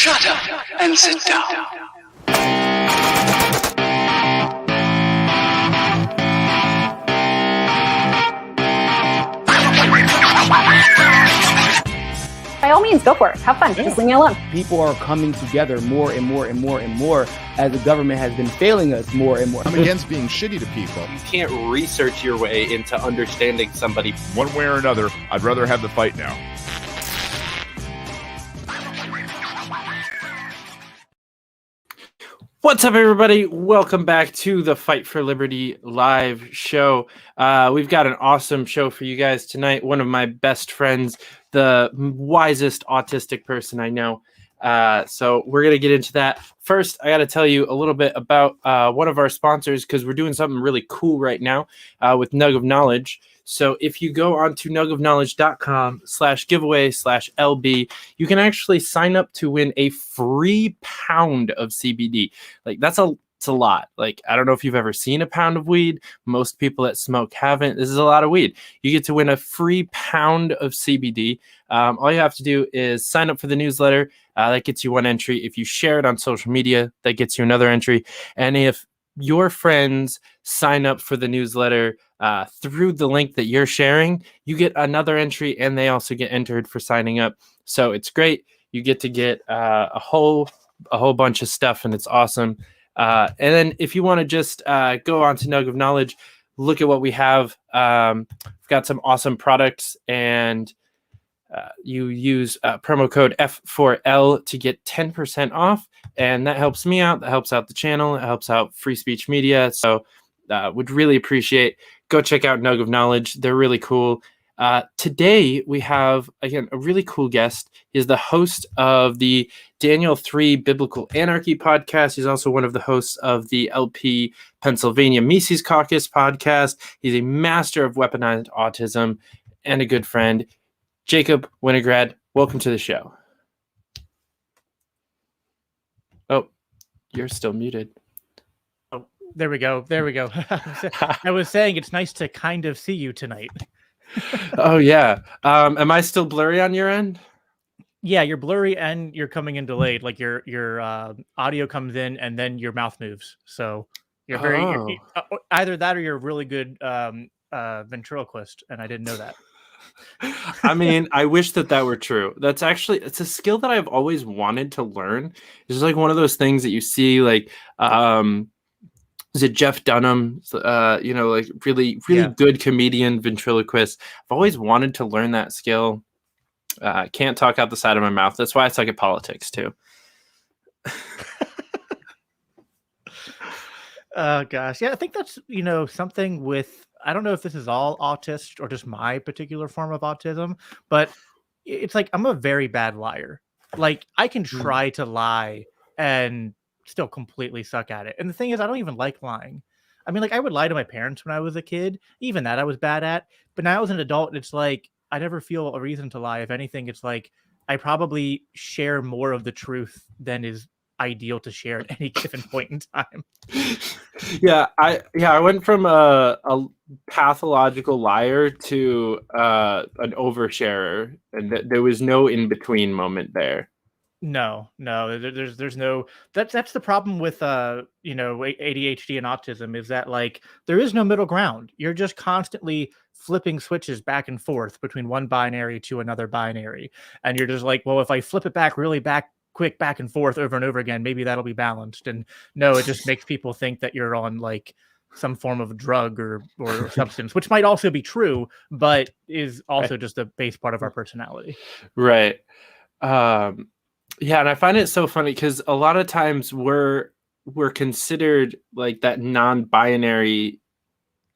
Shut up and sit down. By all means, go for it. Have fun. Just leave me alone. People are coming together more and more and more and more as the government has been failing us more and more. I'm against being shitty to people. You can't research your way into understanding somebody. One way or another, I'd rather have the fight now. What's up, everybody? Welcome back to the Fight for Liberty live show. We've got an awesome show for you guys tonight. One of my best friends, the wisest autistic person I know. So we're going to get into that. First, I got to tell you a little bit about one of our sponsors, because we're doing something really cool right now with Nug of Knowledge. So if you go on to nugofknowledge.com/giveaway/LB, you can actually sign up to win a free pound of CBD. Like it's a lot. Like, I don't know if you've ever seen a pound of weed. Most people that smoke haven't. This is a lot of weed. You get to win a free pound of CBD. All you have to do is sign up for the newsletter. That gets you one entry. If you share it on social media, that gets you another entry. And if your friends sign up for the newsletter through the link that you're sharing, you get another entry, and they also get entered for signing up. So it's great. You get to get a whole bunch of stuff, and it's awesome. And then if you want to just go on to Nug of Knowledge, look at what we have. We've got some awesome products, and you use promo code F4L to get 10% off. And that helps me out. That helps out the channel. It helps out Free Speech Media. So would really appreciate. Go check out Nug of Knowledge. They're really cool. Today we have, again, a really cool guest. He's the host of the Daniel 3 Biblical Anarchy podcast. He's also one of the hosts of the LP Pennsylvania Mises Caucus podcast. He's a master of weaponized autism and a good friend. Jacob Winograd, welcome to the show. Oh, you're still muted. Oh, there we go. I was saying it's nice to kind of see you tonight. Oh, yeah. Am I still blurry on your end? Yeah, you're blurry and you're coming in delayed. Like your audio comes in and then your mouth moves. So you're very either that or you're a really good ventriloquist, and I didn't know that. I mean, I wish that were true. It's a skill that I've always wanted to learn. It's like one of those things that you see, like, is it Jeff Dunham? Like really good comedian, ventriloquist. I've always wanted to learn that skill. Can't talk out the side of my mouth. That's why I suck at politics too. Gosh. Yeah, I think that's, something with, I don't know if this is all autist or just my particular form of autism, but it's like, I'm a very bad liar. Like, I can try to lie and still completely suck at it. And the thing is, I don't even like lying. I mean, like, I would lie to my parents when I was a kid. Even that I was bad at. But now as an adult, it's like, I never feel a reason to lie. If anything, it's like, I probably share more of the truth than is ideal to share at any given point in time. I went from a pathological liar to an oversharer, and there was no in between moment there. No, there's no. That's the problem with ADHD and autism, is that, like, there is no middle ground. You're just constantly flipping switches back and forth between one binary to another binary, and you're just like, well, if I flip it back really quick back and forth over and over again, maybe that'll be balanced. And no, it just makes people think that you're on, like, some form of drug or substance, which might also be true, but is also just a base part of our personality. Right. Yeah, and I find it so funny because a lot of times we're considered like that non-binary,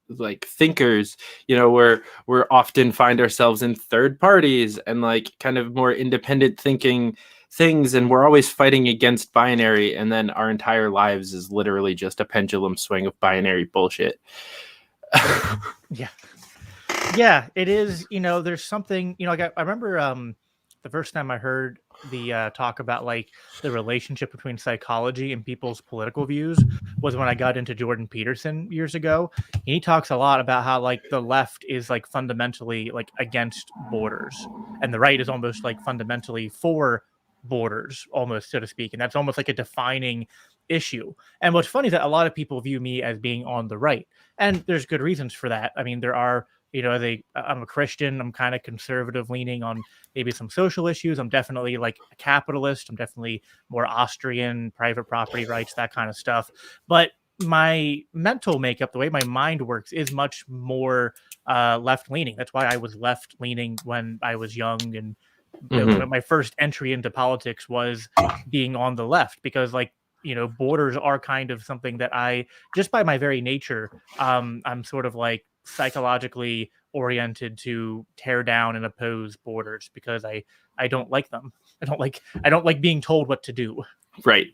like, thinkers. We're often find ourselves in third parties and, like, kind of more independent thinking things, and we're always fighting against binary, and then our entire lives is literally just a pendulum swing of binary bullshit. Yeah, it is. There's something, like, I remember the first time I heard the talk about, like, the relationship between psychology and people's political views was when I got into Jordan Peterson years ago. And he talks a lot about how, like, the left is, like, fundamentally, like, against borders, and the right is almost, like, fundamentally for borders, almost, so to speak, and that's almost like a defining issue. And what's funny is that a lot of people view me as being on the right, and there's good reasons for that. I mean, there are, I'm a Christian. I'm kind of conservative leaning on maybe some social issues. I'm definitely like a capitalist. I'm definitely more Austrian, private property rights, that kind of stuff. But my mental makeup, the way my mind works, is much more left leaning. That's why I was left leaning when I was young, and my first entry into politics was being on the left, because borders are kind of something that I, just by my very nature, I'm sort of like psychologically oriented to tear down and oppose borders, because I don't like them. I don't like being told what to do. Right.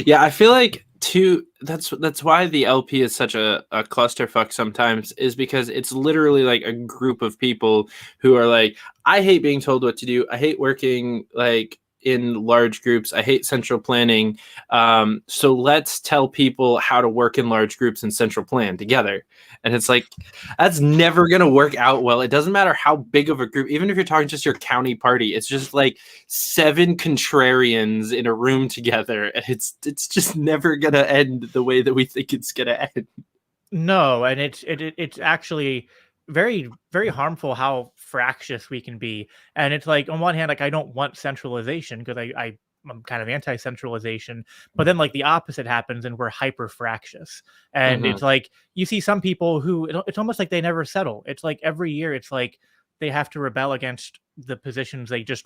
Yeah, I feel like that's why the LP is such a clusterfuck sometimes, is because it's literally like a group of people who are like, I hate being told what to do. I hate working like in large groups. I hate central planning. So let's tell people how to work in large groups and central plan together. And it's like, that's never going to work out well. It doesn't matter how big of a group, even if you're talking just your county party, it's just like 7 contrarians in a room together. And it's just never going to end the way that we think it's going to end. No, and it's actually very, very harmful how fractious we can be. And it's like, on one hand, like, I don't want centralization, because I'm kind of anti-centralization, but then like the opposite happens and we're hyper fractious. And it's like, you see some people who, it's almost like they never settle. It's like every year it's like they have to rebel against the positions they just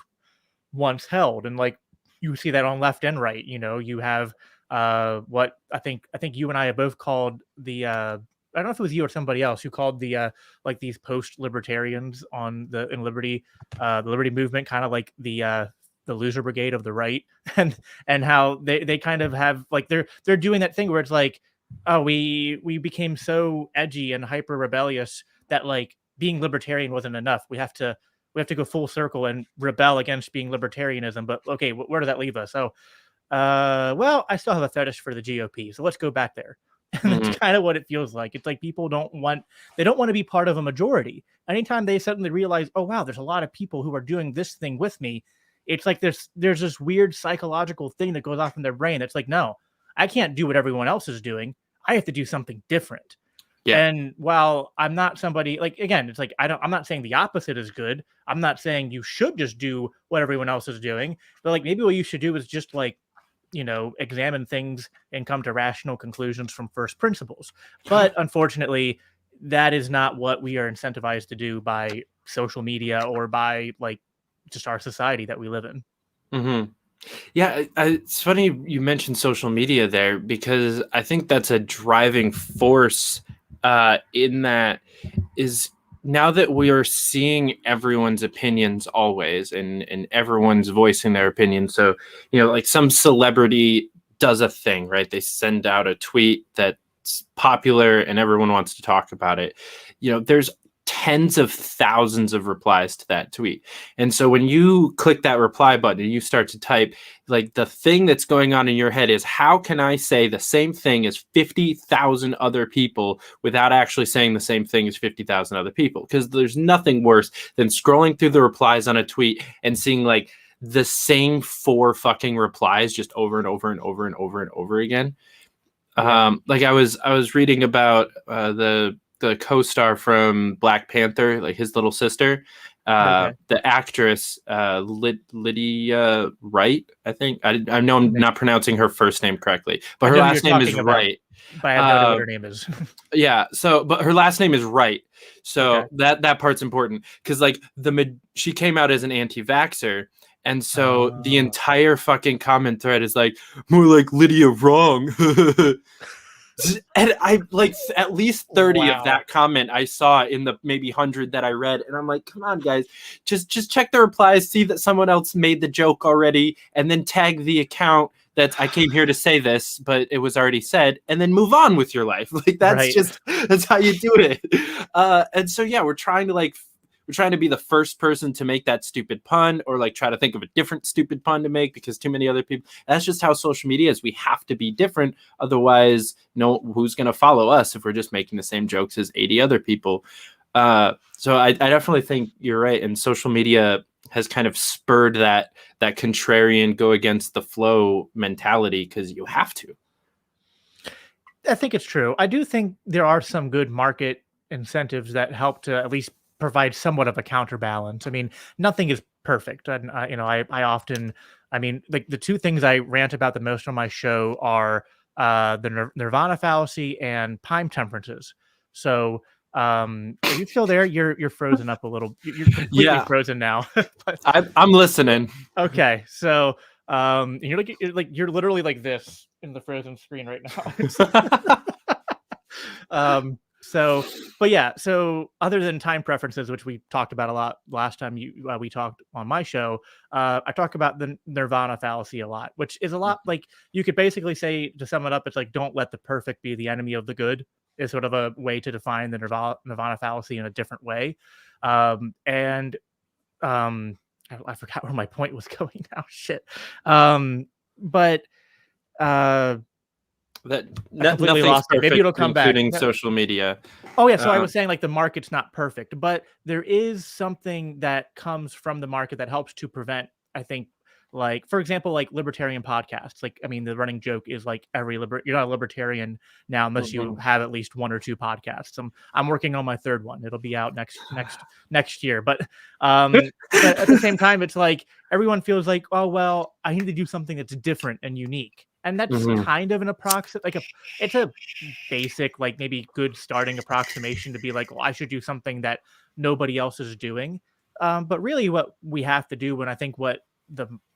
once held. And like, you see that on left and right. You have what I think you and I have both called the I don't know if it was you or somebody else who called the like these post-libertarians the Liberty movement kind of like the loser brigade of the right, and how they kind of have like they're doing that thing where it's like, oh, we became so edgy and hyper rebellious that like being libertarian wasn't enough. We have to go full circle and rebel against being libertarianism. But okay, where does that leave us? Oh, well, I still have a fetish for the GOP, so let's go back there. And that's kind of what it feels like. It's like people don't want to be part of a majority. Anytime they suddenly realize, oh wow, there's a lot of people who are doing this thing with me, it's like there's this weird psychological thing that goes off in their brain. It's like, no, I can't do what everyone else is doing. I have to do something different. Yeah. And while I'm not somebody, like, again, it's like I'm not saying the opposite is good. I'm not saying you should just do what everyone else is doing, but like maybe what you should do is just like, examine things and come to rational conclusions from first principles. But unfortunately, that is not what we are incentivized to do by social media or by like just our society that we live in. Mm-hmm. Yeah, it's funny you mentioned social media there, because I think that's a driving force in that is, now that we are seeing everyone's opinions always, and everyone's voicing their opinion. So, like some celebrity does a thing, right? They send out a tweet that's popular and everyone wants to talk about it. There's tens of thousands of replies to that tweet. And so when you click that reply button and you start to type, like, the thing that's going on in your head is, how can I say the same thing as 50,000 other people without actually saying the same thing as 50,000 other people? Because there's nothing worse than scrolling through the replies on a tweet and seeing like the same 4 fucking replies just over and over and over and over and over again. Yeah. Like I was reading about the co-star from Black Panther, like his little sister, the actress Lydia Wright, I think. I know I'm not pronouncing her first name correctly, but her last name is Wright. But I have no idea what her name is. Yeah, but her last name is Wright. So that part's important, because like she came out as an anti-vaxxer. And so the entire fucking comment thread is like, more like Lydia wrong. And I like at least 30 of that comment I saw in the maybe 100 that I read. And I'm like, come on, guys, just check the replies, see that someone else made the joke already, and then tag the account that I came here to say this, but it was already said, and then move on with your life. Like that's how you do it. And so, yeah, we're trying to be the first person to make that stupid pun, or like try to think of a different stupid pun to make, because too many other people. That's just how social media is. We have to be different. Otherwise, who's going to follow us if we're just making the same jokes as 80 other people? So I definitely think you're right. And social media has kind of spurred that contrarian, go against the flow mentality, because you have to. I think it's true. I do think there are some good market incentives that help to at least provide somewhat of a counterbalance. I mean, nothing is perfect, and I often, I mean, like the two things I rant about the most on my show are the Nirvana fallacy and time temperances. So, are you still there? You're frozen up a little. You're completely frozen now. But, I'm listening. okay, so you're literally like this in the frozen screen right now. So other than time preferences, which we talked about a lot last time we talked on my show, I talk about the Nirvana fallacy a lot, which is a lot like, you could basically say, to sum it up, it's like, don't let the perfect be the enemy of the good, is sort of a way to define the Nirvana fallacy in a different way. I forgot where my point was going now. Shit. But that completely lost it. Maybe it'll come back. Including social media. Oh yeah, so I was saying, like, the market's not perfect, but there is something that comes from the market that helps to prevent, I think, like, for example, like libertarian podcasts. Like, I mean, the running joke is like you're not a libertarian now unless you have at least one or two podcasts. I'm working on my third one. It'll be out next year. But at the same time, it's like everyone feels like, oh well, I need to do something that's different and unique. And that's kind of an it's a basic, like, maybe good starting approximation to be like, well, I should do something that nobody else is doing. But really what we have to do, when I think what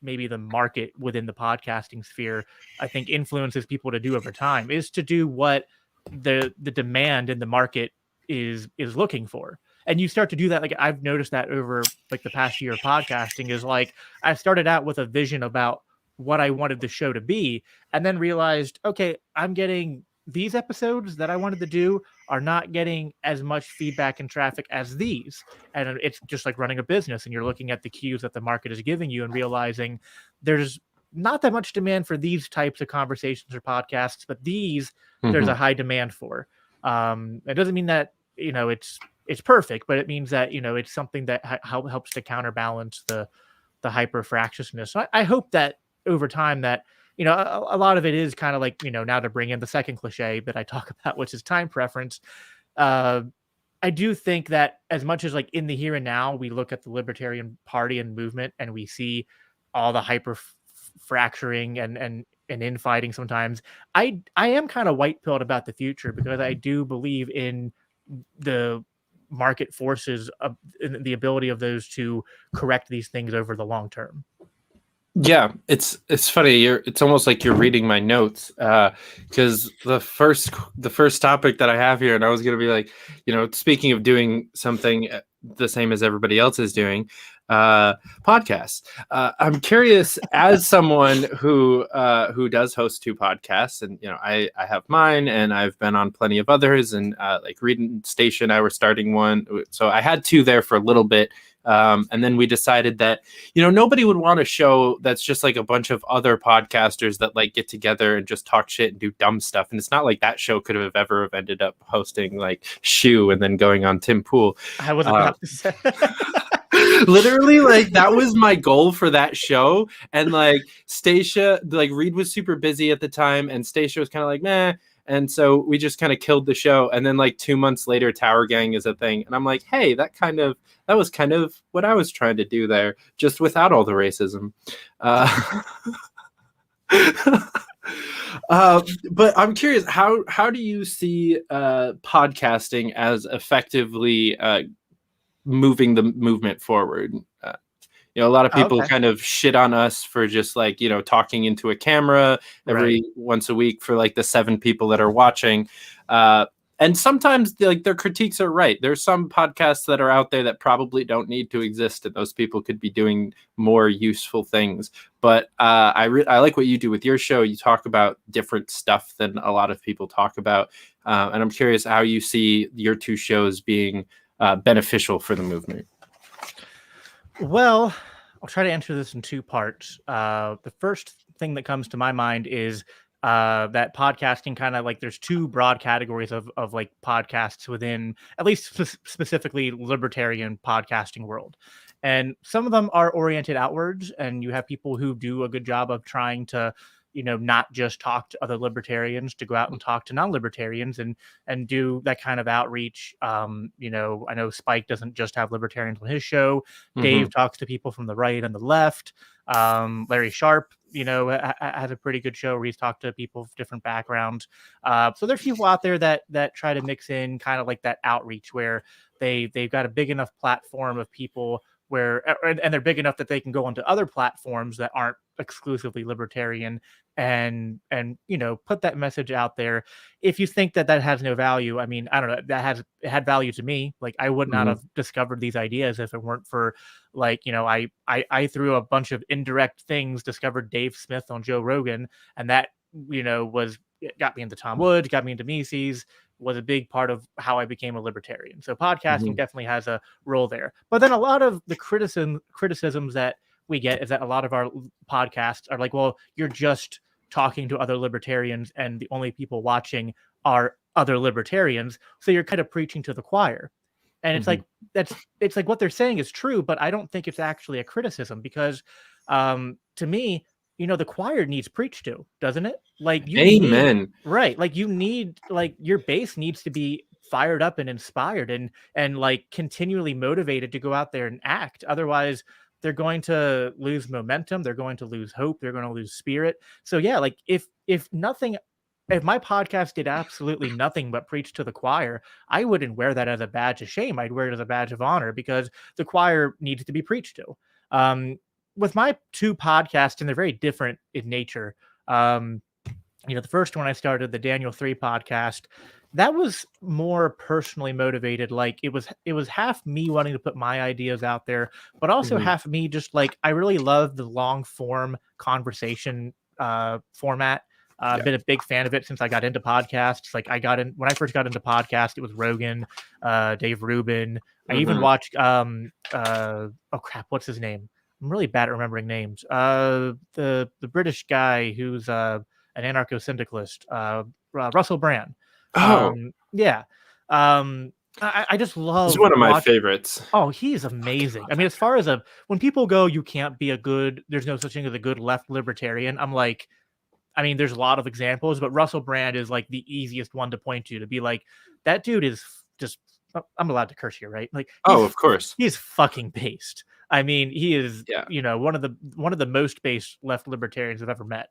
maybe the market within the podcasting sphere, I think, influences people to do over time, is to do what the demand in the market is looking for. And you start to do that. Like, I've noticed that over like the past year of podcasting, is like, I started out with a vision about what I wanted the show to be, and then realized, okay, I'm getting these episodes that I wanted to do are not getting as much feedback and traffic as these. And it's just like running a business, and you're looking at the cues that the market is giving you and realizing there's not that much demand for these types of conversations or podcasts, but these there's a high demand for. It doesn't mean that, it's perfect, but it means that, it's something that helps to counterbalance the hyper-fractiousness. So I hope that over time that, a lot of it is kind of like, now to bring in the second cliche that I talk about, which is time preference. I do think that as much as, like, in the here and now, we look at the Libertarian Party and movement and we see all the hyper fracturing and infighting sometimes, I am kind of white-pilled about the future, because I do believe in the market forces, in the ability of those to correct these things over the long term. Yeah, it's funny. It's almost like you're reading my notes, because the first topic that I have here, and I was going to be like, speaking of doing something the same as everybody else is doing, podcasts. I'm curious, as someone who does host two podcasts, and I have mine, and I've been on plenty of others, and like Reed and Station, I were starting one, so I had two there for a little bit. And then we decided that, nobody would want a show that's just like a bunch of other podcasters that like get together and just talk shit and do dumb stuff. And it's not like that show could have ever ended up hosting like Shu and then going on Tim Pool. I was about to say. Literally, like, that was my goal for that show. And like Stacia, like, Reed was super busy at the time, and Stacia was kind of like, meh. And so we just kind of killed the show. And then like 2 months later, Tower Gang is a thing. And I'm like, hey, that was kind of what I was trying to do there, just without all the racism. But I'm curious, how do you see podcasting as effectively moving the movement forward? A lot of people kind of shit on us for just like, talking into a camera every once a week for like the 7 people that are watching. And sometimes like their critiques are right. There's some podcasts that are out there that probably don't need to exist, and those people could be doing more useful things. But I like what you do with your show. You talk about different stuff than a lot of people talk about. And I'm curious how you see your two shows being beneficial for the movement. Well, I'll try to answer this in 2 parts. The first thing that comes to my mind is that podcasting kind of like, there's 2 broad categories of like podcasts within, at least specifically, libertarian podcasting world. And some of them are oriented outwards, and you have people who do a good job of trying to, not just talk to other libertarians, to go out and talk to non-libertarians and do that kind of outreach. I know Spike doesn't just have libertarians on his show. Dave talks to people from the right and the left. Larry Sharp, has a pretty good show where he's talked to people of different backgrounds. So there's people out there that try to mix in kind of like that outreach where they've got a big enough platform of people and they're big enough that they can go onto other platforms that aren't exclusively libertarian and put that message out there. If you think that has no value, I mean, I don't know, it had value to me. Like, I would not have discovered these ideas if it weren't for, like, I through a bunch of indirect things discovered Dave Smith on Joe Rogan, and that it got me into Tom Woods, got me into Mises, was a big part of how I became a libertarian. So podcasting definitely has a role there. But then a lot of the criticisms that we get is that a lot of our podcasts are like, well, you're just talking to other libertarians and the only people watching are other libertarians. So you're kind of preaching to the choir. And it's like, it's like what they're saying is true, but I don't think it's actually a criticism because to me, the choir needs preached to, doesn't it? Like, Amen. Right. Like, you need, like, your base needs to be fired up and inspired and like continually motivated to go out there and act. Otherwise, they're going to lose momentum. They're going to lose hope. They're going to lose spirit. So yeah, like if my podcast did absolutely nothing but preach to the choir, I wouldn't wear that as a badge of shame. I'd wear it as a badge of honor because the choir needs to be preached to. With my two podcasts, and they're very different in nature. The first one I started, the Daniel 3 podcast, that was more personally motivated. Like, it was half me wanting to put my ideas out there, but also half me just like, I really love the long form conversation format. I've been a big fan of it since I got into podcasts. Like, when I first got into podcasts, it was Rogan, Dave Rubin. I even watched, oh crap, what's his name? I'm really bad at remembering names. The British guy who's an anarcho-syndicalist, Russell Brand. Yeah. I just love. He's one of my favorites. Oh, he's amazing. I mean, as far as when people go, you can't be there's no such thing as a good left libertarian. I'm like, I mean, there's a lot of examples, but Russell Brand is like the easiest one to point to be like, that dude is just. I'm allowed to curse here, right? Like, of course, he's fucking based. I mean, he is, one of the most based left libertarians I've ever met.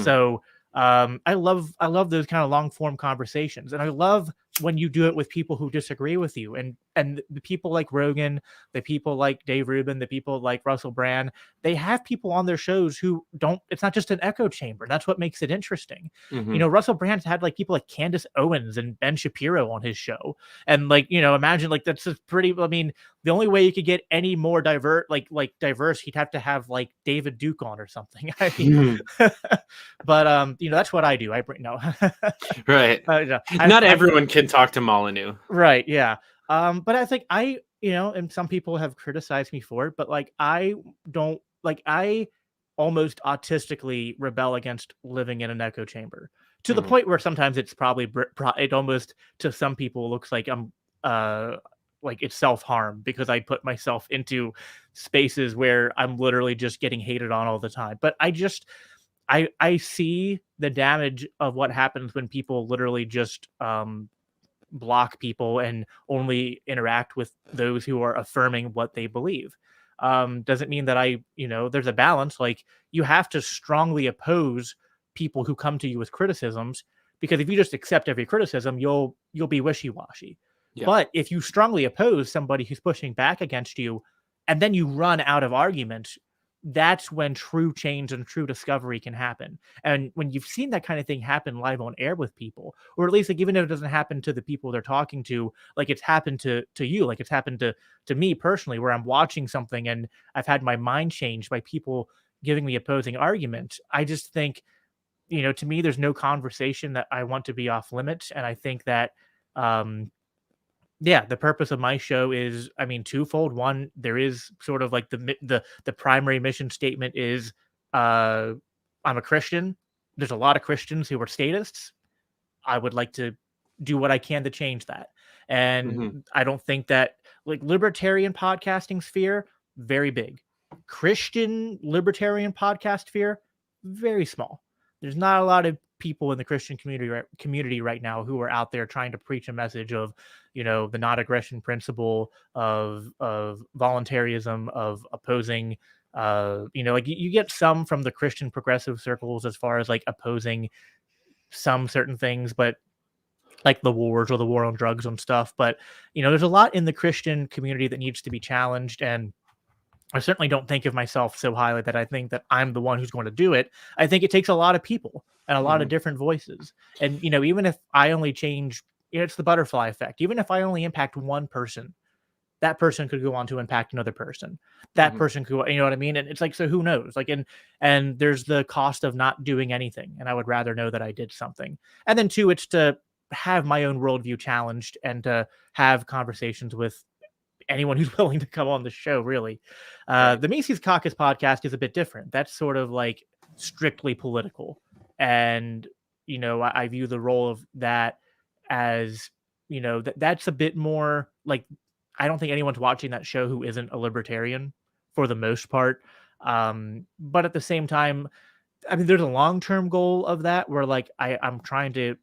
So I love those kind of long form conversations, and I love when you do it with people who disagree with you, and the people like Rogan, the people like Dave Rubin, the people like Russell Brand, they have people on their shows who don't. It's not just an echo chamber. That's what makes it interesting. Russell Brand's had like people like Candace Owens and Ben Shapiro on his show, and like imagine like that's just pretty. I mean, the only way you could get any more diverse, he'd have to have like David Duke on or something. I mean, but that's what I do. I bring right. Not everyone can talk to Molyneux. Right. Yeah. But I think and some people have criticized me for it, but like, I almost autistically rebel against living in an echo chamber to the point where sometimes it's probably, it almost to some people looks like I'm, like it's self-harm because I put myself into spaces where I'm literally just getting hated on all the time. But I see the damage of what happens when people literally just, block people and only interact with those who are affirming what they believe. Doesn't mean that there's a balance. Like, you have to strongly oppose people who come to you with criticisms, because if you just accept every criticism, you'll be wishy-washy. Yeah. But if you strongly oppose somebody who's pushing back against you, and then you run out of argument, that's when true change and true discovery can happen. And when you've seen that kind of thing happen live on air with people, or at least like, even if it doesn't happen to the people they're talking to, like it's happened to you, like it's happened to me personally, where I'm watching something and I've had my mind changed by people giving me opposing argument. I just think, to me, there's no conversation that I want to be off limits. And I think that, the purpose of my show is, I mean, twofold. One, there is sort of like the primary mission statement is, I'm a Christian. There's a lot of Christians who are statists. I would like to do what I can to change that. And I don't think that, like, libertarian podcasting sphere, very big. Christian libertarian podcast sphere, very small. There's not a lot of people in the Christian community right now who are out there trying to preach a message of, the non-aggression principle, of voluntarism, of opposing, you get some from the Christian progressive circles as far as like opposing some certain things, but like the wars or the war on drugs and stuff. But, there's a lot in the Christian community that needs to be challenged. And I certainly don't think of myself so highly that I think that I'm the one who's going to do it. I think it takes a lot of people and a lot of different voices. And, even if I only change, it's the butterfly effect. Even if I only impact one person, that person could go on to impact another person. That person could, you know what I mean? And it's like, so who knows? Like, and there's the cost of not doing anything. And I would rather know that I did something. And then two, it's to have my own worldview challenged and to have conversations with anyone who's willing to come on the show, really. The Mises Caucus podcast is a bit different. That's sort of like strictly political. And, I view the role of that as, that's a bit more like, I don't think anyone's watching that show who isn't a libertarian for the most part. But at the same time, I mean, there's a long-term goal of that where like, I'm trying to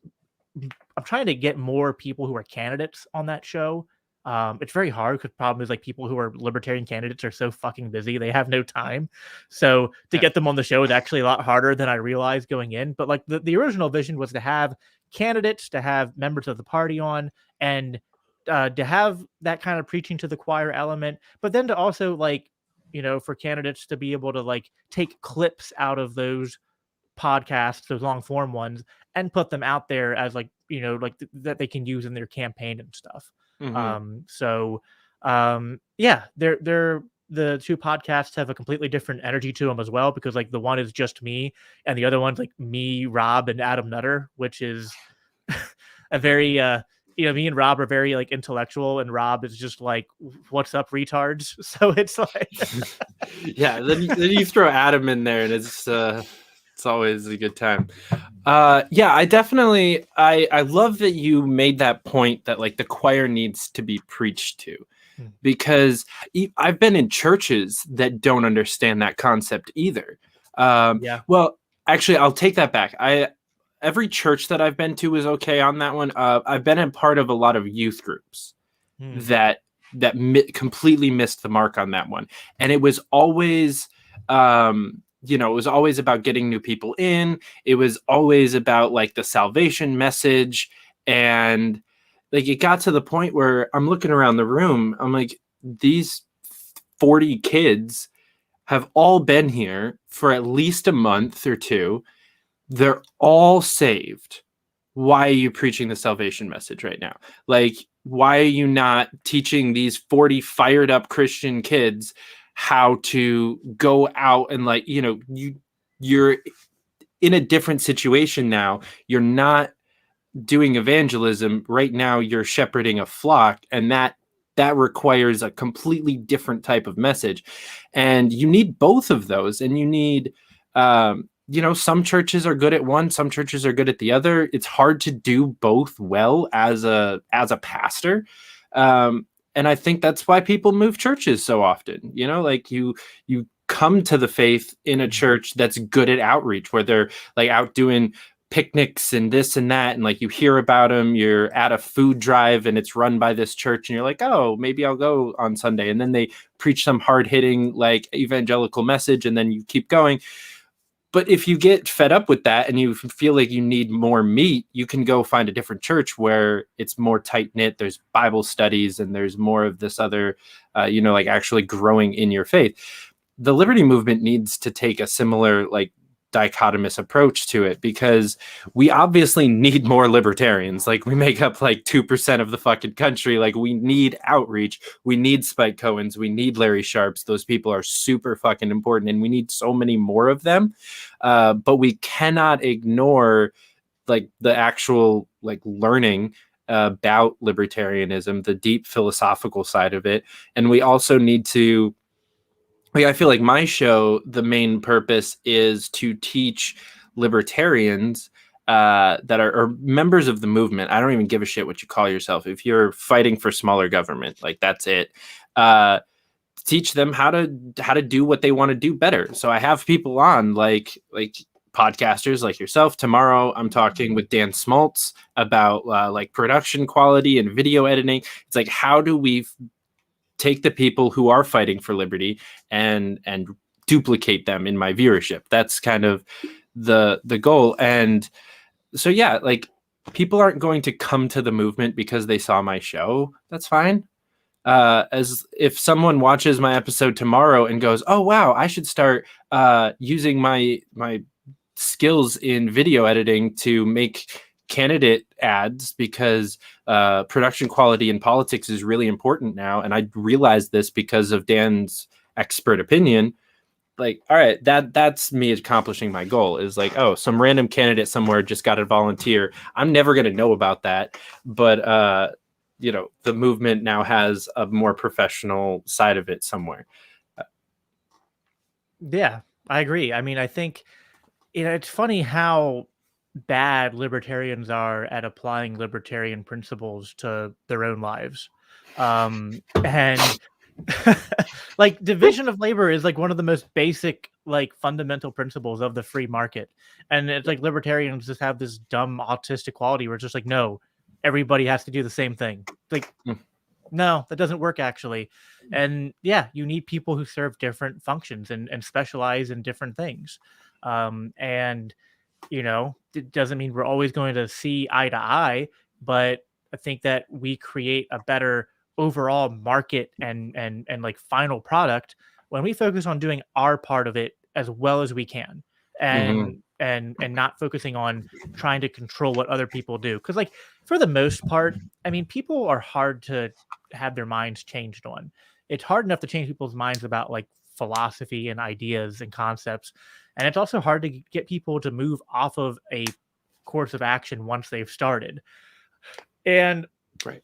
get more people who are candidates on that show. It's very hard because the problem is like people who are libertarian candidates are so fucking busy. They have no time. So to get them on the show is actually a lot harder than I realized going in. But like the original vision was to have candidates, to have members of the party on, and to have that kind of preaching to the choir element, but then to also like, for candidates to be able to like take clips out of those podcasts, those long form ones, and put them out there as like, that they can use in their campaign and stuff. They're the two podcasts have a completely different energy to them as well, because like the one is just me and the other one's like me, Rob, and Adam Nutter, which is a very me and Rob are very like intellectual, and Rob is just like, what's up, retards? So it's like then you throw Adam in there and it's always a good time. I definitely I love that you made that point that like the choir needs to be preached to, because I've been in churches that don't understand that concept either. Well, actually, I'll take that back. Every church that I've been to is okay on that one. I've been a part of a lot of youth groups that completely missed the mark on that one, and it was always it was always about getting new people in. It was always about like the salvation message. And like, it got to the point where I'm looking around the room. I'm like, these 40 kids have all been here for at least a month or two. They're all saved. Why are you preaching the salvation message right now? Like, why are you not teaching these 40 fired up Christian kids how to go out and like, you're in a different situation now. You're not doing evangelism right now. You're shepherding a flock, and that requires a completely different type of message. And you need both of those. And you need, some churches are good at one, some churches are good at the other. It's hard to do both well as a pastor. And I think that's why people move churches so often. Like you come to the faith in a church that's good at outreach, where they're like out doing picnics and this and that. And like you hear about them, you're at a food drive and it's run by this church and you're like, oh, maybe I'll go on Sunday. And then they preach some hard hitting like evangelical message, and then you keep going. But if you get fed up with that and you feel like you need more meat, you can go find a different church where it's more tight knit. There's Bible studies and there's more of this other, like actually growing in your faith. The liberty movement needs to take a similar like dichotomous approach to it, because we obviously need more libertarians. Like, we make up like 2% of the fucking country. Like, we need outreach. We need Spike Cohens. We need Larry Sharps. Those people are super fucking important, and we need so many more of them. But we cannot ignore like the actual like learning about libertarianism, the deep philosophical side of it. And we also need to, like, I feel like my show, the main purpose is to teach libertarians that are members of the movement. I don't even give a shit what you call yourself. If you're fighting for smaller government, like, that's it. teach them how to do what they want to do better. So I have people on like podcasters like yourself. Tomorrow I'm talking with Dan Smoltz about like production quality and video editing. It's like, how do we take the people who are fighting for liberty and duplicate them in my viewership? That's kind of the goal. And so yeah, like, people aren't going to come to the movement because they saw my show. That's fine. As if someone watches my episode tomorrow and goes, oh wow, I should start using my skills in video editing to make candidate ads because production quality in politics is really important now, and I realized this because of Dan's expert opinion. Like, all right, that's me accomplishing my goal. Is like, oh, some random candidate somewhere just got to volunteer. I'm never going to know about that, but you know, the movement now has a more professional side of it somewhere. Yeah, I agree. I mean, I think, you know, it's funny how bad libertarians are at applying libertarian principles to their own lives. And like, division of labor is like one of the most basic, like, fundamental principles of the free market. And it's like libertarians just have this dumb autistic quality where it's just like, no, everybody has to do the same thing. Like, no, that doesn't work actually. And yeah, you need people who serve different functions and specialize in different things. And, you know, it doesn't mean we're always going to see eye to eye, but I think that we create a better overall market and like final product when we focus on doing our part of it as well as we can, and not focusing on trying to control what other people do. Because, like, for the most part, I mean, people are hard to have their minds changed on. It's hard enough to change people's minds about like philosophy and ideas and concepts, and it's also hard to get people to move off of a course of action once they've started. And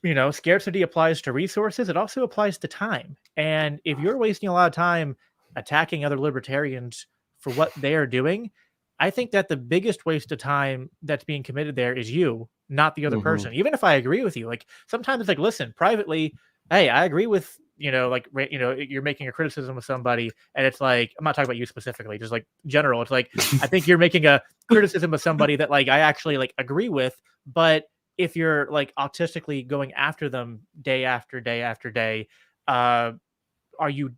you know, scarcity applies to resources. It also applies to time. And if you're wasting a lot of time attacking other libertarians for what they are doing, I think that the biggest waste of time that's being committed there is you, not the other person. Even if I agree with you, like, sometimes it's like, listen, privately, hey, I agree with, you know, like, you know, you're making a criticism of somebody, and it's like, I'm not talking about you specifically, just like general. It's like, I think you're making a criticism of somebody that, like, I actually like agree with, but if you're like autistically going after them day after day after day, are you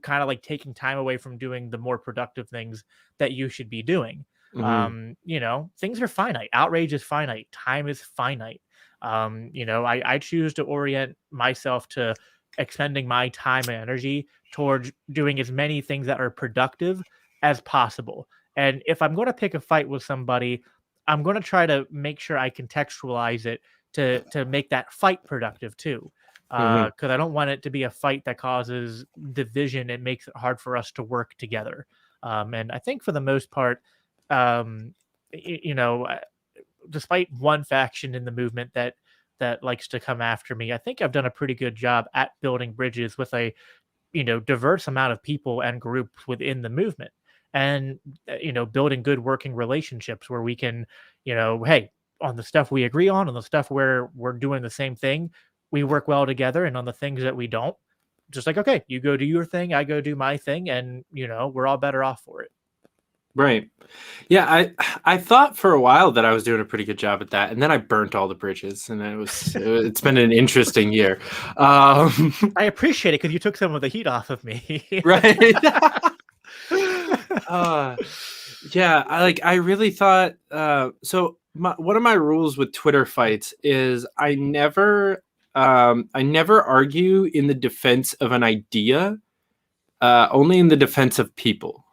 kind of like taking time away from doing the more productive things that you should be doing? You know, things are finite. Outrage is finite. Time is finite. You know, I choose to orient myself to expending my time and energy towards doing as many things that are productive as possible. And if I'm going to pick a fight with somebody, I'm going to try to make sure I contextualize it to make that fight productive too. Because I don't want it to be a fight that causes division and makes it hard for us to work together. And I think for the most part, you know, despite one faction in the movement that likes to come after me, I think I've done a pretty good job at building bridges with a, you know, diverse amount of people and groups within the movement. And, you know, building good working relationships where we can, you know, hey, on the stuff we agree on the stuff where we're doing the same thing, we work well together. And on the things that we don't, just like, okay, you go do your thing, I go do my thing, and, you know, we're all better off for it. Right. Yeah, I thought for a while that I was doing a pretty good job at that, and then I burnt all the bridges, and it's been an interesting year. I appreciate it because you took some of the heat off of me. Right. Yeah, I really thought so one of my rules with Twitter fights is I never argue in the defense of an idea, only in the defense of people.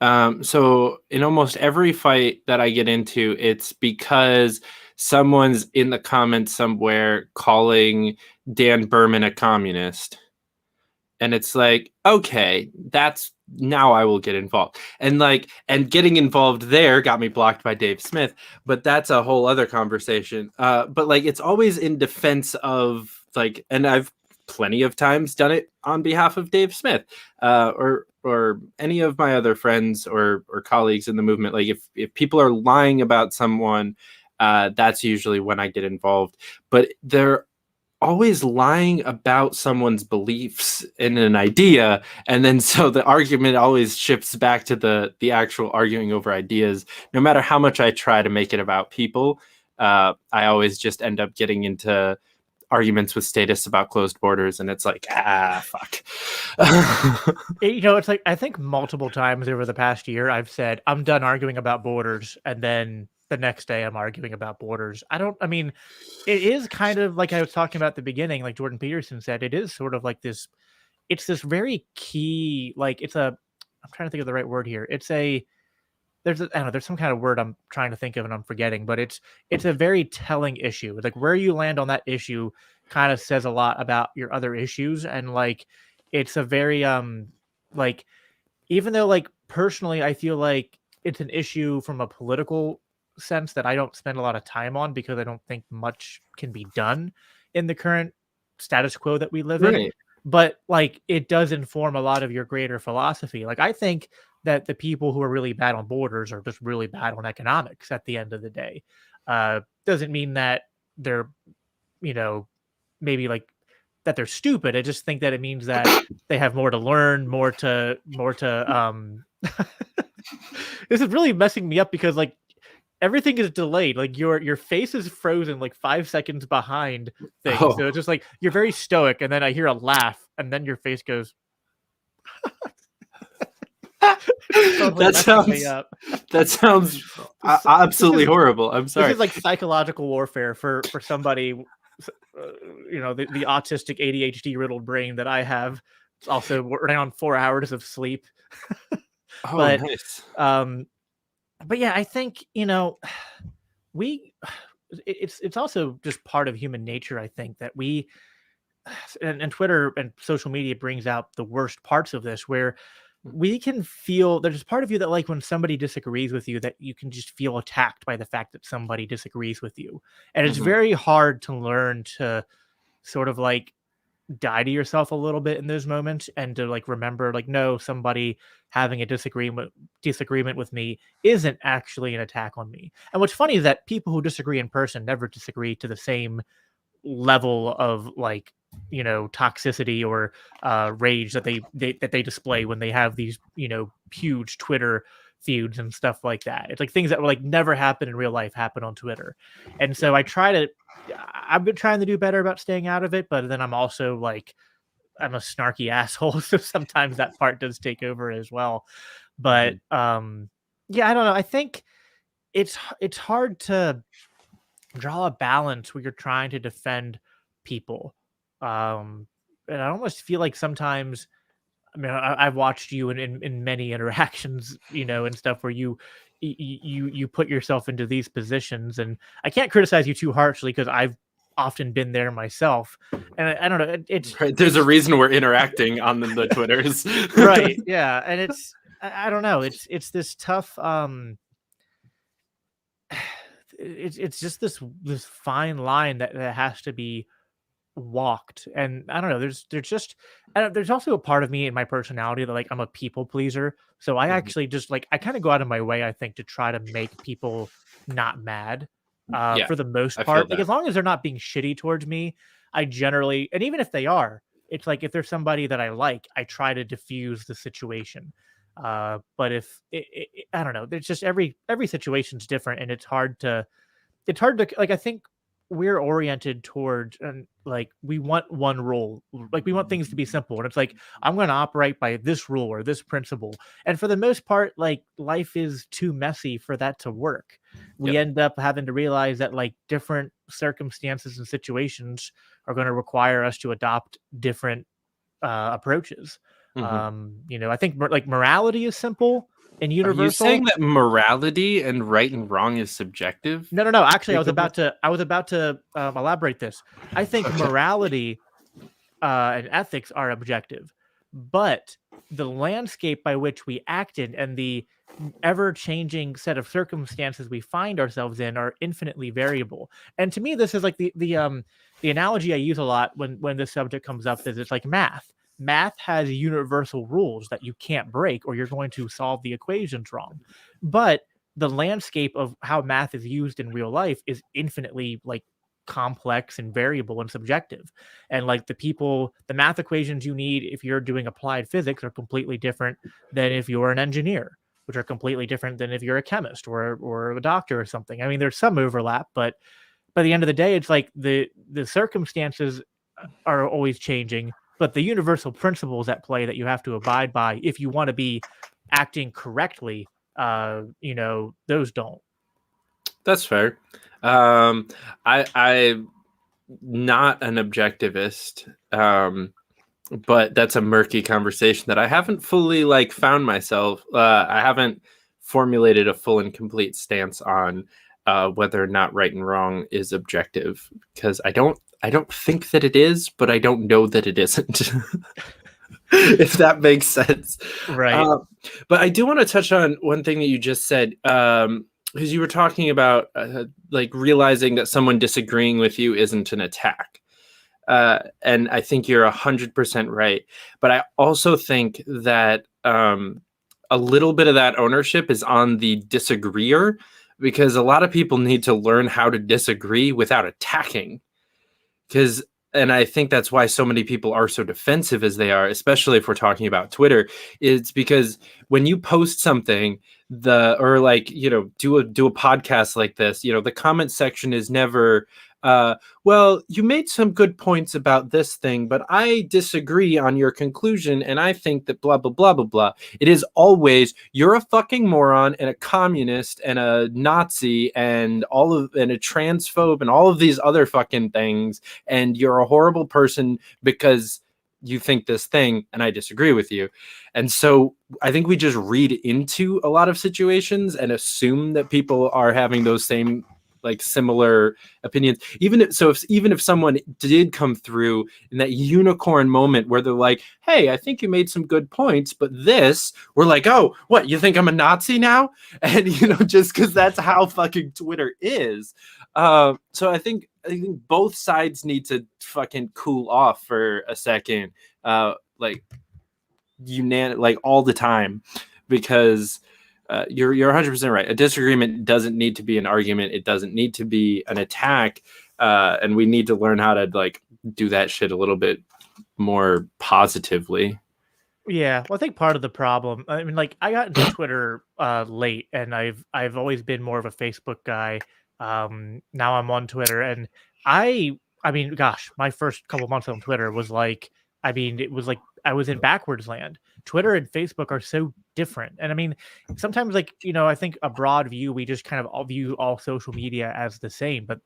So in almost every fight that I get into, it's because someone's in the comments somewhere calling Dan Berman a communist. And it's like, okay, now I will get involved. And getting involved there got me blocked by Dave Smith, but that's a whole other conversation. But like, it's always in defense of like, and I've plenty of times done it on behalf of Dave Smith, or any of my other friends or colleagues in the movement. Like if people are lying about someone, that's usually when I get involved. But always lying about someone's beliefs in an idea, and then so the argument always shifts back to the actual arguing over ideas. No matter how much I try to make it about people, I always just end up getting into arguments with statists about closed borders, and it's like, fuck. It's like, I think multiple times over the past year I've said I'm done arguing about borders, and then the next day I'm arguing about borders. I mean, it is kind of like I was talking about at the beginning, like Jordan Peterson said, it is sort of like this, it's this very key, like I'm trying to think of the right word here. I don't know, there's some kind of word I'm trying to think of and I'm forgetting, but it's a very telling issue. Like, where you land on that issue kind of says a lot about your other issues. And like, it's a very, like, even though like personally, I feel like it's an issue from a political sense that I don't spend a lot of time on, because I don't think much can be done in the current status quo that we live in. But like, it does inform a lot of your greater philosophy. Like, I think that the people who are really bad on borders are just really bad on economics at the end of the day. Doesn't mean that they're, maybe like that they're stupid. I just think that it means that they have more to learn, more to this is really messing me up, because like everything is delayed. Like your face is frozen like 5 seconds behind things. Oh. So it's just like you're very stoic, and then I hear a laugh, and then your face goes totally that sounds absolutely horrible. I'm sorry. This is like psychological warfare for somebody, the autistic ADHD riddled brain that I have. It's also around 4 hours of sleep. Nice. But yeah, I think, it's also just part of human nature. I think that and Twitter and social media brings out the worst parts of this, where we can feel, there's part of you that like when somebody disagrees with you, that you can just feel attacked by the fact that somebody disagrees with you. And it's very hard to learn to sort of like die to yourself a little bit in those moments, and to like remember, like, no, somebody having a disagreement with me isn't actually an attack on me. And what's funny is that people who disagree in person never disagree to the same level of like, toxicity or rage that they display when they have these, huge Twitter feuds and stuff like that. It's like things that will like never happen in real life happen on Twitter. And so I've been trying to do better about staying out of it, but then I'm also like, I'm a snarky asshole, so sometimes that part does take over as well. But yeah, I don't know. I think it's hard to draw a balance where you're trying to defend people. And I almost feel like sometimes, I mean, I've watched you in many interactions, and stuff where you put yourself into these positions, and I can't criticize you too harshly because I've often been there myself. And I don't know, it's right. There's a reason we're interacting on the Twitters. Right. Yeah. And I don't know. It's this tough, it's just this fine line that has to be walked. And I don't know, there's also a part of me in my personality that like I'm a people pleaser, so I actually just like I kind of go out of my way, I think, to try to make people not mad for the most part. Like, as long as they're not being shitty towards me, I generally, and even if they are, it's like if there's somebody that I like, I try to diffuse the situation. But if I don't know, there's just every situation's different, and it's hard to like, I think we're oriented towards, and like we want one rule, like we want things to be simple, and it's like I'm going to operate by this rule or this principle, and for the most part, like life is too messy for that to work. We end up having to realize that like different circumstances and situations are going to require us to adopt different approaches. I think like morality is simple and universal. Are you saying that morality and right and wrong is subjective? No. Actually, I was about to elaborate this. I think morality and ethics are objective, but the landscape by which we act in and the ever-changing set of circumstances we find ourselves in are infinitely variable. And to me, this is like the analogy I use a lot when this subject comes up is it's like math. Math has universal rules that you can't break, or you're going to solve the equations wrong. But the landscape of how math is used in real life is infinitely like complex and variable and subjective. And like the math equations you need if you're doing applied physics are completely different than if you're an engineer, which are completely different than if you're a chemist or a doctor or something. I mean, there's some overlap, but by the end of the day, it's like the circumstances are always changing, but the universal principles at play that you have to abide by if you want to be acting correctly, those don't. That's fair. I'm not an objectivist, but that's a murky conversation that I haven't fully found myself. I haven't formulated a full and complete stance on whether or not right and wrong is objective, because I don't think that it is, but I don't know that it isn't. If that makes sense. Right. But I do want to touch on one thing that you just said, because you were talking about realizing that someone disagreeing with you isn't an attack. And I think you're 100% right. But I also think that a little bit of that ownership is on the disagreeer, because a lot of people need to learn how to disagree without attacking. And I think that's why so many people are so defensive as they are, especially if we're talking about Twitter. It's because when you post something, do a podcast like this, the comment section is never, well, you made some good points about this thing, but I disagree on your conclusion, and I think that blah, blah, blah, blah, blah. It is always, you're a fucking moron and a communist and a Nazi and a transphobe and all of these other fucking things, and you're a horrible person because you think this thing and I disagree with you. And so I think we just read into a lot of situations and assume that people are having those same similar opinions, even if someone did come through in that unicorn moment where they're like, hey, I think you made some good points, but we're like, oh, what, you think I'm a Nazi now? And just because that's how fucking Twitter is. So I think both sides need to fucking cool off for a second, all the time, because you're 100% right. A disagreement doesn't need to be an argument. It doesn't need to be an attack. And we need to learn how to do that shit a little bit more positively. Yeah, well, I think part of the problem, I mean, I got into Twitter late, and I've always been more of a Facebook guy. Now I'm on Twitter, and I mean, gosh, my first couple months on Twitter was it was like I was in backwards land. Twitter and Facebook are so different. And I mean, sometimes I think a broad view, we just kind of all view all social media as the same, but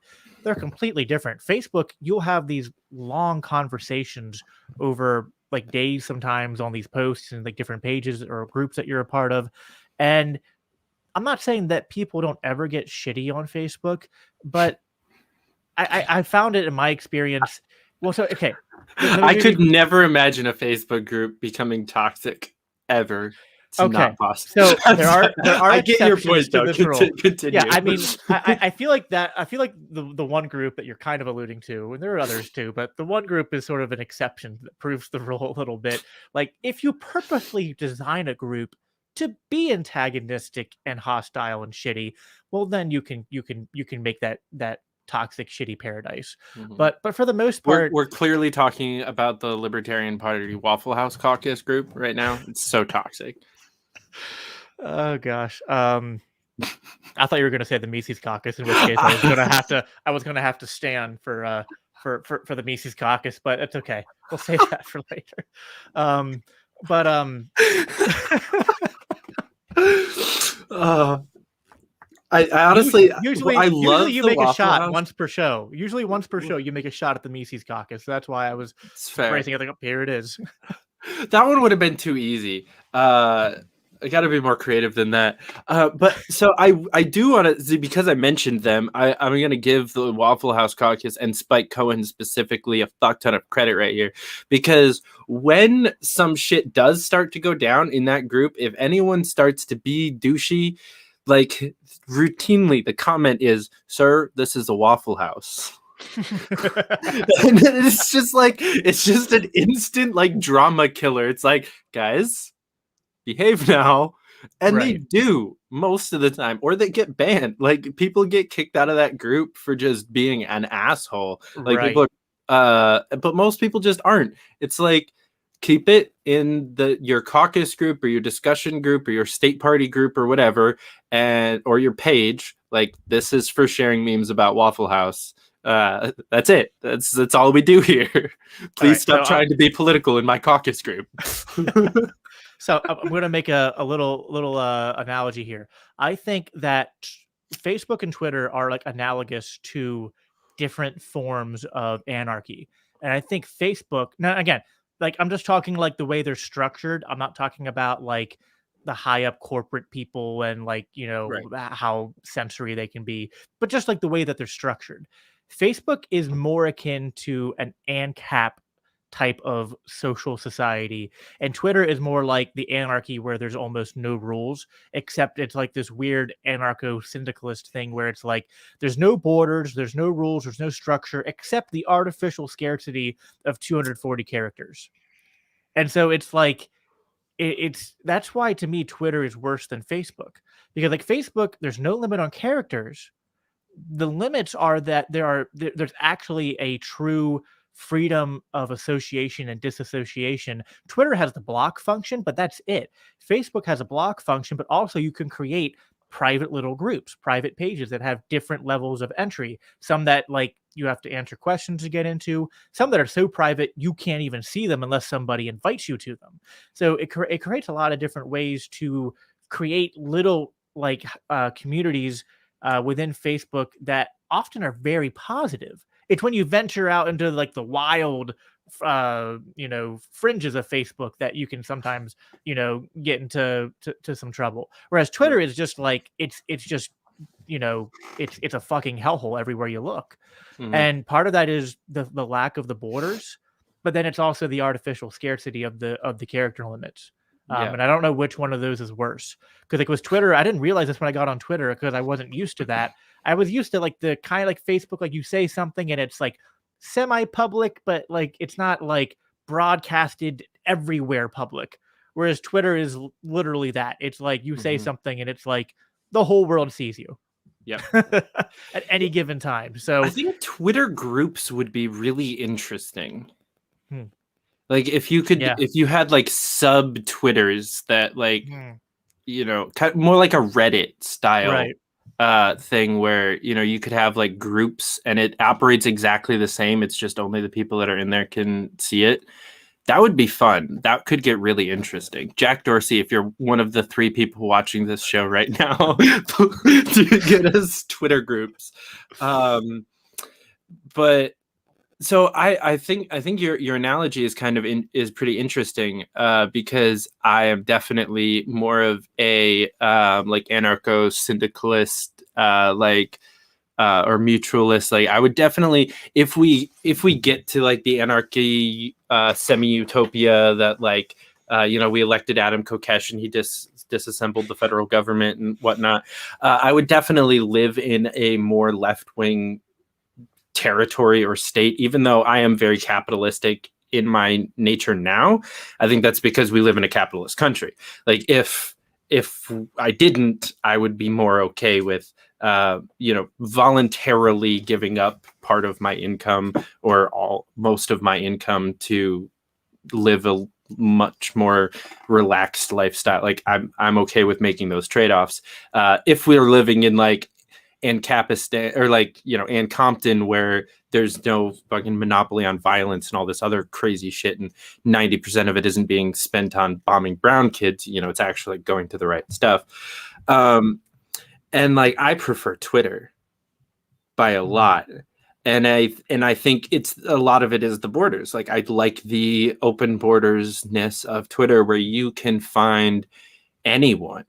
they're completely different. Facebook, you'll have these long conversations over days sometimes on these posts and different pages or groups that you're a part of. And I'm not saying that people don't ever get shitty on Facebook, but I found it in my experience. Well, so, okay. I could never imagine a Facebook group becoming toxic ever. It's not possible. So there are I get your point, though. Continue. Yeah, I mean, I feel like the one group that you're kind of alluding to, and there are others too, but the one group is sort of an exception that proves the rule a little bit. If you purposely design a group to be antagonistic and hostile and shitty, well, then you can make that toxic, shitty paradise. Mm-hmm. But for the most part, we're clearly talking about the Libertarian Party Waffle House Caucus group right now. It's so toxic. Oh gosh. I thought you were going to say the Mises Caucus, in which case I was going to have to stand for the Mises Caucus, but it's okay. We'll save that for later. I honestly, usually you make a shot once per show. Usually once per show, you make a shot at the Mises Caucus. That's why I was phrasing it here it is. That one would have been too easy. I got to be more creative than that. But so I do want to, because I mentioned them, I'm going to give the Waffle House Caucus and Spike Cohen specifically a fuck ton of credit right here. Because when some shit does start to go down in that group, if anyone starts to be douchey, routinely the comment is, "Sir, this is a Waffle House." And it's just an instant drama killer. It's guys, behave now. And they Right. do most of the time, or they get banned. Like people get kicked out of that group for just being an asshole. Like people Right. but most people just aren't. It's like keep it in your caucus group or your discussion group or your state party group or whatever, and or your page. Like this is for sharing memes about Waffle House. That's it. That's all we do here. Please right, stop trying to be political in my caucus group. So I'm going to make a little analogy here. I think that Facebook and Twitter are like analogous to different forms of anarchy. And I think Facebook, now again, like I'm just talking like the way they're structured. I'm not talking about like the high up corporate people and like, Right. how sensory they can be, but just like the way that they're structured. Facebook is more akin to an ANCAP type of social society, and Twitter is more like the anarchy where there's almost no rules, except it's like this weird anarcho-syndicalist thing where it's like there's no borders, there's no rules, there's no structure except the artificial scarcity of 240 characters. And so it's like it's that's why to me Twitter is worse than Facebook, because like Facebook there's no limit on characters. The limits are that there's actually a true freedom of association and disassociation. Twitter has the block function, but that's it. Facebook has a block function, but also you can create private little groups, private pages that have different levels of entry. Some that like you have to answer questions to get into, some that are so private you can't even see them unless somebody invites you to them. So it creates a lot of different ways to create little like communities within Facebook that often are very positive. It's when you venture out into like the wild, fringes of Facebook that you can sometimes, get into to some trouble. Whereas Twitter is just like it's just it's a fucking hellhole everywhere you look. Mhm. And part of that is the lack of the borders, but then it's also the artificial scarcity of the character limits. Yeah. And I don't know which one of those is worse. Because like with Twitter, I didn't realize this when I got on Twitter because I wasn't used to that. I was used to like the kind of like Facebook, like you say something and it's like semi-public, but like it's not like broadcasted everywhere public. Whereas Twitter is literally that. It's like you say Mhm. something and it's like the whole world sees you. Yep. At any given time. So I think Twitter groups would be really interesting. Hmm. Like if you could, Yeah. if you had like sub Twitters that like, more like a Reddit style Right. thing where, you could have like groups and it operates exactly the same. It's just only the people that are in there can see it. That would be fun. That could get really interesting. Jack Dorsey, if you're one of the 3 people watching this show right now, to get us Twitter groups. But so I think your analogy is kind of is pretty interesting because I am definitely more of a like anarcho syndicalist or mutualist. Like I would definitely if we get to like the anarchy semi utopia that like we elected Adam Kokesh and he disassembled the federal government and whatnot, I would definitely live in a more left wing territory or state, even though I am very capitalistic in my nature now. I think that's because we live in a capitalist country. Like if I didn't, I would be more okay with voluntarily giving up part of my income or most of my income to live a much more relaxed lifestyle. Like I'm okay with making those trade-offs. If we're living in like Ancapistan or like Ann Compton, where there's no fucking monopoly on violence and all this other crazy shit, and 90% of it isn't being spent on bombing brown kids, it's actually going to the right stuff. And like I prefer Twitter by a lot. And I think it's a lot of it is the borders. Like I like the open bordersness of Twitter where you can find anyone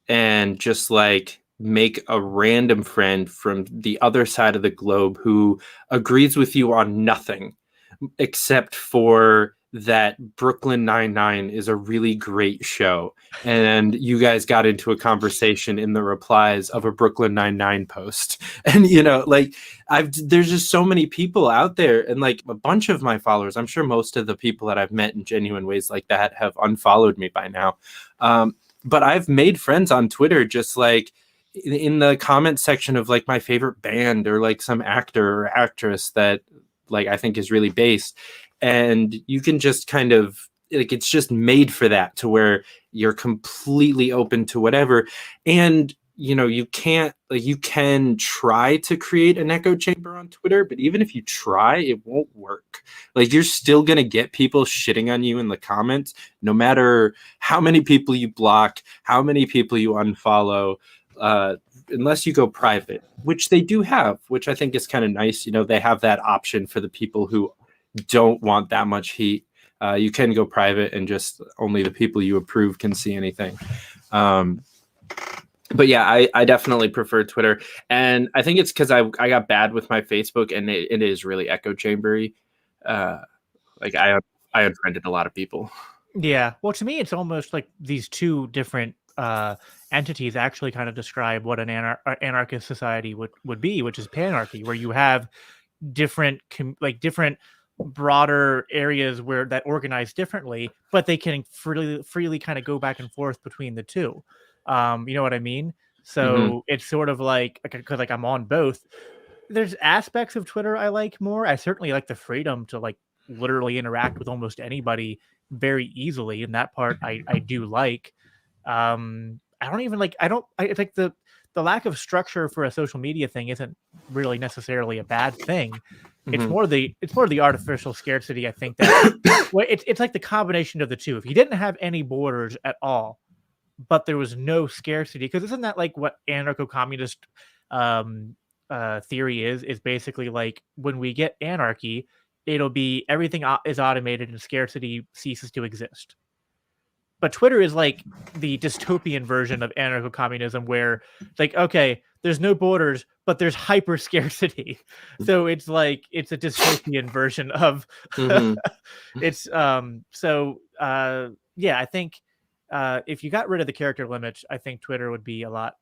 and just like make a random friend from the other side of the globe who agrees with you on nothing except for that Brooklyn Nine-Nine is a really great show. And you guys got into a conversation in the replies of a Brooklyn Nine-Nine post. And, there's just so many people out there, and like a bunch of my followers, I'm sure most of the people that I've met in genuine ways like that have unfollowed me by now. but I've made friends on Twitter just like in the comment section of like my favorite band or like some actor or actress that like I think is really based, and you can just kind of like it's just made for that, to where you're completely open to whatever. And you can't, like, you can try to create an echo chamber on Twitter, but even if you try, it won't work. Like, you're still gonna get people shitting on you in the comments, no matter how many people you block, how many people you unfollow, unless you go private, which they do have, which I think is kind of nice. They have that option for the people who don't want that much heat. You can go private, and just only the people you approve can see anything. But yeah, I definitely prefer Twitter, and I think it's because I got bad with my Facebook, and it is really echo chambery. Like I unfriended a lot of people. Yeah. Well, to me, it's almost like these two different entities actually kind of describe what an anarchist society would be, which is panarchy, where you have different different broader areas that organize differently, but they can freely kind of go back and forth between the two. You know what I mean? So it's sort of like, because like I'm on both. There's aspects of Twitter I like more. I certainly like the freedom to like literally interact with almost anybody very easily, and that part I do like. I don't even like. It's like the lack of structure for a social media thing isn't really necessarily a bad thing. It's more the artificial scarcity. I think that it's like the combination of the two. If you didn't have any borders at all, but there was no scarcity, because isn't that like what anarcho-communist theory is basically like, when we get anarchy, it'll be everything is automated and scarcity ceases to exist. But Twitter is like the dystopian version of anarcho-communism, where it's like, okay, there's no borders, but there's hyper scarcity. So it's like, it's a dystopian version of it's yeah, I think if you got rid of the character limits, I think Twitter would be a lot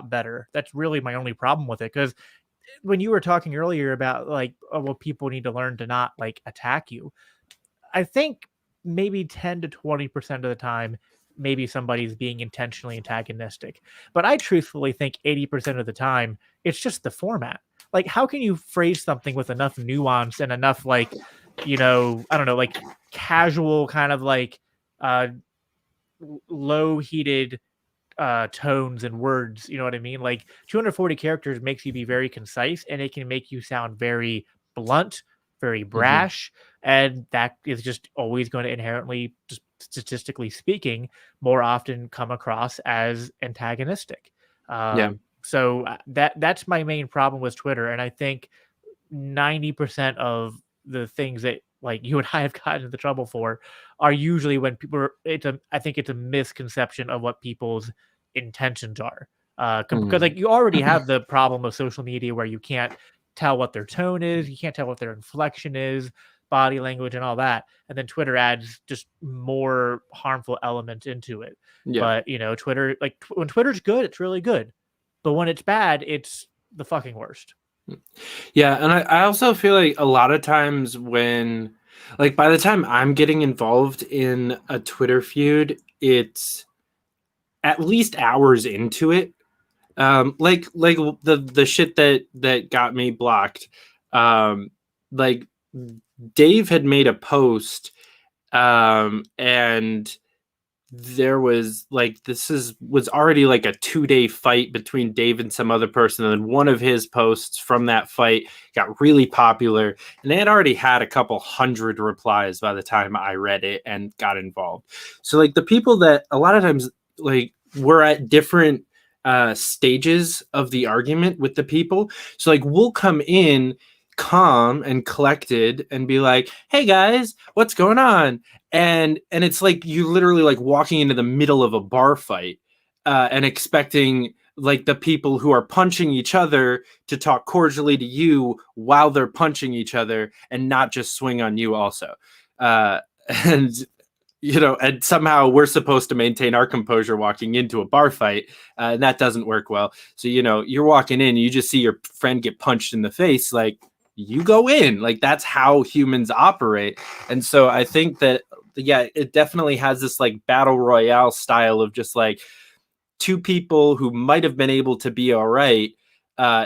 better. That's really my only problem with it, because when you were talking earlier about like, oh, well, people need to learn to not like attack you, I think maybe 10 to 20% of the time, maybe somebody's being intentionally antagonistic. But I truthfully think 80% of the time, it's just the format. Like, how can you phrase something with enough nuance and enough like, I don't know, like casual kind of like low heated tones and words, you know what I mean? Like 240 characters makes you be very concise, and it can make you sound very blunt, very brash, and that is just always going to inherently, just statistically speaking, more often come across as antagonistic. So that's my main problem with Twitter, and I think 90% of the things that like you and I have gotten into trouble for are usually when people I think it's a misconception of what people's intentions are. Because like you already have the problem of social media where you can't tell what their tone is, you can't tell what their inflection is, body language, and all that. And then Twitter adds just more harmful elements into it. But Twitter, like when Twitter's good, it's really good. But when it's bad, it's the fucking worst. Yeah, and I also feel like a lot of times when, like, by the time I'm getting involved in a Twitter feud, it's at least hours into it. Like the shit that got me blocked. Like Dave had made a post, and there was like, was already like a 2-day fight between Dave and some other person, and then one of his posts from that fight got really popular, and they had already had a couple hundred replies by the time I read it and got involved. So like the people that a lot of times like were at different stages of the argument with the people. So like we'll come in calm and collected and be like, hey guys, what's going on? And it's like you literally like walking into the middle of a bar fight and expecting like the people who are punching each other to talk cordially to you while they're punching each other and not just swing on you also. And and somehow we're supposed to maintain our composure walking into a bar fight, and that doesn't work well. So, you're walking in, you just see your friend get punched in the face, like, you go in. Like, that's how humans operate. And so I think that yeah, it definitely has this like battle royale style of just like two people who might have been able to be all right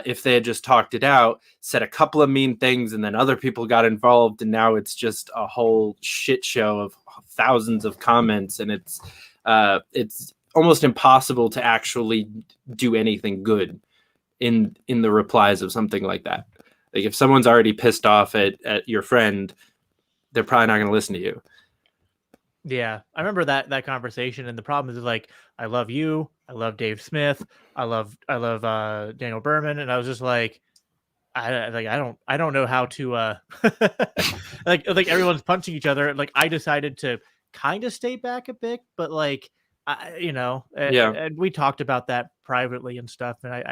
if they had just talked it out, said a couple of mean things, and then other people got involved, and now it's just a whole shit show of thousands of comments, and it's almost impossible to actually do anything good in the replies of something like that. Like if someone's already pissed off at your friend, they're probably not going to listen to you. Yeah, I remember that conversation, and the problem is like, I love you, I love Dave Smith, I love Daniel Berman, and I was just like, I don't know how to like everyone's punching each other. Like I decided to kind of stay back a bit, but like and we talked about that privately and stuff, and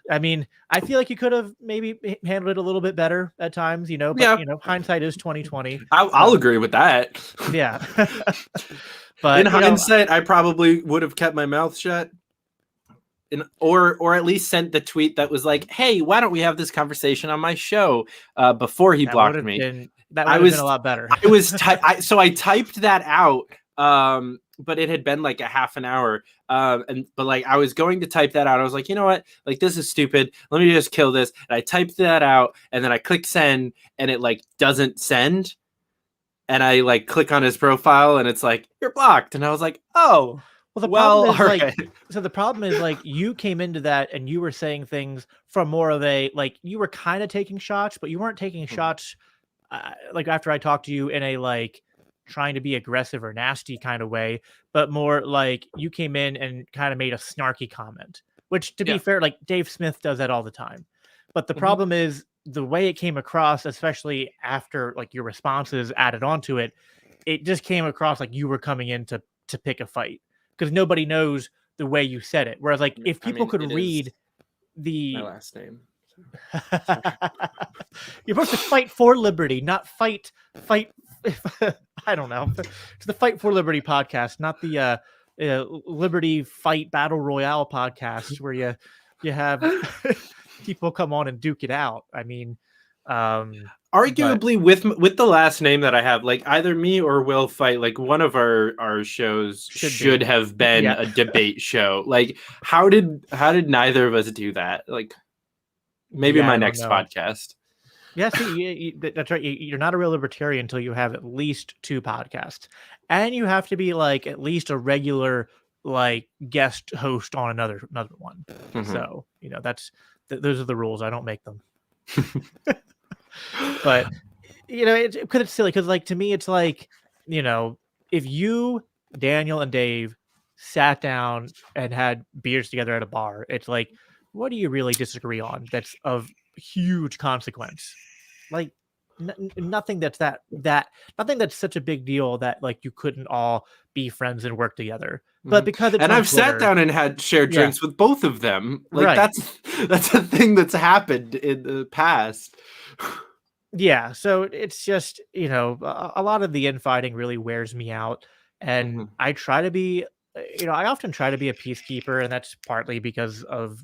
I mean, I feel like you could have maybe handled it a little bit better at times, but hindsight is 2020. I'll agree with that. Yeah. But in hindsight, I probably would have kept my mouth shut. Or at least sent the tweet that was like, "Hey, why don't we have this conversation on my show?" Before he blocked me. That would have been a lot better. So I typed that out, but it had been like a half an hour, but like I was going to type that out. I was like, you know what? Like this is stupid. Let me just kill this. And I typed that out, and then I click send, and it like doesn't send. And I like click on his profile, and it's like you're blocked. And I was like, oh. Well, the problem is like you came into that and you were saying things from more of a like you were kind of taking shots, but you weren't taking shots like after I talked to you in a like trying to be aggressive or nasty kind of way, but more like you came in and kind of made a snarky comment, which to be fair, like Dave Smith does that all the time. But the problem is the way it came across, especially after like your responses added onto it, it just came across like you were coming in to pick a fight. Because nobody knows the way you said it. Whereas, like, if people could read my last name, you're supposed to fight for liberty, not fight. I don't know. It's the Fight for Liberty podcast, not the Liberty Fight Battle Royale podcast where you have people come on and duke it out. I mean, arguably with the last name that I have, like either me or Will Fight, like one of our shows should have been a debate show. Like how did neither of us do that? Like maybe my next podcast. Yeah, see, that's right. You're not a real libertarian until you have at least 2 podcasts, and you have to be like at least a regular like guest host on another one. Mm-hmm. So those are the rules. I don't make them. But it's silly because like to me it's like if you, Daniel, and Dave sat down and had beers together at a bar, it's like, what do you really disagree on that's of huge consequence? Like nothing that's nothing that's such a big deal that like you couldn't all be friends and work together. But because it's I've sat down and had shared drinks with both of them. Like that's a thing that's happened in the past. Yeah, so it's just a lot of the infighting really wears me out, and I try to be I often try to be a peacekeeper, and that's partly because of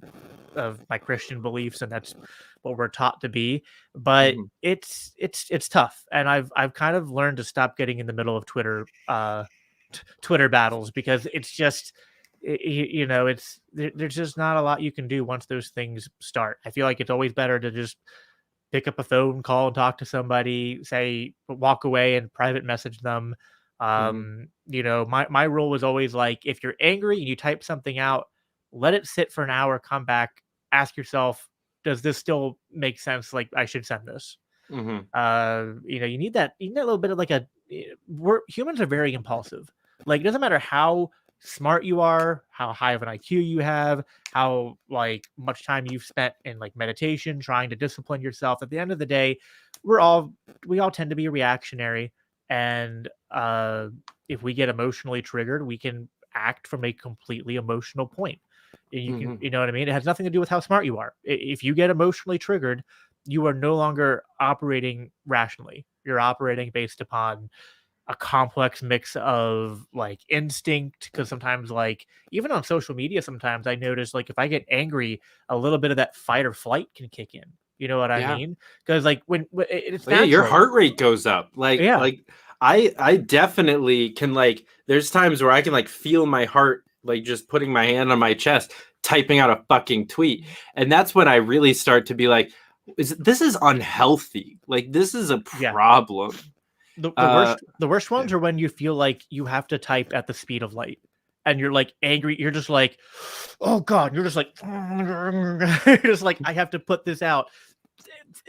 my Christian beliefs, and that's what we're taught to be. But it's tough, and I've kind of learned to stop getting in the middle of Twitter battles because it's just there's just not a lot you can do once those things start. I feel like it's always better to just pick up a phone, call and talk to somebody, walk away and private message them. My rule was always like, if you're angry and you type something out, let it sit for an hour, come back, ask yourself, does this still make sense? Like I should send this. You need that little bit of humans are very impulsive. Like, it doesn't matter how smart you are, how high of an IQ you have, how like much time you've spent in like meditation, trying to discipline yourself. At the end of the day, we all tend to be reactionary. And if we get emotionally triggered, we can act from a completely emotional point. You can, you know what I mean? It has nothing to do with how smart you are. If you get emotionally triggered, you are no longer operating rationally. You're operating based upon a complex mix of like instinct. Because sometimes, like even on social media, sometimes I notice like if I get angry, a little bit of that fight or flight can kick in. You know what I mean? Because like when it's natural. Your heart rate goes up. Like I definitely can, like, there's times where I can like feel my heart, like just putting my hand on my chest, typing out a fucking tweet. And that's when I really start to be like, this is unhealthy. Like, this is a Yeah. problem. The worst ones are when you feel like you have to type at the speed of light and you're like angry. You're just like, oh God, you're just like, you're just like, I have to put this out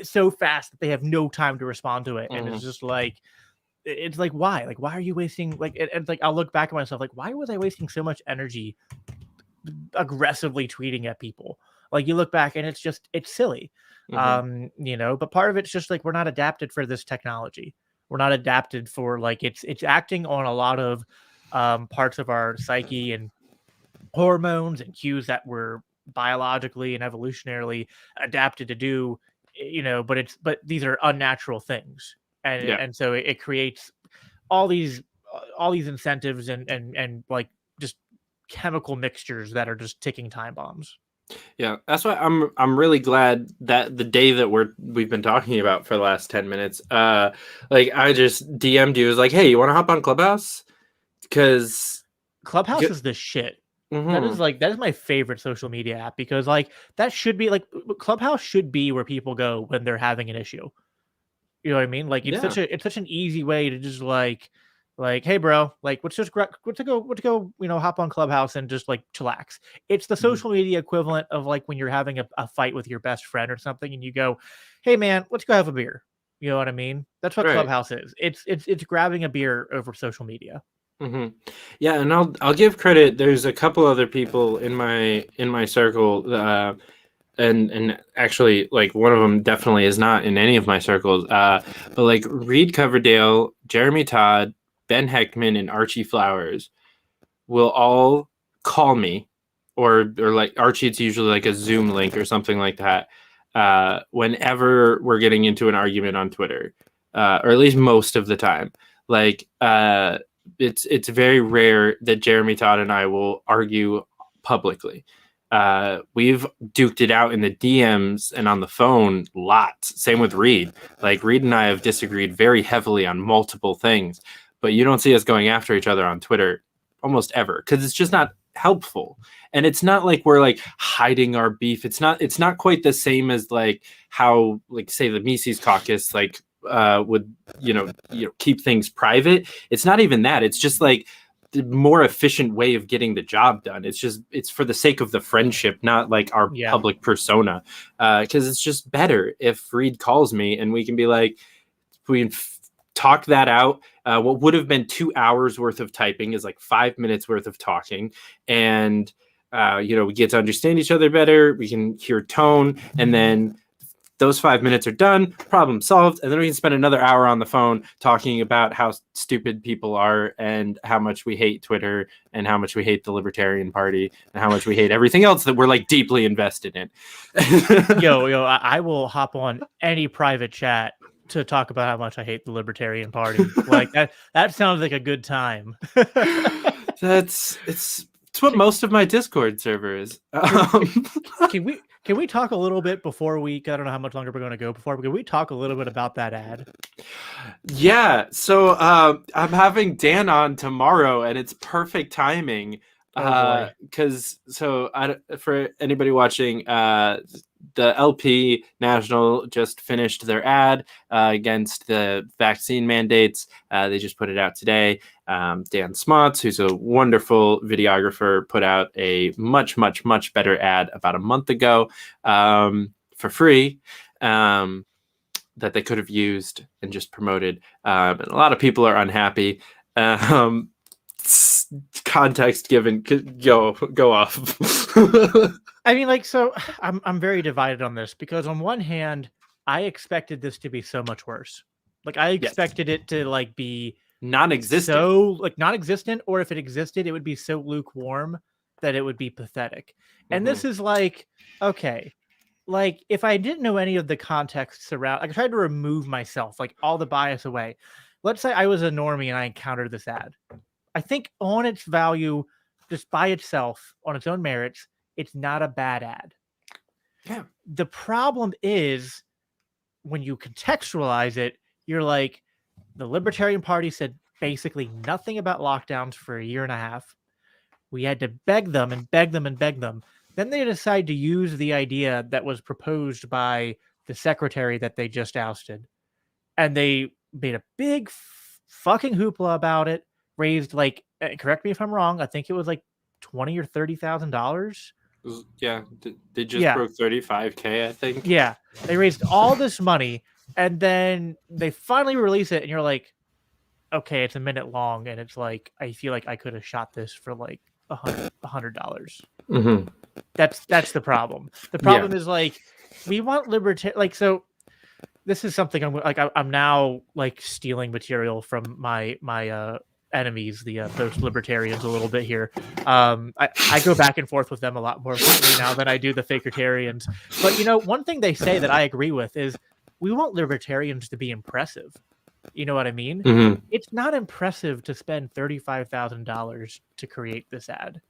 so fast that they have no time to respond to it. And it's just like, why? Like, why are you wasting, like, it's like, I'll look back at myself, like, why was I wasting so much energy aggressively tweeting at people? Like, you look back and it's just, it's silly. You know, but part of it's just like, we're not adapted for this technology. We're not adapted for, like, it's acting on a lot of parts of our psyche and hormones and cues that we're biologically and evolutionarily adapted to do, you know, but these are unnatural things. And so it creates all these incentives and like just chemical mixtures that are just ticking time bombs. Yeah, that's why I'm really glad that the day that we've been talking about for the last 10 minutes, like, I just DM'd you, was like, hey, you want to hop on Clubhouse? Because Clubhouse is the shit. That is my favorite social media app, because like that should be like, Clubhouse should be where people go when they're having an issue. You know what I mean? Like, it's such an easy way to just like, hey bro, like, let's go, you know, hop on Clubhouse and just like chillax. It's the social media equivalent of like when you're having a fight with your best friend or something and you go, hey man, let's go have a beer. You know what I mean? That's what Clubhouse is. It's grabbing a beer over social media. Yeah, and I'll give credit. There's a couple other people in my circle, and actually, like, one of them definitely is not in any of my circles. But like Reed Coverdale, Jeremy Todd, Ben Heckman, and Archie Flowers will all call me, or like Archie, it's usually like a Zoom link or something like that. Whenever we're getting into an argument on Twitter, or at least most of the time, like, it's very rare that Jeremy Todd and I will argue publicly. We've duked it out in the DMs and on the phone lots. Same with Reed. Like, Reed and I have disagreed very heavily on multiple things, but you don't see us going after each other on Twitter almost ever, because it's just not helpful. And it's not like we're like hiding our beef. It's not quite the same as like how, like, say the Mises Caucus like would you know keep things private. It's not even that. It's just like the more efficient way of getting the job done. It's for the sake of the friendship, not like our public persona. Because it's just better if Reed calls me and we can be like, we can talk that out. What would have been 2 hours worth of typing is like 5 minutes worth of talking, and we get to understand each other better. We can hear tone, and then those 5 minutes are done, problem solved, and then we can spend another hour on the phone talking about how stupid people are and how much we hate Twitter and how much we hate the Libertarian Party and how much we hate everything else that we're like deeply invested in. I will hop on any private chat to talk about how much I hate the Libertarian Party. Like, that sounds like a good time. It's what most of my Discord server is. Can we talk a little bit before I don't know how much longer we're going to go before, but can we talk a little bit about that ad? Yeah. So I'm having Dan on tomorrow, and it's perfect timing. Because for anybody watching, the LP National just finished their ad against the vaccine mandates. They just put it out today. Dan Smots, who's a wonderful videographer, put out a much, much, much better ad about a month ago for free that they could have used and just promoted. And a lot of people are unhappy. Context given, go off. I mean, like, so I'm very divided on this, because on one hand, I expected this to be so much worse. Like, I expected it to like be non-existent. So like non-existent, or if it existed, it would be so lukewarm that it would be pathetic. And this is like, okay, like, if I didn't know any of the context around, like, I tried to remove myself, like, all the bias away. Let's say I was a normie and I encountered this ad. I think on its value, just by itself, on its own merits, it's not a bad ad. Yeah. The problem is when you contextualize it, you're like, The Libertarian Party said basically nothing about lockdowns for a year and a half. We had to beg them and beg them and beg them. Then they decided to use the idea that was proposed by the secretary that they just ousted. And they made a big fucking hoopla about it, raised like, correct me if I'm wrong, I think it was like $20,000 or $30,000. Yeah, they just broke 35K, I think. Yeah, they raised all this money, and then they finally release it, and you're like, okay, it's a minute long, and it's like, I feel like I could have shot this for like $100. Mm-hmm. That's the problem. The problem is like, we want like, so this is something I'm now like stealing material from my enemies, the post-libertarians, a little bit here. I go back and forth with them a lot more frequently now than I do the fakertarians. But one thing they say that I agree with is we want libertarians to be impressive. You know what I mean? Mm-hmm. It's not impressive to spend $35,000 to create this ad.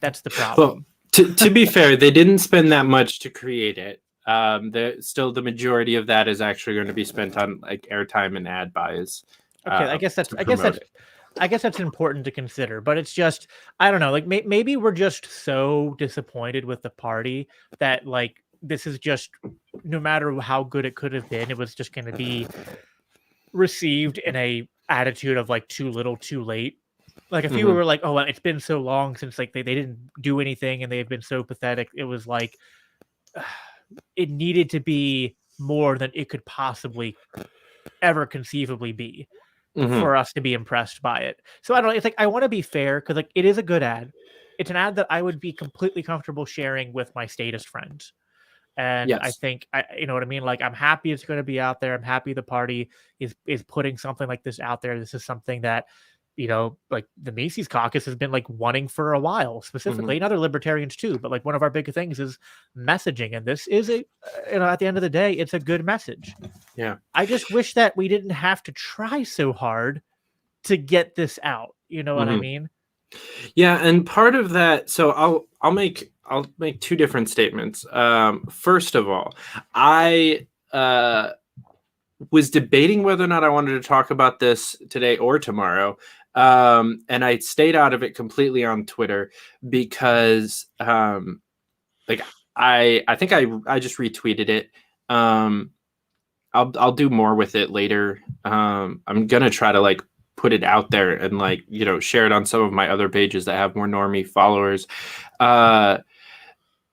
That's the problem. Well, to be fair, they didn't spend that much to create it. The majority of that is actually going to be spent on like airtime and ad buys. Okay, I guess that's important to consider, but it's just, I don't know, like maybe we're just so disappointed with the party that like this is just, no matter how good it could have been, it was just going to be received in a attitude of like too little too late. Like if people were like, oh, well, it's been so long since like they didn't do anything and they've been so pathetic, it was like it needed to be more than it could possibly ever conceivably be for us to be impressed by it. So I don't know, it's like I want to be fair because like it is a good ad. It's an ad that I would be completely comfortable sharing with my statist friends. And I think, you know what I mean? Like, I'm happy it's going to be out there. I'm happy the party is putting something like this out there. This is something that, like the Macy's Caucus has been like wanting for a while, specifically, and other libertarians too. But like one of our big things is messaging. And this is at the end of the day, it's a good message. Yeah. I just wish that we didn't have to try so hard to get this out. You know what I mean? Yeah. And part of that, so I'll make two different statements. First of all, I was debating whether or not I wanted to talk about this today or tomorrow. And I stayed out of it completely on Twitter because like I think I just retweeted it. I'll do more with it later. I'm gonna try to like put it out there and like share it on some of my other pages that have more normie followers.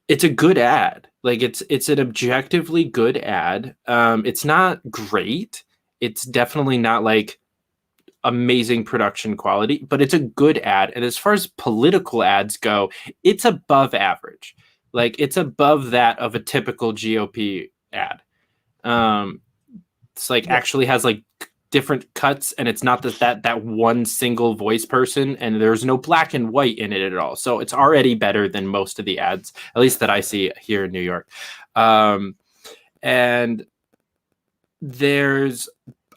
It's a good ad. Like it's an objectively good ad. It's not great. It's definitely not like amazing production quality, but it's a good ad. And as far as political ads go, it's above average. Like it's above that of a typical GOP ad. It's like actually has like different cuts, and it's not that one single voice person, and there's no black and white in it at all. So it's already better than most of the ads, at least that I see here in New York. And there's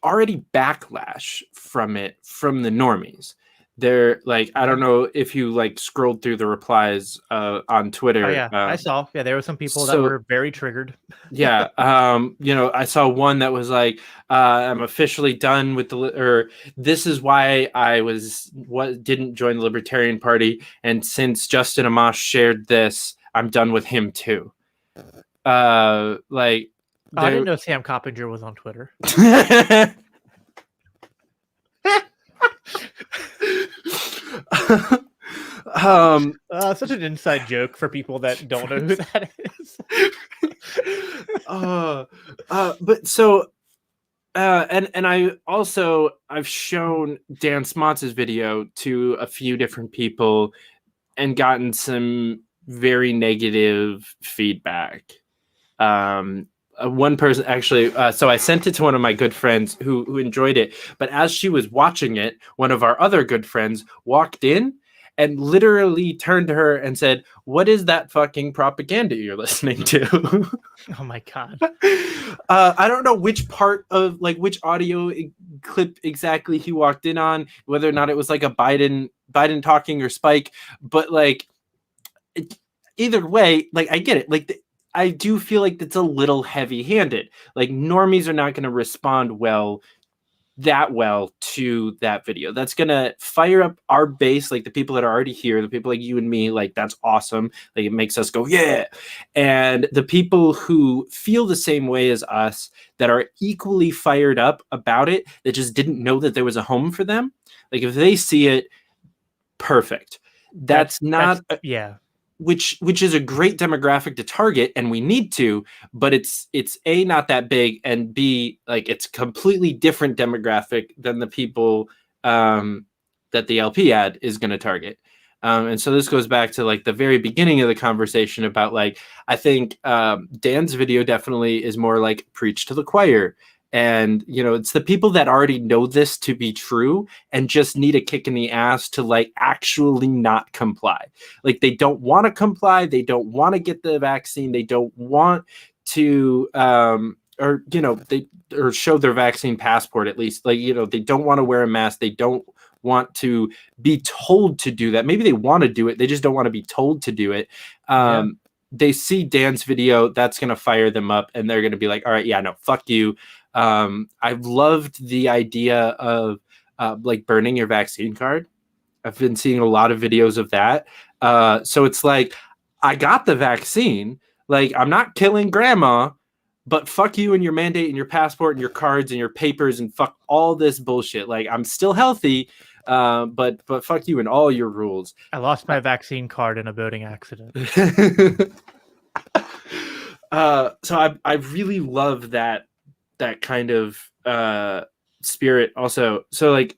already backlash from it from the normies. They're like, I don't know if you like scrolled through the replies on Twitter. Oh, yeah, I saw. Yeah, there were some people that were very triggered. Yeah. I saw one that was like, I'm officially done with this is why I didn't join the Libertarian Party. And since Justin Amash shared this, I'm done with him too. I didn't know Sam Coppinger was on Twitter. Such an inside joke for people that don't know who that is. But so and I've shown Dan Smotz's video to a few different people and gotten some very negative feedback. One person actually, so I sent it to one of my good friends who enjoyed it. But as she was watching it, one of our other good friends walked in and literally turned to her and said, "What is that fucking propaganda you're listening to?" Oh my God. I don't know which part of which audio clip exactly he walked in on, whether or not it was like a Biden talking or Spike, but either way, I get it. I do feel like it's a little heavy-handed. Like normies are not going to respond well that well to that video. That's going to fire up our base, like the people that are already here, the people like you and me, like that's awesome. Like it makes us go, yeah. And the people who feel the same way as us, that are equally fired up about it, that just didn't know that there was a home for them. Like if they see it, perfect. That's which is a great demographic to target, and we need to, but it's A, not that big, and B, like it's completely different demographic than the people that the LP ad is going to target. And so this goes back to like the very beginning of the conversation about like, I think Dan's video definitely is more like preach to the choir. And, you know, it's the people that already know this to be true and just need a kick in the ass to like actually not comply. Like they don't want to comply. They don't want to get the vaccine. They don't want to, or, you know, or show their vaccine passport at least. Like, you know, they don't want to wear a mask. They don't want to be told to do that. Maybe they want to do it. They just don't want to be told to do it. They see Dan's video, that's going to fire them up, and they're going to be like, all right, yeah, no, fuck you. I've loved the idea of like burning your vaccine card. I've been seeing a lot of videos of that. So it's like, I got the vaccine. Like, I'm not killing grandma, but fuck you and your mandate and your passport and your cards and your papers and fuck all this bullshit. Like, I'm still healthy, but fuck you and all your rules. I lost my vaccine card in a boating accident. So I really love that kind of spirit also. So like,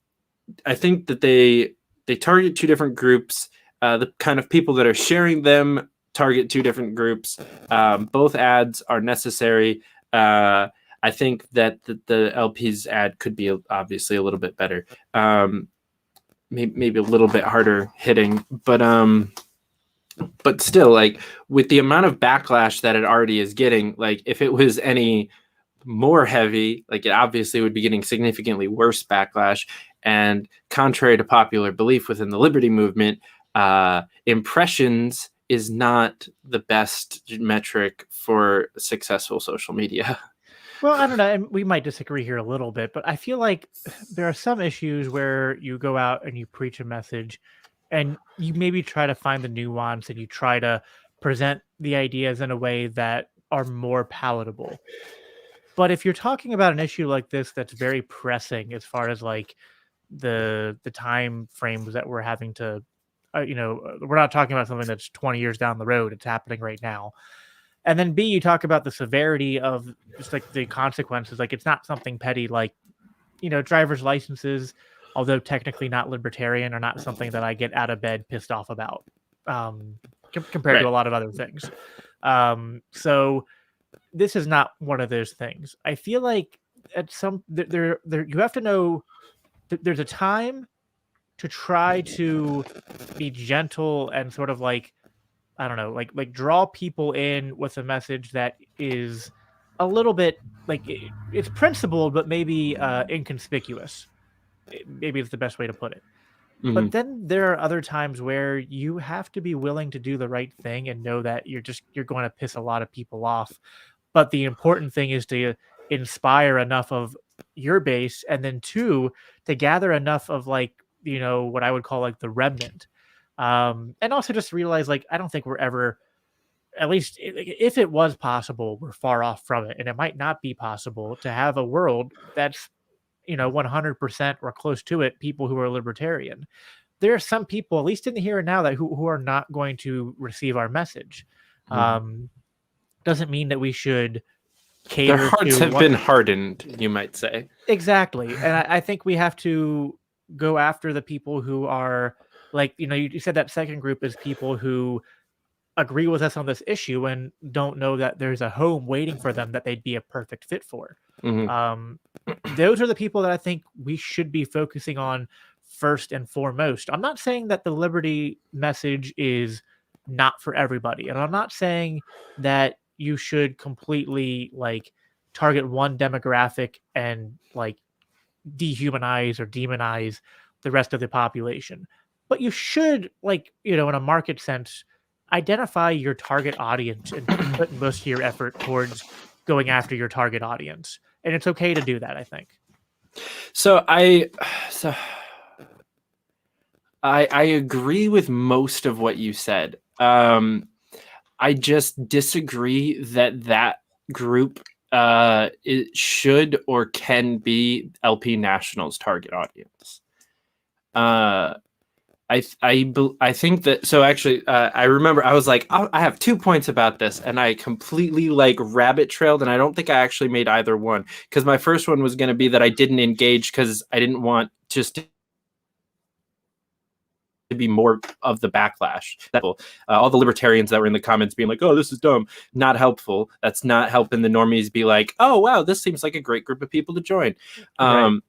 I think that they target two different groups. The kind of people that are sharing them target two different groups. Both ads are necessary. I think that the LP's ad could be obviously a little bit better. Maybe a little bit harder hitting, but still, like with the amount of backlash that it already is getting, like if it was any more heavy, like it obviously would be getting significantly worse backlash. And contrary to popular belief within the liberty movement, impressions is not the best metric for successful social media. Well, I don't know. And we might disagree here a little bit, but I feel like there are some issues where you go out and you preach a message and you maybe try to find the nuance and you try to present the ideas in a way that are more palatable. But if you're talking about an issue like this that's very pressing as far as like the time frames that we're having to, we're not talking about something that's 20 years down the road. It's happening right now. And then B, you talk about the severity of just like the consequences. Like it's not something petty, like, driver's licenses, although technically not libertarian, are not something that I get out of bed pissed off about compared to a lot of other things. So this is not one of those things. I feel like at some there you have to know that there's a time to try to be gentle and sort of like, I don't know, like draw people in with a message that is a little bit like it's principled, but maybe inconspicuous. Maybe it's the best way to put it. Mm-hmm. But then there are other times where you have to be willing to do the right thing and know that you're going to piss a lot of people off. But the important thing is to inspire enough of your base, and then two, to gather enough of like, what I would call like the remnant. And also just realize, like, I don't think we're ever, at least if it was possible, we're far off from it. And it might not be possible to have a world that's, 100% or close to it, people who are libertarian. There are some people, at least in the here and now, that who are not going to receive our message. Doesn't mean that we should cater. Their hearts have been hardened, you might say. Exactly. And I think we have to go after the people who are like, you said that second group is people who agree with us on this issue and don't know that there's a home waiting for them that they'd be a perfect fit for. Mm-hmm. Those are the people that I think we should be focusing on first and foremost. I'm not saying that the liberty message is not for everybody. And I'm not saying that you should completely like target one demographic and like dehumanize or demonize the rest of the population. But you should, like, in a market sense, identify your target audience and put most of your effort towards going after your target audience. And it's okay to do that, I think. So I agree with most of what you said. I just disagree that group it should or can be LP National's target audience. I think that, so actually I remember I was like, I have 2 points about this, and I completely like rabbit trailed, and I don't think I actually made either one, because my first one was going to be that I didn't engage because I didn't want just to be more of the backlash. All the libertarians that were in the comments being like, oh, this is dumb, not helpful. That's not helping the normies be like, oh wow, this seems like a great group of people to join. Right.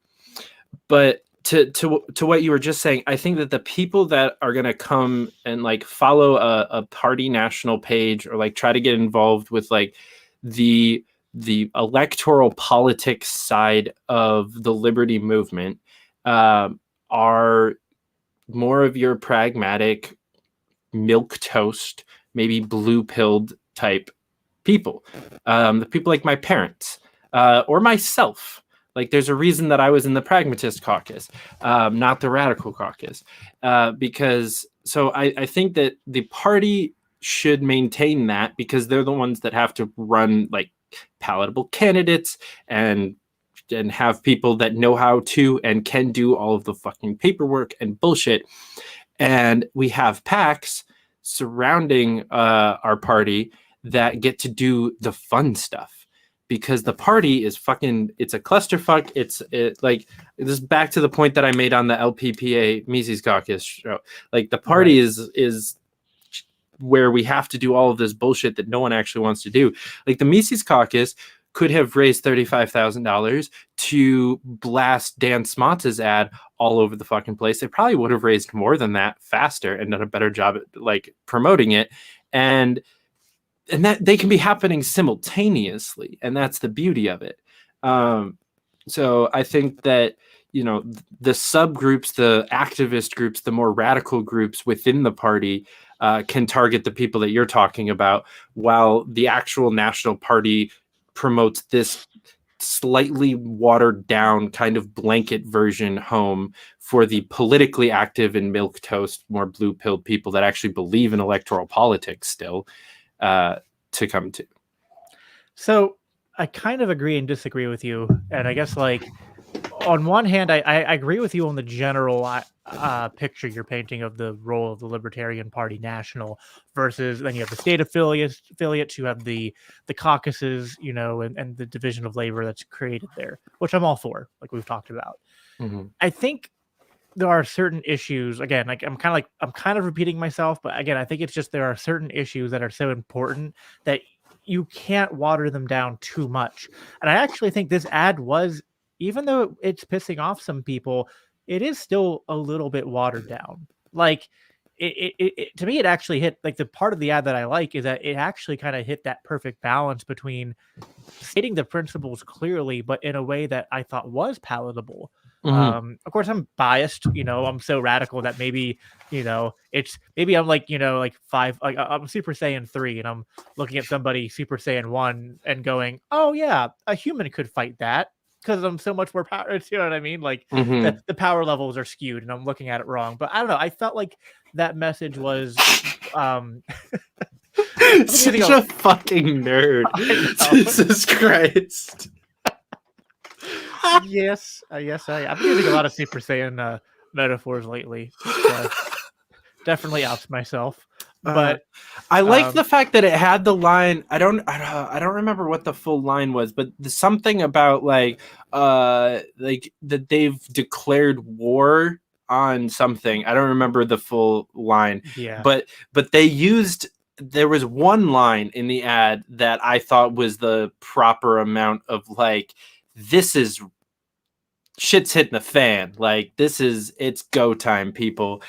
But to what you were just saying, I think that the people that are going to come and like follow a party national page, or like try to get involved with like the electoral politics side of the liberty movement, are more of your pragmatic, milk toast, maybe blue pilled type people. The people like my parents or myself. Like, there's a reason that I was in the pragmatist caucus, not the radical caucus, because so I think that the party should maintain that, because they're the ones that have to run like palatable candidates and have people that know how to and can do all of the fucking paperwork and bullshit. And we have PACs surrounding our party that get to do the fun stuff. Because the party is fucking, it's a clusterfuck. It's like, this is back to the point that I made on the LPPA Mises Caucus show. Like, the party is where we have to do all of this bullshit that no one actually wants to do. Like, the Mises Caucus could have raised $35,000 to blast Dan Smotz's ad all over the fucking place. They probably would have raised more than that faster and done a better job at like promoting it. And that they can be happening simultaneously, and that's the beauty of it. So I think that, you know, the subgroups, the activist groups, the more radical groups within the party can target the people that you're talking about, while the actual national party promotes this slightly watered down kind of blanket version home for the politically active and milquetoast, more blue-pilled people that actually believe in electoral politics still. To come to. So I kind of agree and disagree with you. And I guess, like, on one hand, I agree with you on the general picture you're painting of the role of the Libertarian Party National, versus then you have the state affiliates who have the caucuses, you know, and the division of labor that's created there, which I'm all for, like we've talked about. Mm-hmm. I think there are certain issues, again, like I'm kind of repeating myself, but again, I think it's just there are certain issues that are so important that you can't water them down too much. And I actually think this ad was, even though it's pissing off some people, it is still a little bit watered down. Like, it to me, it actually hit, like, the part of the ad that I like is that it actually kind of hit that perfect balance between stating the principles clearly, but in a way that I thought was palatable. Mm-hmm. Of course, I'm biased, you know, I'm so radical that maybe, you know, maybe I'm like, you know, like I'm Super Saiyan 3 and I'm looking at somebody Super Saiyan 1 and going, oh yeah, a human could fight that because I'm so much more power. You know what I mean? Like, mm-hmm. the power levels are skewed and I'm looking at it wrong. But I don't know. I felt like that message was such a fucking nerd. Jesus Christ. Yes, I've been using a lot of Super Saiyan metaphors lately. Definitely outs myself, but I like the fact that it had the line. I don't remember what the full line was, but something about like that they've declared war on something. I don't remember the full line. Yeah, but they used. There was one line in the ad that I thought was the proper amount of like, this is shit's hitting the fan. Like, it's go time, people.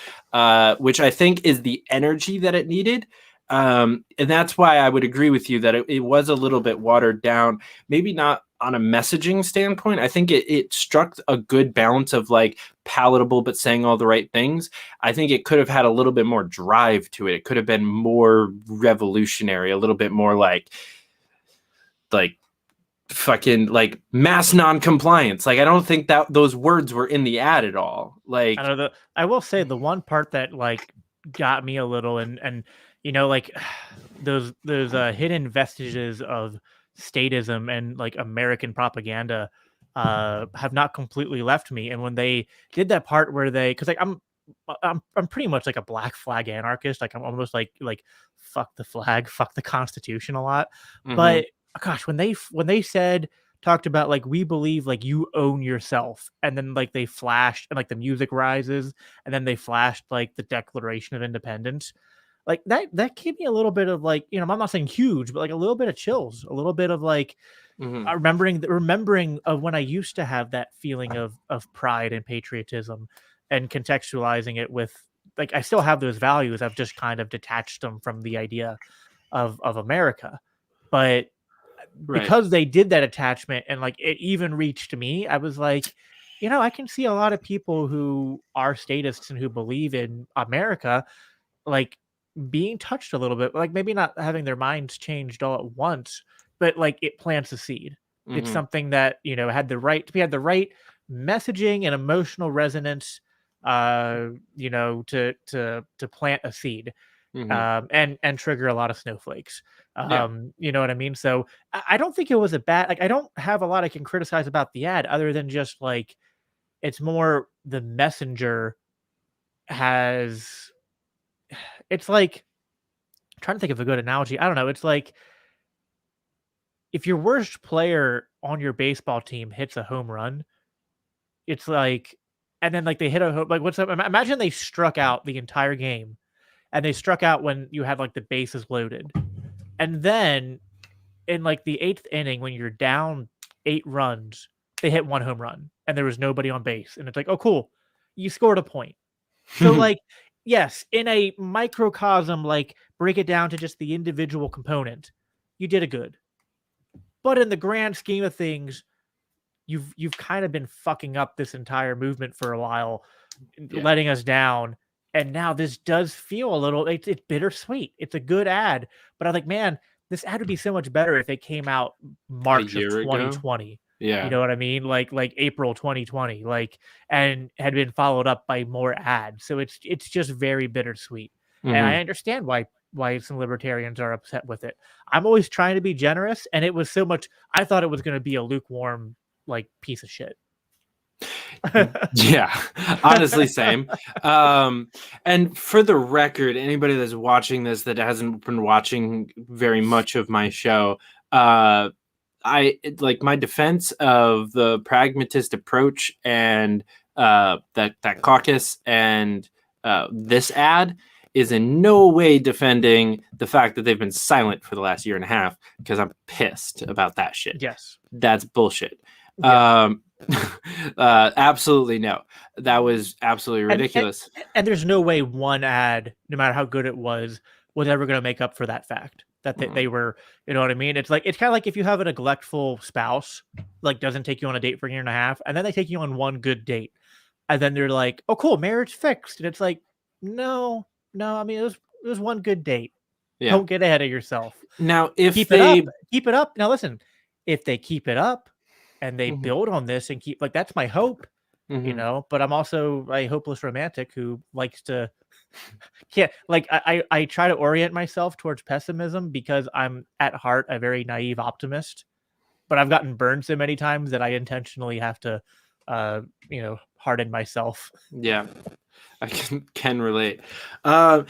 Which I think is the energy that it needed. And that's why I would agree with you that it was a little bit watered down. Maybe not on a messaging standpoint. I think it struck a good balance of like palatable but saying all the right things. I think it could have had a little bit more drive to it. It could have been more revolutionary, a little bit more like fucking like mass non-compliance. Like I don't think that those words were in the ad at all. Like I don't know. I will say the one part that like got me a little, and you know, like those hidden vestiges of statism and like American propaganda have not completely left me. And when they did that part where because like I'm pretty much like a black flag anarchist. Like I'm almost like fuck the flag, fuck the Constitution a lot. But gosh, when they talked about like we believe like you own yourself, and then like they flashed and like the music rises, and then they flashed like the Declaration of Independence, like that gave me a little bit of like, you know, I'm not saying huge, but like a little bit of chills, a little bit of like remembering of when I used to have that feeling of pride and patriotism, and contextualizing it with like I still have those values. I've just kind of detached them from the idea of America, but because they did that attachment and like it even reached me, I was like, you know, I can see a lot of people who are statists and who believe in America like being touched a little bit, like maybe not having their minds changed all at once, but like it plants a seed. It's something that, you know, had the right messaging and emotional resonance, you know, to plant a seed, and trigger a lot of snowflakes. You know what I mean? So I don't think it was a bad, like, I don't have a lot I can criticize about the ad other than just like, it's more the messenger it's like, I'm trying to think of a good analogy. I don't know. It's like, if your worst player on your baseball team hits a home run, it's like, and then like they hit a home, like what's up? Imagine they struck out the entire game, and they struck out when you had like the bases loaded. And then in like the 8th inning, when you're down 8 runs, they hit 1 home run and there was nobody on base. And it's like, oh, cool. You scored a point. So like, yes, in a microcosm, like break it down to just the individual component, you did a good. But in the grand scheme of things, you've kind of been fucking up this entire movement for a while, letting us down. And now this does feel a little, it's bittersweet. It's a good ad, but I'm like, man, this ad would be so much better if it came out March of 2020. Yeah. You know what I mean? Like April 2020, like, and had been followed up by more ads. So it's just very bittersweet. And I understand why some libertarians are upset with it. I'm always trying to be generous, and it was so much, I thought it was going to be a lukewarm, like, piece of shit. Yeah, honestly, same. And for the record, anybody that's watching this that hasn't been watching very much of my show, I like my defense of the pragmatist approach and that Caucus and this ad is in no way defending the fact that they've been silent for the last year and a half, because I'm pissed about that shit. Yes, that's bullshit. Yeah. Absolutely no. That was absolutely ridiculous. And there's no way one ad, no matter how good it was ever going to make up for that fact that they were, you know what I mean? It's like, it's kind of like if you have a neglectful spouse, like doesn't take you on a date for a year and a half, and then they take you on one good date, and then they're like, oh cool, marriage fixed. And it's like, no, I mean, it was one good date. Yeah. Don't get ahead of yourself. Now, if keep it up. Now listen, if they keep it up and they build on this and keep, like, that's my hope, you know, but I'm also a hopeless romantic who likes to, I try to orient myself towards pessimism because I'm at heart a very naive optimist, but I've gotten burned so many times that I intentionally have to, you know, harden myself. Yeah. I can relate. And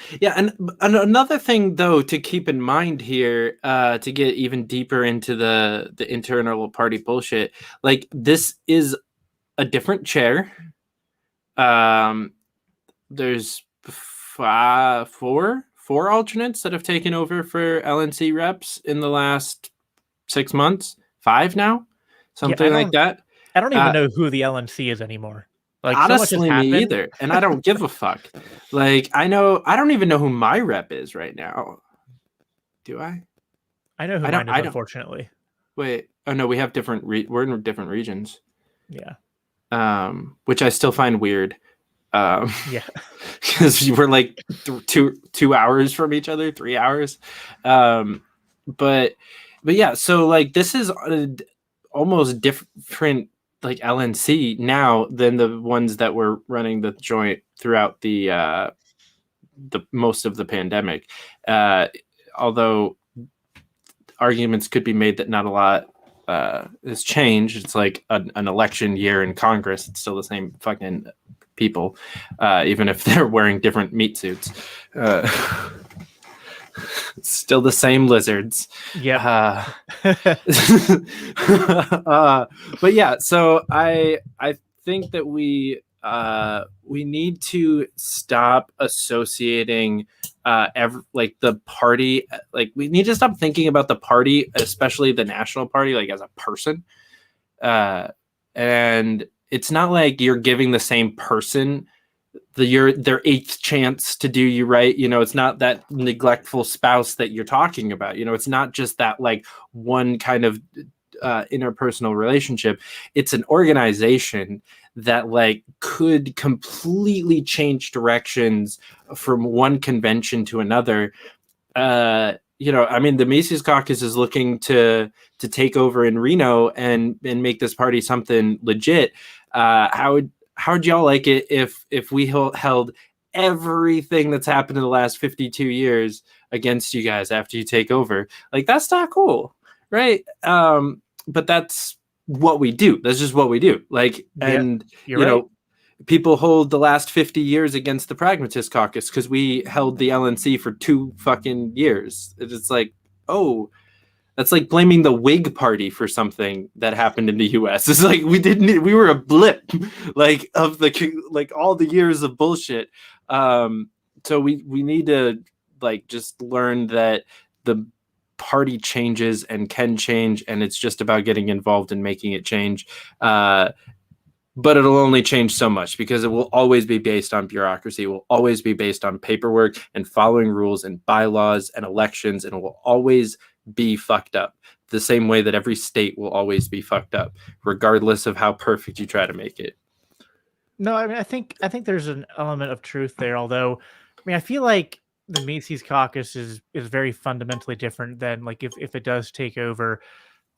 another thing though to keep in mind here, to get even deeper into the internal party bullshit, like this is a different chair. There's four alternates that have taken over for LNC reps in the last 6 months, 5 now, something like that. I don't even know who the LNC is anymore. Like, honestly, me either, and I don't give a fuck. Like, I don't even know who my rep is right now. Do I? I know who mine is, unfortunately. Wait, oh no, we have different. We're in different regions. Yeah. Which I still find weird. Yeah, because we're like 2 hours from each other, 3 hours. But yeah, so like this is almost different like LNC now than the ones that were running the joint throughout the most of the pandemic. Although arguments could be made that not a lot has changed. It's like an election year in Congress. It's still the same fucking people, even if they're wearing different meat suits. Still the same lizards. Yeah. But yeah, so I think that we need to stop associating like the party, like we need to stop thinking about the party, especially the National Party, like as a person. And it's not like you're giving the same person their eighth chance to do you right. You know, it's not that neglectful spouse that you're talking about. You know, it's not just that like one kind of interpersonal relationship. It's an organization that like could completely change directions from one convention to another. You know, I mean, the Mises Caucus is looking to take over in Reno and make this party something legit. How would y'all like it if we held everything that's happened in the last 52 years against you guys after you take over? Like, that's not cool, right? But that's what we do. That's just what we do. Like, and you know, people hold the last 50 years against the Pragmatist Caucus because we held the LNC for 2 fucking years. It's like, oh, that's like blaming the Whig Party for something that happened in the U.S. It's like we were a blip, like of like all the years of bullshit. So we need to like just learn that the party changes and can change, and it's just about getting involved and making it change. But it'll only change so much because it will always be based on bureaucracy. It will always be based on paperwork and following rules and bylaws and elections, and it will always be fucked up the same way that every state will always be fucked up, regardless of how perfect you try to make it. No, I mean, I think there's an element of truth there. Although, I mean, I feel like the Mises Caucus is very fundamentally different than like if it does take over.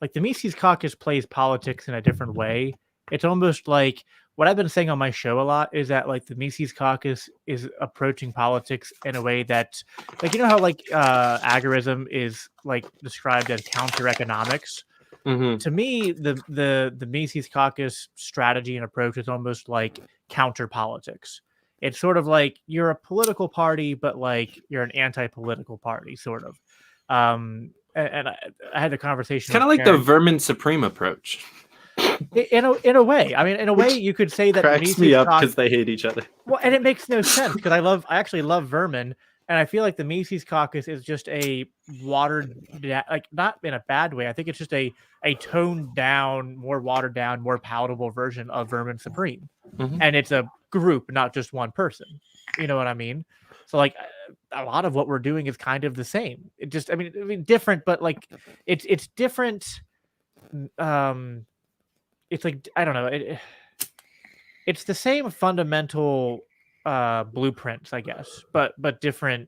Like the Mises Caucus plays politics in a different way. It's almost like what I've been saying on my show a lot is that like the Mises Caucus is approaching politics in a way that, like, you know how like agorism is like described as counter economics. Mm-hmm. To me, the Mises Caucus strategy and approach is almost like counter politics. It's sort of like you're a political party, but like you're an anti-political party, sort of. And I had a conversation. Kind of like the Vermin Supreme approach. In a way, I mean, in a way, you could say that cracks Mises me up because they hate each other. Well, and it makes no sense because I actually love Vermin, and I feel like the Mises Caucus is just a watered down, like not in a bad way. I think it's just a toned down, more watered down, more palatable version of Vermin Supreme, and it's a group, not just one person. You know what I mean? So like a lot of what we're doing is kind of the same. It just, I mean, different, but like it's different. It's like, I don't know. It's the same fundamental blueprints, I guess, but different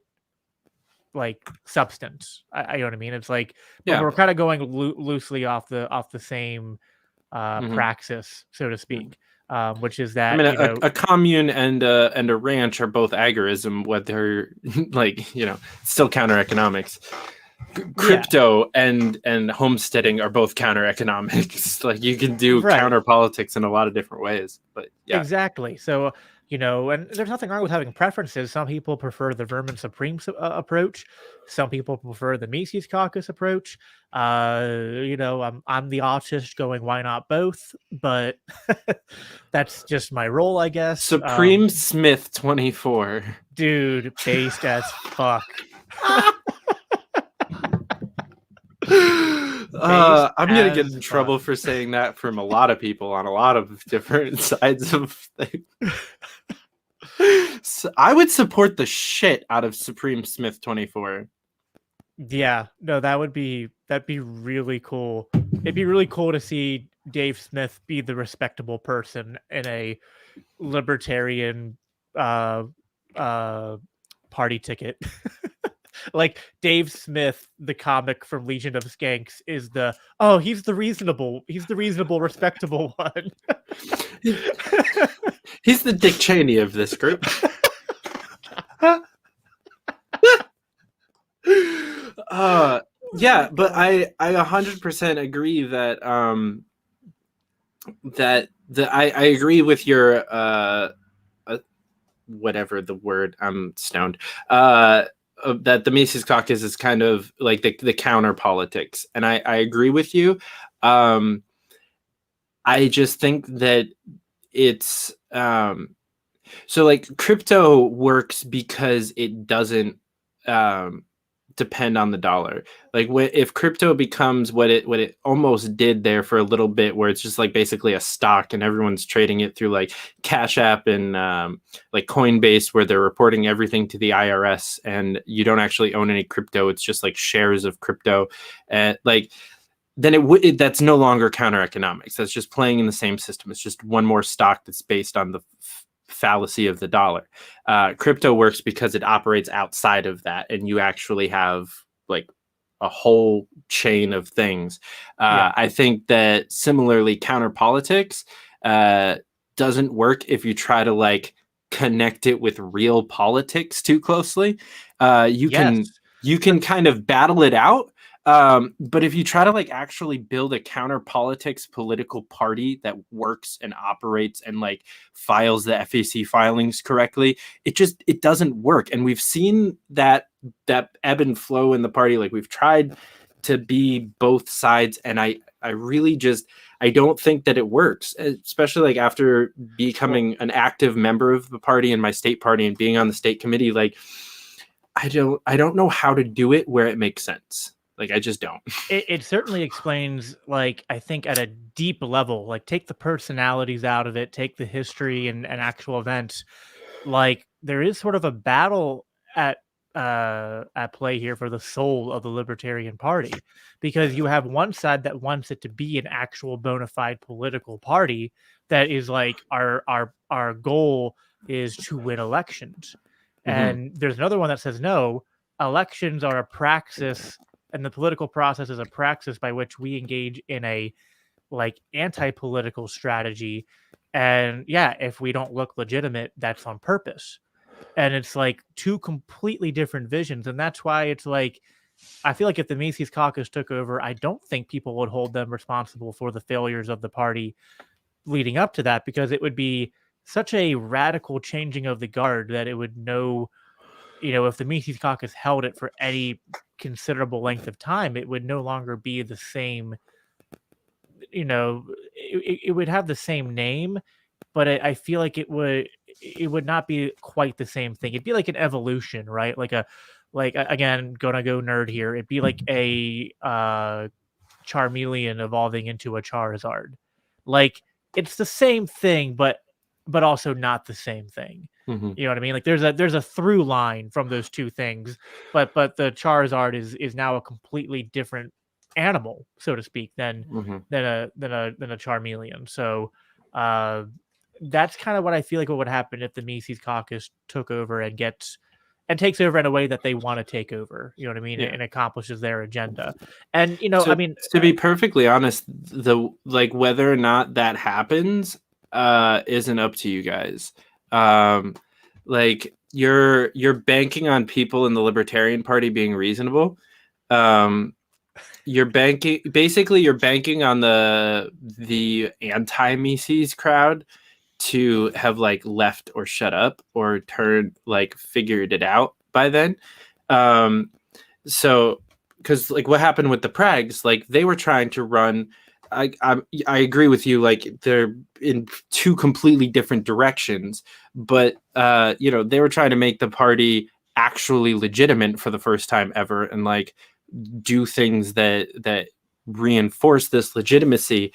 like substance. I know what I mean. It's like we're kind of going loosely off the same praxis, so to speak. Which is that, I mean, a commune and a ranch are both agorism, whether like, you know, still counter economics. Crypto and homesteading are both counter economics. Like you can do counter politics in a lot of different ways, but yeah, exactly. So, you know, and there's nothing wrong with having preferences. Some people prefer the Vermin Supreme approach. Some people prefer the Mises Caucus approach. You know, I'm the autist going, why not both? But that's just my role, I guess. Supreme Smith 24. Dude, based as fuck. I'm gonna get in trouble for saying that from a lot of people on a lot of different sides of things. So I would support the shit out of Supreme Smith 24. Yeah, no, that'd be really cool. It'd be really cool to see Dave Smith be the respectable person in a libertarian party ticket. Like Dave Smith, the comic from Legion of Skanks, is he's the reasonable, respectable one. He's the Dick Cheney of this group. Yeah, but I 100% agree that I agree with your whatever the word, I'm stoned. That the Mises Caucus is kind of like the counter politics, and I agree with you. I just think that it's so like crypto works because it doesn't depend on the dollar. Like if crypto becomes what it almost did there for a little bit, where it's just like basically a stock and everyone's trading it through like Cash App and like Coinbase, where they're reporting everything to the IRS and you don't actually own any crypto. It's just like shares of crypto, and like then that's no longer counter economics. That's just playing in the same system. It's just one more stock that's based on the fallacy of the dollar. Crypto works because it operates outside of that, and you actually have like a whole chain of things. I think that similarly, counter politics doesn't work if you try to like connect it with real politics too closely. You can kind of battle it out. But if you try to like actually build a counter politics political party that works and operates and like files the FEC filings correctly, it doesn't work. And we've seen that ebb and flow in the party. Like we've tried to be both sides, and I really I don't think that it works, especially like after becoming an active member of the party and my state party and being on the state committee. Like I don't know how to do it where it makes sense. Like, I just don't. It certainly explains, like, I think at a deep level, like take the personalities out of it, take the history and actual events. Like there is sort of a battle at play here for the soul of the Libertarian Party, because you have one side that wants it to be an actual bona fide political party that is like our goal is to win elections. And there's another one that says no, elections are a praxis, and the political process is a praxis by which we engage in a like anti-political strategy. And yeah, if we don't look legitimate, that's on purpose. And it's like two completely different visions. And that's why it's like, I feel like if the Mises Caucus took over, I don't think people would hold them responsible for the failures of the party leading up to that, because it would be such a radical changing of the guard that it would know, if the Mises Caucus held it for any considerable length of time, it would no longer be the same. It would have the same name, but I feel like it would not be quite the same thing. It'd be like an evolution, right? Again, gonna go nerd here. It'd be like a Charmeleon evolving into a Charizard. Like it's the same thing, but also not the same thing. You know what I mean? Like there's a through line from those two things, but the Charizard is now a completely different animal, so to speak, than a Charmeleon. So that's kind of what I feel like what would happen if the Mises Caucus took over and takes over in a way that they want to take over. You know what I mean? Yeah. And accomplishes their agenda. And to be perfectly honest, whether or not that happens isn't up to you guys. Like you're banking on people in the Libertarian Party being reasonable. You're banking on the anti-Mises crowd to have like left or shut up or figured it out by then. So because like what happened with the Prags, like they were trying to run. I agree with you. Like they're in two completely different directions, but they were trying to make the party actually legitimate for the first time ever, and like do things that reinforce this legitimacy.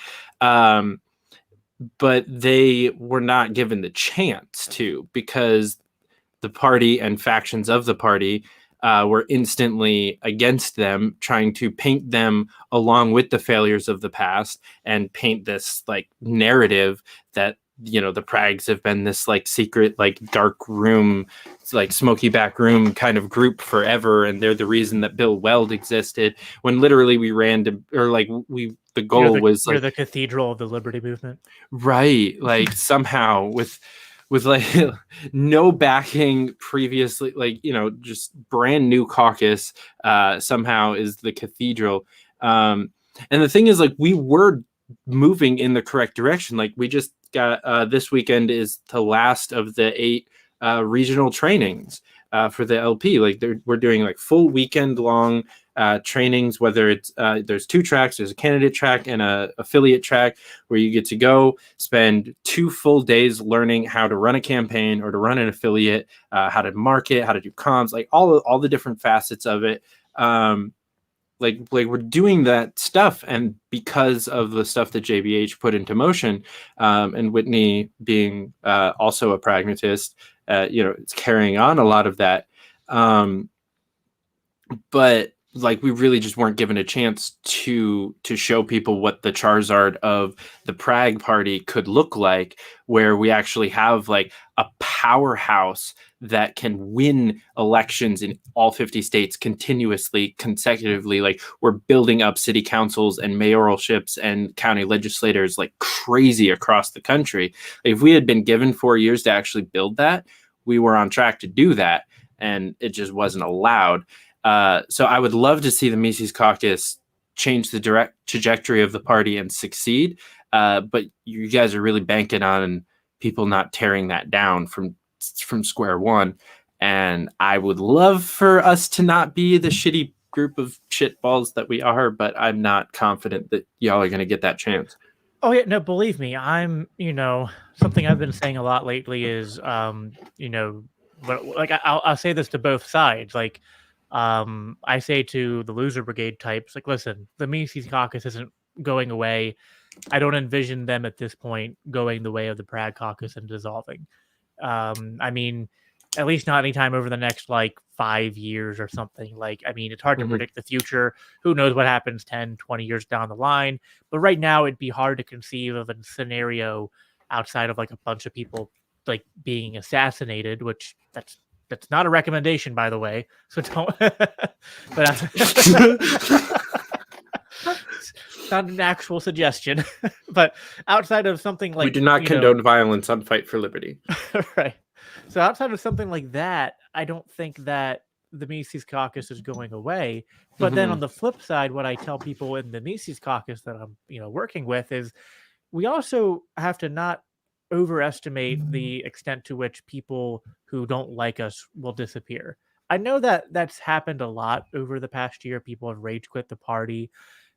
But they were not given the chance to, because the party and factions of the party were instantly against them, trying to paint them along with the failures of the past and paint this like narrative that the Prags have been this like secret, like dark room, like smoky back room kind of group forever, and they're the reason that Bill Weld existed. When literally we ran to, or like the goal was you're like the cathedral of the liberty movement, right, like somehow with like no backing previously, like just brand new caucus, somehow is the cathedral. And the thing is, like, we were moving in the correct direction. Like, we just got this weekend is the last of the 8 regional trainings for the LP. Like, we're doing like full weekend long trainings, whether it's there's 2 tracks. There's a candidate track and a affiliate track where you get to go spend 2 full days learning how to run a campaign or to run an affiliate, how to market, how to do comms, like all the different facets of it. Like we're doing that stuff, and because of the stuff that JBH put into motion, and Whitney being also a pragmatist, it's carrying on a lot of that. But like, we really just weren't given a chance to show people what the Charizard of the Prague Party could look like, where we actually have like a powerhouse that can win elections in all 50 states continuously, consecutively. Like, we're building up city councils and mayoralships and county legislators like crazy across the country. If we had been given 4 years to actually build that, we were on track to do that, and it just wasn't allowed. So I would love to see the Mises Caucus change the direct trajectory of the party and succeed. But you guys are really banking on people not tearing that down from square one. And I would love for us to not be the shitty group of shitballs that we are, but I'm not confident that y'all are going to get that chance. Oh yeah, no, believe me, I'm, something I've been saying a lot lately is, but like I'll say this to both sides. Like, I say to the loser brigade types, like, listen, the Mises Caucus isn't going away. I don't envision them at this point going the way of the Prague Caucus and dissolving. I mean, at least not anytime over the next like 5 years or something. Like, I mean, it's hard to predict the future. Who knows what happens 10, 20 years down the line. But right now it'd be hard to conceive of a scenario outside of like a bunch of people like being assassinated, which that's not a recommendation, by the way. So don't. But it's not an actual suggestion. But outside of something like, we do not condone violence on Fight for Liberty. Right. So outside of something like that, I don't think that the Mises Caucus is going away. But then on the flip side, what I tell people in the Mises Caucus that I'm, working with is we also have to not overestimate the extent to which people who don't like us will disappear. I know that that's happened a lot over the past year. People have rage quit the party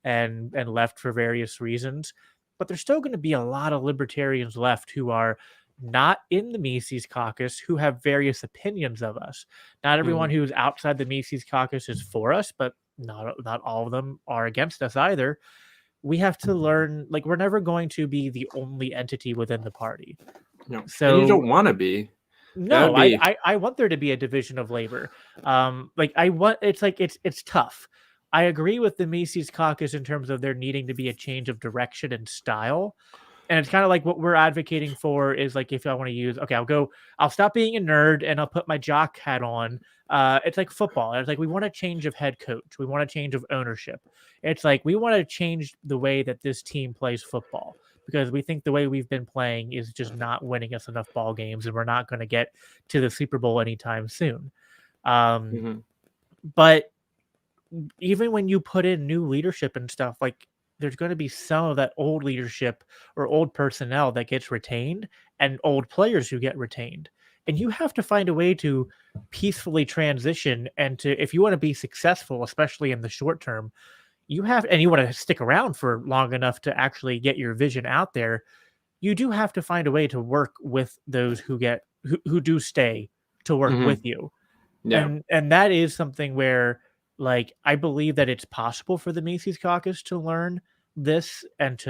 and left for various reasons, but there's still going to be a lot of libertarians left who are not in the Mises Caucus, who have various opinions of us. Not everyone who's outside the Mises Caucus is for us, but not all of them are against us either. We have to learn, like, we're never going to be the only entity within the party. No. So and you don't want to be. No, I want there to be a division of labor. It's tough. I agree with the Mises Caucus in terms of there needing to be a change of direction and style. And it's kind of like what we're advocating for is like, if I want to use, okay, I'll stop being a nerd and I'll put my jock hat on. It's like football. It's like, we want a change of head coach. We want a change of ownership. It's like, we want to change the way that this team plays football, because we think the way we've been playing is just not winning us enough ball games, and we're not going to get to the Super Bowl anytime soon. But even when you put in new leadership and stuff, like, there's going to be some of that old leadership or old personnel that gets retained and old players who get retained. And you have to find a way to peacefully transition. And if you want to be successful, especially in the short term, you want to stick around for long enough to actually get your vision out there. You do have to find a way to work with those who do stay to work with you. Yeah. And that is something where, like, I believe that it's possible for the Mises Caucus to learn this and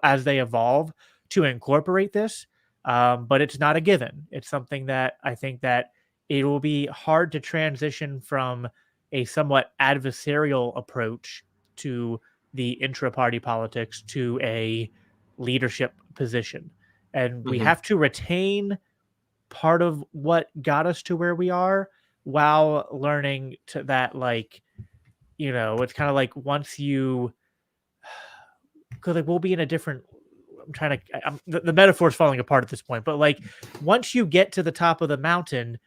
as they evolve to incorporate this. But it's not a given. It's something that I think that it will be hard to transition from a somewhat adversarial approach to the intra-party politics to a leadership position. and we have to retain part of what got us to where we are while learning to that, like, it's kind of like once you, because like we'll be in a different, the metaphor is falling apart at this point, but like once you get to the top of the mountain,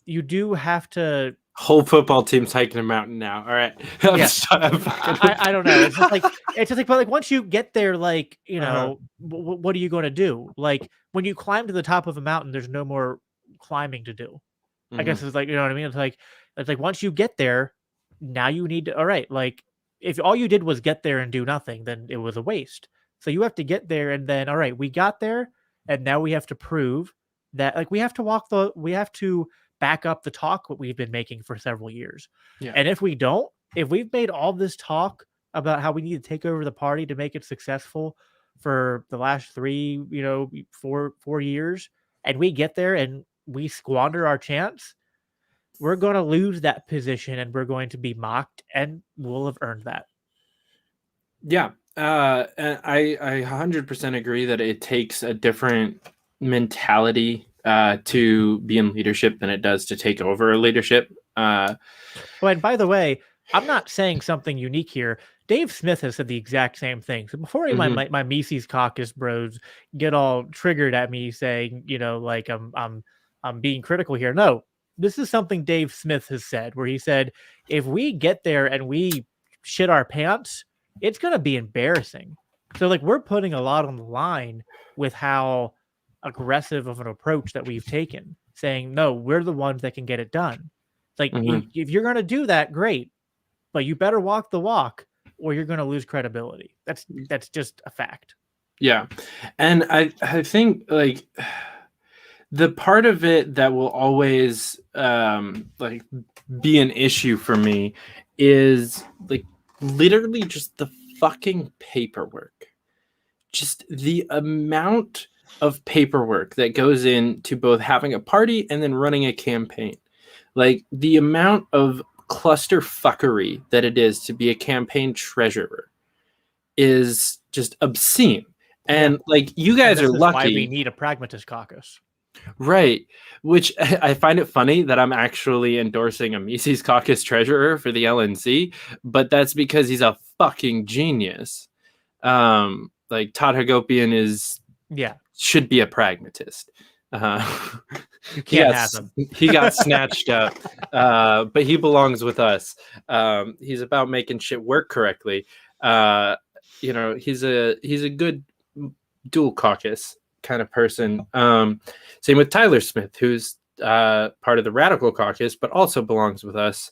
you do have to. Whole football team's hiking a mountain now. All right. Yeah. I don't know. It's just like but like once you get there, like, what are you going to do? Like when you climb to the top of a mountain, there's no more climbing to do. I guess it's like, you know what I mean? It's like once you get there, now you need to, all right, like if all you did was get there and do nothing, then it was a waste. So you have to get there, and then, all right, we got there, and now we have to prove that, like, we have to back up the talk what we've been making for several years. Yeah. And if we've made all this talk about how we need to take over the party to make it successful for the last 4 years, and we get there and we squander our chance, we're going to lose that position and we're going to be mocked, and we'll have earned that. Yeah. And I 100% agree that it takes a different mentality to be in leadership than it does to take over leadership. And by the way, I'm not saying something unique here. Dave Smith has said the exact same thing. So before my Mises Caucus bros get all triggered at me saying, like I'm being critical here. No, this is something Dave Smith has said, where he said, if we get there and we shit our pants, it's going to be embarrassing. So like we're putting a lot on the line with how aggressive of an approach that we've taken, saying, no, we're the ones that can get it done. It's like, if you're going to do that, great, but you better walk the walk or you're going to lose credibility. That's just a fact. Yeah. And I think like the part of it that will always like be an issue for me is like literally just the fucking paperwork. Just the amount of paperwork that goes into both having a party and then running a campaign. Like the amount of cluster fuckery that it is to be a campaign treasurer is just obscene. And like you guys are lucky. Why we need a pragmatist caucus. Right. Which I find it funny that I'm actually endorsing a Mises Caucus treasurer for the LNC, but that's because he's a fucking genius. Like Todd Hagopian should be a pragmatist. You can't have him. He got snatched up, but he belongs with us. He's about making shit work correctly. He's a good dual caucus kind of person. Same with Tyler Smith, who's part of the Radical Caucus, but also belongs with us.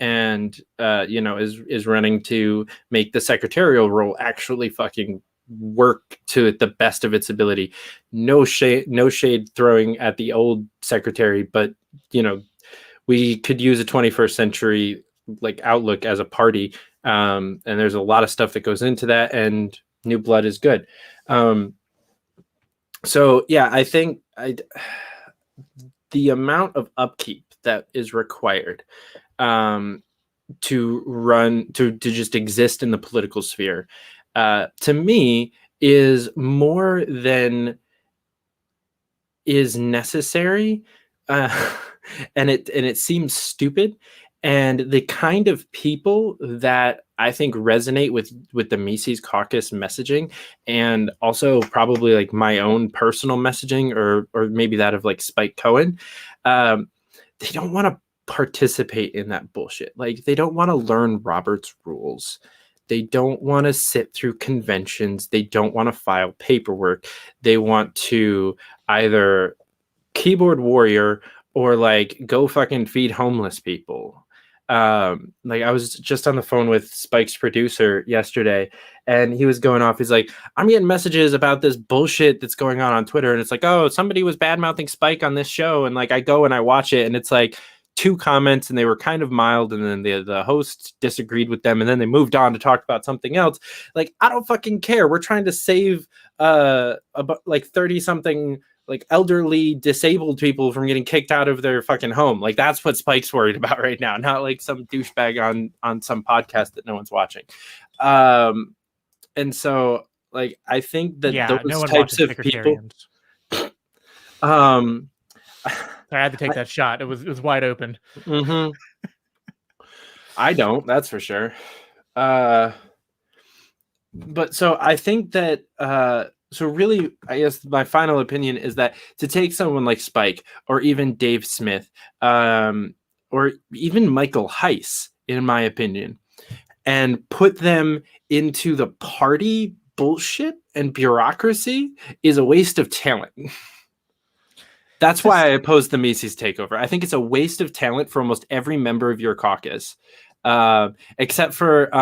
And is running to make the secretarial role actually fucking work to the best of its ability. No shade throwing at the old secretary, but we could use a 21st century like outlook as a party. And there's a lot of stuff that goes into that, and new blood is good. So yeah, I think the amount of upkeep that is required to just exist in the political sphere, to me, is more than is necessary, and it seems stupid. And the kind of people that I think resonate with the Mises Caucus messaging, and also probably like my own personal messaging, or maybe that of like Spike Cohen, they don't want to participate in that bullshit. Like they don't want to learn Robert's rules. They don't want to sit through conventions. They don't want to file paperwork. They want to either keyboard warrior or like go fucking feed homeless people. Like I was just on the phone with Spike's producer yesterday, and he was going off. He's like, I'm getting messages about this bullshit that's going on Twitter. And it's like, oh, somebody was bad mouthing Spike on this show. And like, I go and I watch it, and it's like 2 comments, and they were kind of mild, and then the host disagreed with them, and then they moved on to talk about something else. Like, I don't fucking care. We're trying to save about like 30 something like elderly disabled people from getting kicked out of their fucking home. Like that's what Spike's worried about right now, not like some douchebag on some podcast that no one's watching. And so Like, I think that Yeah, those no one types watches of people, secretarians. um, Sorry, I had to take that shot. It was wide open. mhm. I don't, that's for sure. But so I think that so really, I guess my final opinion is that to take someone like Spike or even Dave Smith, or even Michael Heiss, in my opinion, and put them into the party bullshit and bureaucracy is a waste of talent. That's why I oppose the Mises takeover. I think it's a waste of talent for almost every member of your caucus, except for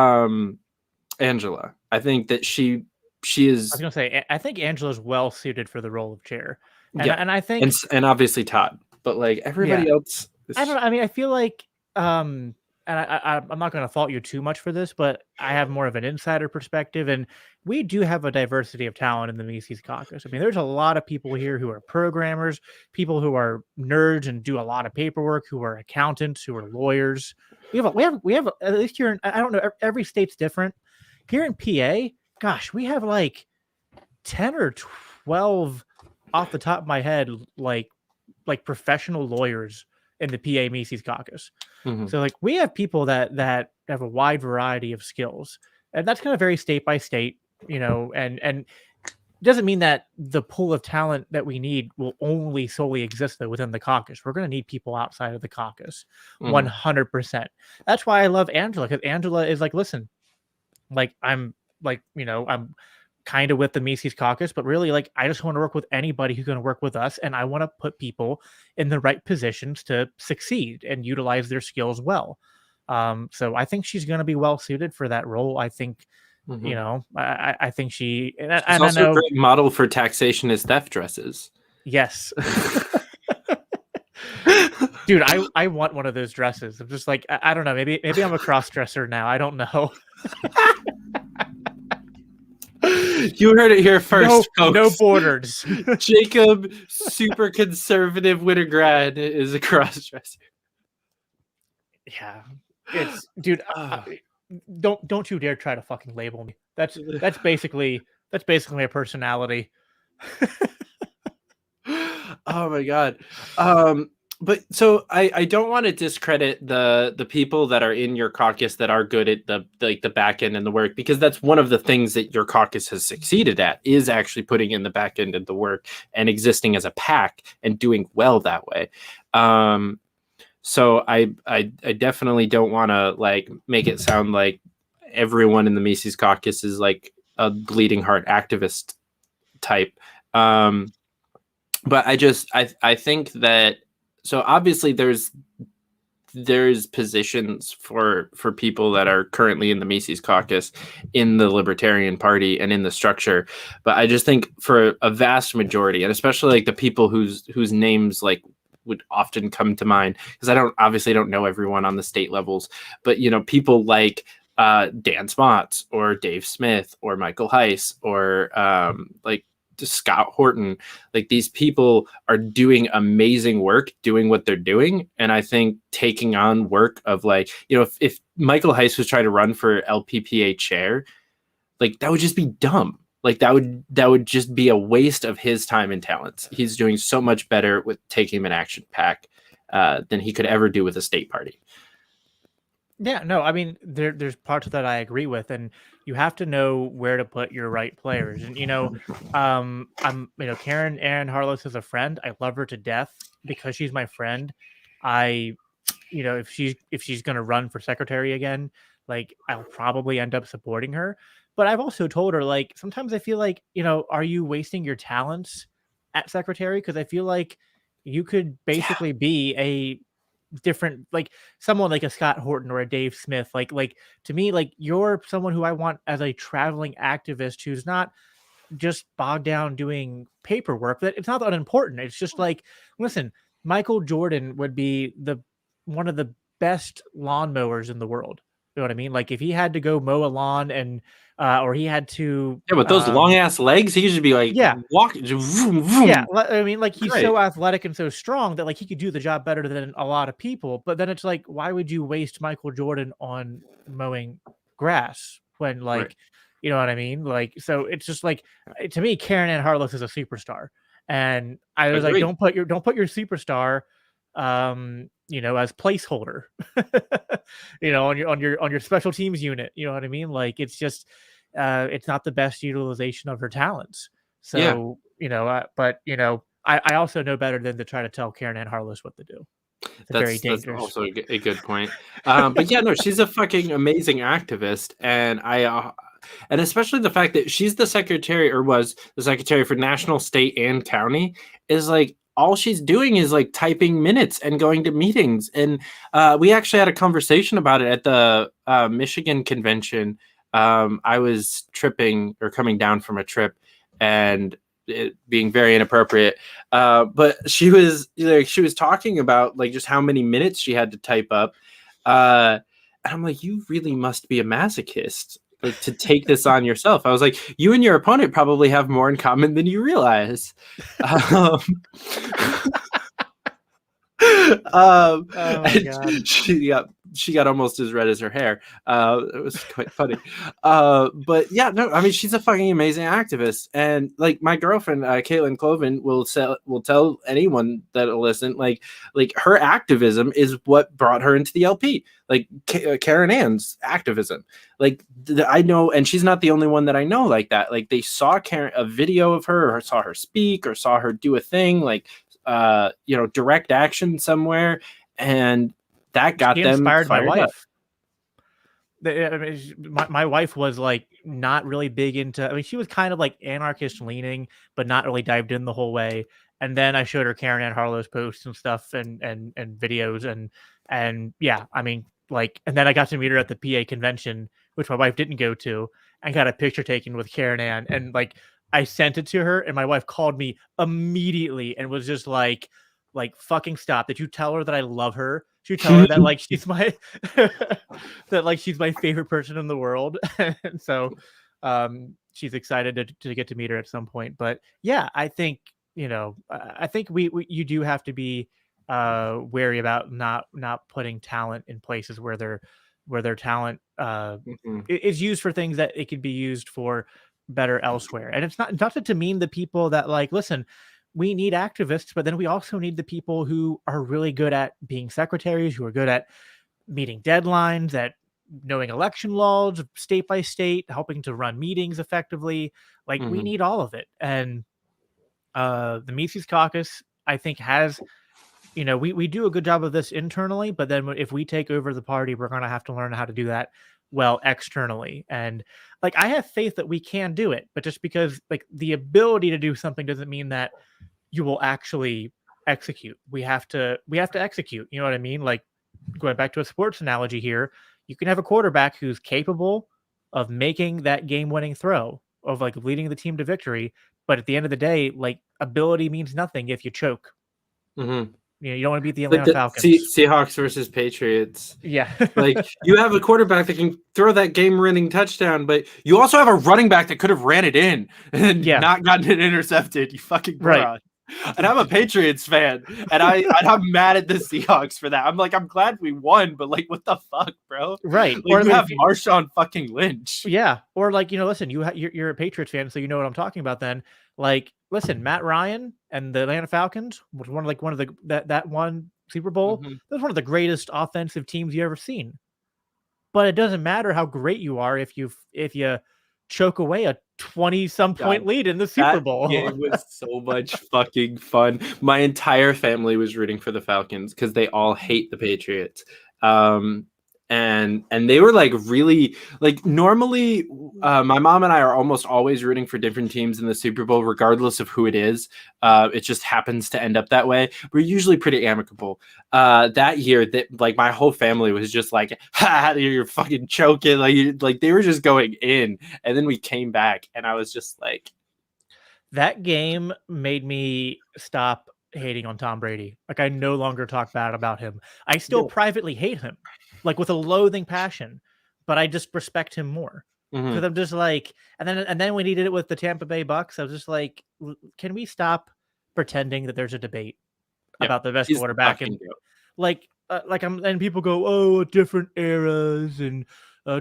Angela. I think that she I is, was gonna say, I think Angela's well suited for the role of chair, and yeah, and I think and obviously Todd, but like everybody else, I don't know. I mean, I feel like, and I'm not going to fault you too much for this, but I have more of an insider perspective, and we do have a diversity of talent in the Mises Caucus. I mean, there's a lot of people here who are programmers, people who are nerds and do a lot of paperwork, who are accountants, who are lawyers. We have at least here. I don't know. Every state's different. Here in PA, gosh, we have like 10 or 12 off the top of my head, like professional lawyers in the PA Mises Caucus. Mhm. So like we have people that have a wide variety of skills, and that's kind of very state by state, and doesn't mean that the pool of talent that we need will only solely exist though within the caucus. We're going to need people outside of the caucus, 100%. That's why I love Angela, because Angela is like, listen, like I'm kind of with the Mises Caucus, but really, like, I just want to work with anybody who's going to work with us, and I want to put people in the right positions to succeed and utilize their skills well. So I think she's going to be well suited for that role. I think, I think she, and She's I also a know, great model for taxation as theft dresses. yes. Dude, I want one of those dresses. I'm just like, I don't know. Maybe I'm a cross dresser now. I don't know. You heard it here first, folks. No borders. Jacob, super conservative Winograd, is a cross-dresser. Yeah, it's dude. Don't you dare try to fucking label me. That's basically my personality. Oh my god. But so I don't want to discredit the people that are in your caucus that are good at the back end and the work, because that's one of the things that your caucus has succeeded at, is actually putting in the back end and the work and existing as a pack and doing well that way. So I definitely don't want to like make it sound like everyone in the Mises Caucus is like a bleeding heart activist type. But I think that, so obviously there's positions for people that are currently in the Mises Caucus, in the Libertarian Party and in the structure. But I just think for a vast majority, and especially like the people whose names like would often come to mind, because I don't know everyone on the state levels, but people like Dan Smots or Dave Smith or Michael Heiss or like Scott Horton, like these people are doing amazing work doing what they're doing. And I think taking on work of like, if Michael Heiss was trying to run for LPPA chair, like that would just be dumb. Like that would just be a waste of his time and talents. He's doing so much better with taking an action pack than he could ever do with a state party. Yeah, no, I mean there's parts of that I agree with, and you have to know where to put your right players. And I'm Karen Aaron Harlos is a friend. I love her to death because she's my friend. If she's gonna run for secretary again, like I'll probably end up supporting her. But I've also told her, like, sometimes I feel like, are you wasting your talents at secretary? Because I feel like you could basically be a different, like someone like a Scott Horton or a Dave Smith. Like to me, like you're someone who I want as a traveling activist who's not just bogged down doing paperwork. That it's not that unimportant. It's just like, listen, Michael Jordan would be one of the best lawnmowers in the world. You know what I mean? Like if he had to go mow a lawn and or he had to with those long ass legs, he should be like walking. Vroom, vroom. Yeah, I mean, like he's so athletic and so strong that like he could do the job better than a lot of people. But then it's like, why would you waste Michael Jordan on mowing grass when like You know what I mean? Like, so it's just like, to me, Karen Ann Harlow is a superstar, and I was like, Agreed. don't put your superstar, as placeholder, on your special teams unit. You know what I mean? Like, it's just, it's not the best utilization of her talents. So, I also know better than to try to tell Karen Ann Harlow what to do. It's very That's dangerous. also a good point. But yeah, no, she's a fucking amazing activist, and and especially the fact that she's the secretary, or was the secretary, for national, state, and county, is like, all she's doing is like typing minutes and going to meetings. And we actually had a conversation about it at the Michigan convention. I was tripping or coming down from a trip, and it being very inappropriate. But she was talking about like just how many minutes she had to type up. And I'm like, you really must be a masochist, like, to take this on yourself. I was like, you and your opponent probably have more in common than you realize. Oh my God. She got almost as red as her hair. It was quite funny. But yeah, no, I mean, she's a fucking amazing activist, and like my girlfriend, Caitlin Cloven, will tell anyone that'll listen, like her activism is what brought her into the LP. Like Karen Ann's activism, like I know, and she's not the only one that I know like that. Like they saw a video of her, or saw her speak, or saw her do a thing, like direct action somewhere, and that got them inspired my fired up. wife. My wife was like not really big into, I mean, she was kind of like anarchist leaning, but not really dived in the whole way. And then I showed her Karen Ann Harlow's posts and stuff, and videos, and yeah, I mean, like, and then I got to meet her at the PA convention, which my wife didn't go to, and got a picture taken with Karen Ann, and like I sent it to her, and my wife called me immediately and was just like fucking stop. Did you tell her that I love her? Did you tell her that like she's my that like she's my favorite person in the world? And so she's excited to get to meet her at some point. But yeah, I think you do have to be wary about not putting talent in places where their talent is used for things that it could be used for better elsewhere. And it's not to mean the people that like, listen, we need activists, but then we also need the people who are really good at being secretaries, who are good at meeting deadlines, at knowing election laws state by state, helping to run meetings effectively. Like we need all of it. And the Mises Caucus, I think, has, we do a good job of this internally, but then if we take over the party, we're going to have to learn how to do that well externally. And like, I have faith that we can do it, but just because like the ability to do something doesn't mean that you will actually execute. We have to execute. You know what I mean? Like, going back to a sports analogy here, you can have a quarterback who's capable of making that game-winning throw, of like leading the team to victory, but at the end of the day, like, ability means nothing if you choke. You don't want to beat the Atlanta Falcons. Seahawks versus Patriots. Yeah. Like, you have a quarterback that can throw that game-winning touchdown, but you also have a running back that could have ran it in and not gotten it intercepted. You fucking moron. And I'm a Patriots fan, and I'm mad at the Seahawks for that. I'm like, I'm glad we won, but like, what the fuck, bro? Right. Like, or you have Marshawn fucking Lynch. Yeah. Or like, listen, you're a Patriots fan, so you know what I'm talking about then. Like, listen, Matt Ryan and the Atlanta Falcons was one of the that one Super Bowl. That was one of the greatest offensive teams you ever seen. But it doesn't matter how great you are if you choke away a 20-some point lead in the Super Bowl. It was so much fucking fun. My entire family was rooting for the Falcons because they all hate the Patriots. And they were like, really, like, normally my mom and I are almost always rooting for different teams in the Super Bowl, regardless of who it is. It just happens to end up that way. We're usually pretty amicable. That year, that like my whole family was just like, "Ha, you're fucking choking!" Like they were just going in, and then we came back, and I was just like, that game made me stop hating on Tom Brady. Like, I no longer talk bad about him. I still privately hate him, like with a loathing passion, but I just respect him more. Because I'm just like, and then when he did it with the Tampa Bay Bucks, I was just like, can we stop pretending that there's a debate about the best quarterback? And and people go, oh, different eras, and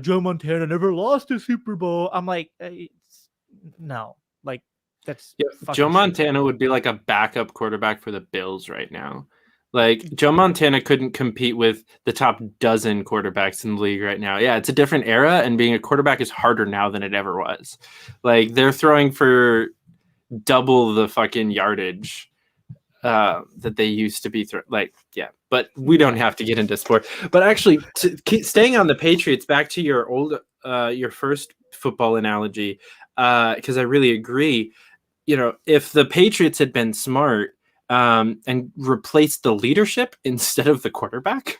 Joe Montana never lost a Super Bowl. I'm like, no, like that's Joe fucking Montana would be like a backup quarterback for the Bills right now. Like Joe Montana couldn't compete with the top dozen quarterbacks in the league right now. Yeah, it's a different era, and being a quarterback is harder now than it ever was. Like they're throwing for double the fucking yardage that they used to be but we don't have to get into sport. But actually, staying on the Patriots, back to your first football analogy, because I really agree. If the Patriots had been smart and replaced the leadership instead of the quarterback,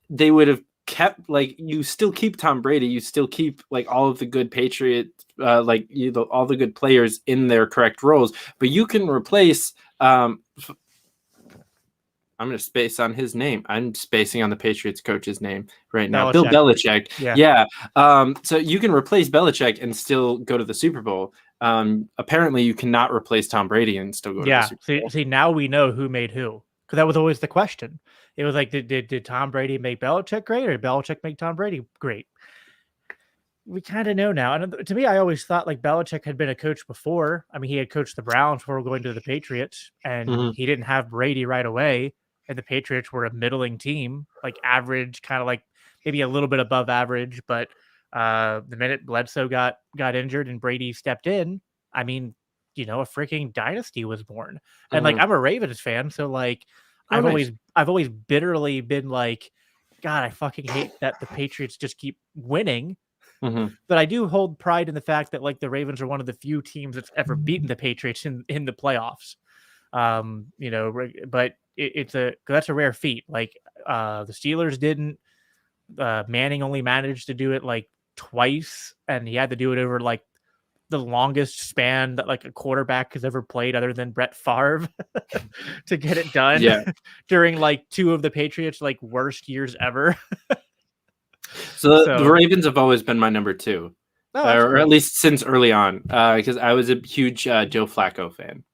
they would have kept, like, you still keep Tom Brady, you still keep like all of the good Patriots, all the good players in their correct roles, but you can replace. I'm going to space on his name. I'm spacing on the Patriots coach's name right now. Bill Belichick. Yeah. So you can replace Belichick and still go to the Super Bowl. Apparently you cannot replace Tom Brady and still go to the Super Bowl. See, now we know who made who. Because that was always the question. It was like, did Tom Brady make Belichick great, or did Belichick make Tom Brady great? We kind of know now. And to me, I always thought like Belichick had been a coach before. I mean, he had coached the Browns before going to the Patriots, and he didn't have Brady right away. And the Patriots were a middling team, like average, kind of like maybe a little bit above average. But the minute Bledsoe got injured and Brady stepped in, I mean, a freaking dynasty was born. And like, I'm a Ravens fan, so like, I've always bitterly been like, God, I fucking hate that the Patriots just keep winning. But I do hold pride in the fact that like the Ravens are one of the few teams that's ever beaten the Patriots in the playoffs. But that's a rare feat. Like the Steelers didn't. Manning only managed to do it like twice, and he had to do it over like the longest span that like a quarterback has ever played, other than Brett Favre, to get it done. Yeah. During like two of the Patriots like worst years ever. So the Ravens have always been my number two, or at least since early on, because I was a huge Joe Flacco fan.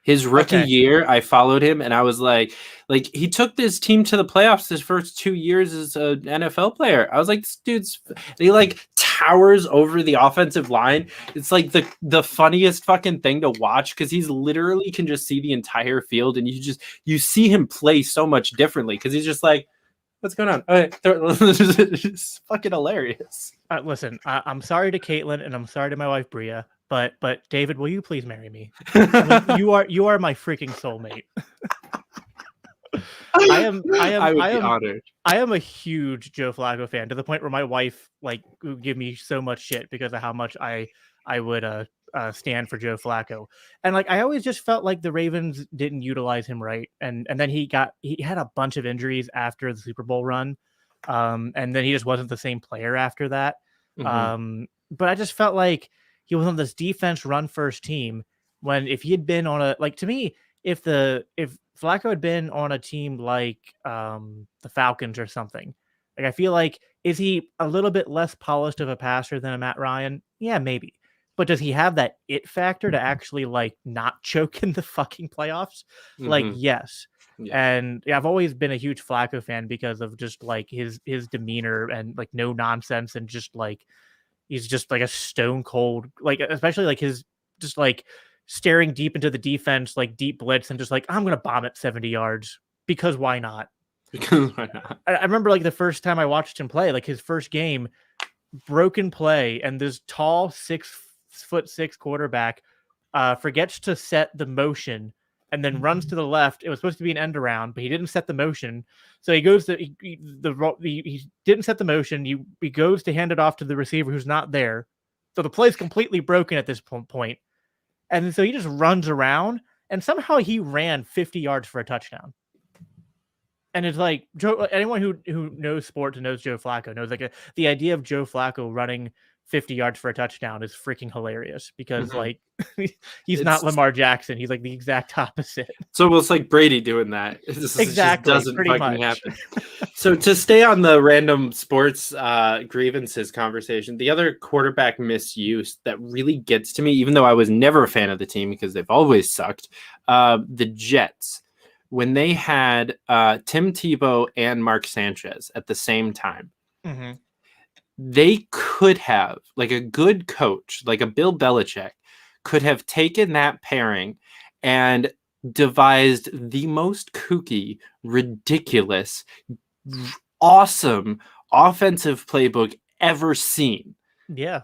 His rookie year, I followed him, and I was like he took this team to the playoffs his first 2 years as an NFL player. I was like, this dude's, he like towers over the offensive line. It's like the funniest fucking thing to watch, because he's literally can just see the entire field, and you see him play so much differently, because he's just like, what's going on? It's fucking hilarious. Listen, I'm sorry to Caitlin, and I'm sorry to my wife Bria. But David, will you please marry me? You are my freaking soulmate. I am honored. I am a huge Joe Flacco fan, to the point where my wife like would give me so much shit because of how much I would stand for Joe Flacco. And like I always just felt like the Ravens didn't utilize him right. And then he had a bunch of injuries after the Super Bowl run. And then he just wasn't the same player after that. But I just felt like he was on this defense run first team, when if he had been on to me, if Flacco had been on a team like the Falcons or something, like I feel like, is he a little bit less polished of a passer than a Matt Ryan? Yeah, maybe. But does he have that it factor to actually like not choke in the fucking playoffs? Like, yes. Yeah. And I've always been a huge Flacco fan because of just like his demeanor and like no nonsense, and just like he's just like a stone cold, like especially like his just like staring deep into the defense, like deep blitz, and just like, I'm gonna bomb it 70 yards because why not? Because why not? I remember like the first time I watched him play, like his first game, broken play, and this tall 6'6" quarterback forgets to set the motion and then runs to the left. It was supposed to be an end around, but he didn't set the motion. So he goes to he didn't set the motion. He goes to hand it off to the receiver who's not there. So the play's completely broken at this point. And so he just runs around, and somehow he ran 50 yards for a touchdown. And it's like, anyone who knows sports and knows Joe Flacco knows like the idea of Joe Flacco running 50 yards for a touchdown is freaking hilarious, because like it's not Lamar Jackson. He's like the exact opposite. It's almost like Brady doing that. Exactly. Doesn't pretty fucking much happen. So to stay on the random sports grievances conversation, the other quarterback misuse that really gets to me, even though I was never a fan of the team because they've always sucked, the Jets. when they had Tim Tebow and Mark Sanchez at the same time, Mhm. they could have, like a good coach, like a Bill Belichick, could have taken that pairing and devised the most kooky, ridiculous, awesome offensive playbook ever seen. Yeah.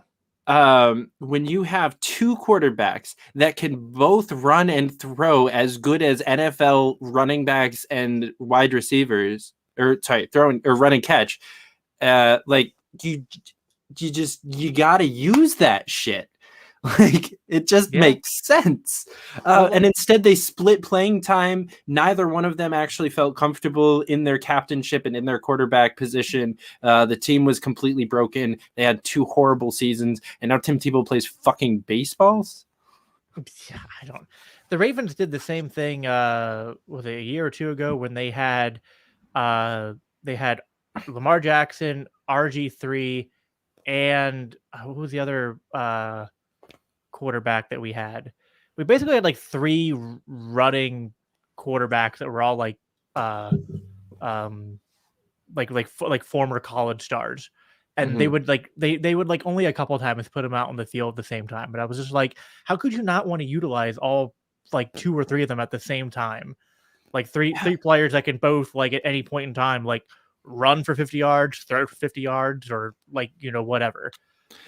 When you have two quarterbacks that can both run and throw as good as NFL running backs and wide receivers, or sorry, throwing or run and catch, like you gotta use that shit. Like it just Yeah. makes sense. Well, And instead they split playing time. Neither one of them actually felt comfortable in their captainship and in their quarterback position. The team was completely broken. They had 2 horrible seasons, and now Tim Tebow plays fucking baseballs. Yeah, I don't. The Ravens did the same thing. Was it a year or two ago when they had Lamar Jackson, RG3, and what was the other quarterback that we had? We basically had like 3 running quarterbacks that were all like former college stars, and they would like they would like only a couple of times put them out on the field at the same time. But I was just like, how could you not want to utilize all like 2 or 3 of them at the same time? Like three players that can both like at any point in time like run for 50 yards, throw for 50 yards, or like whatever.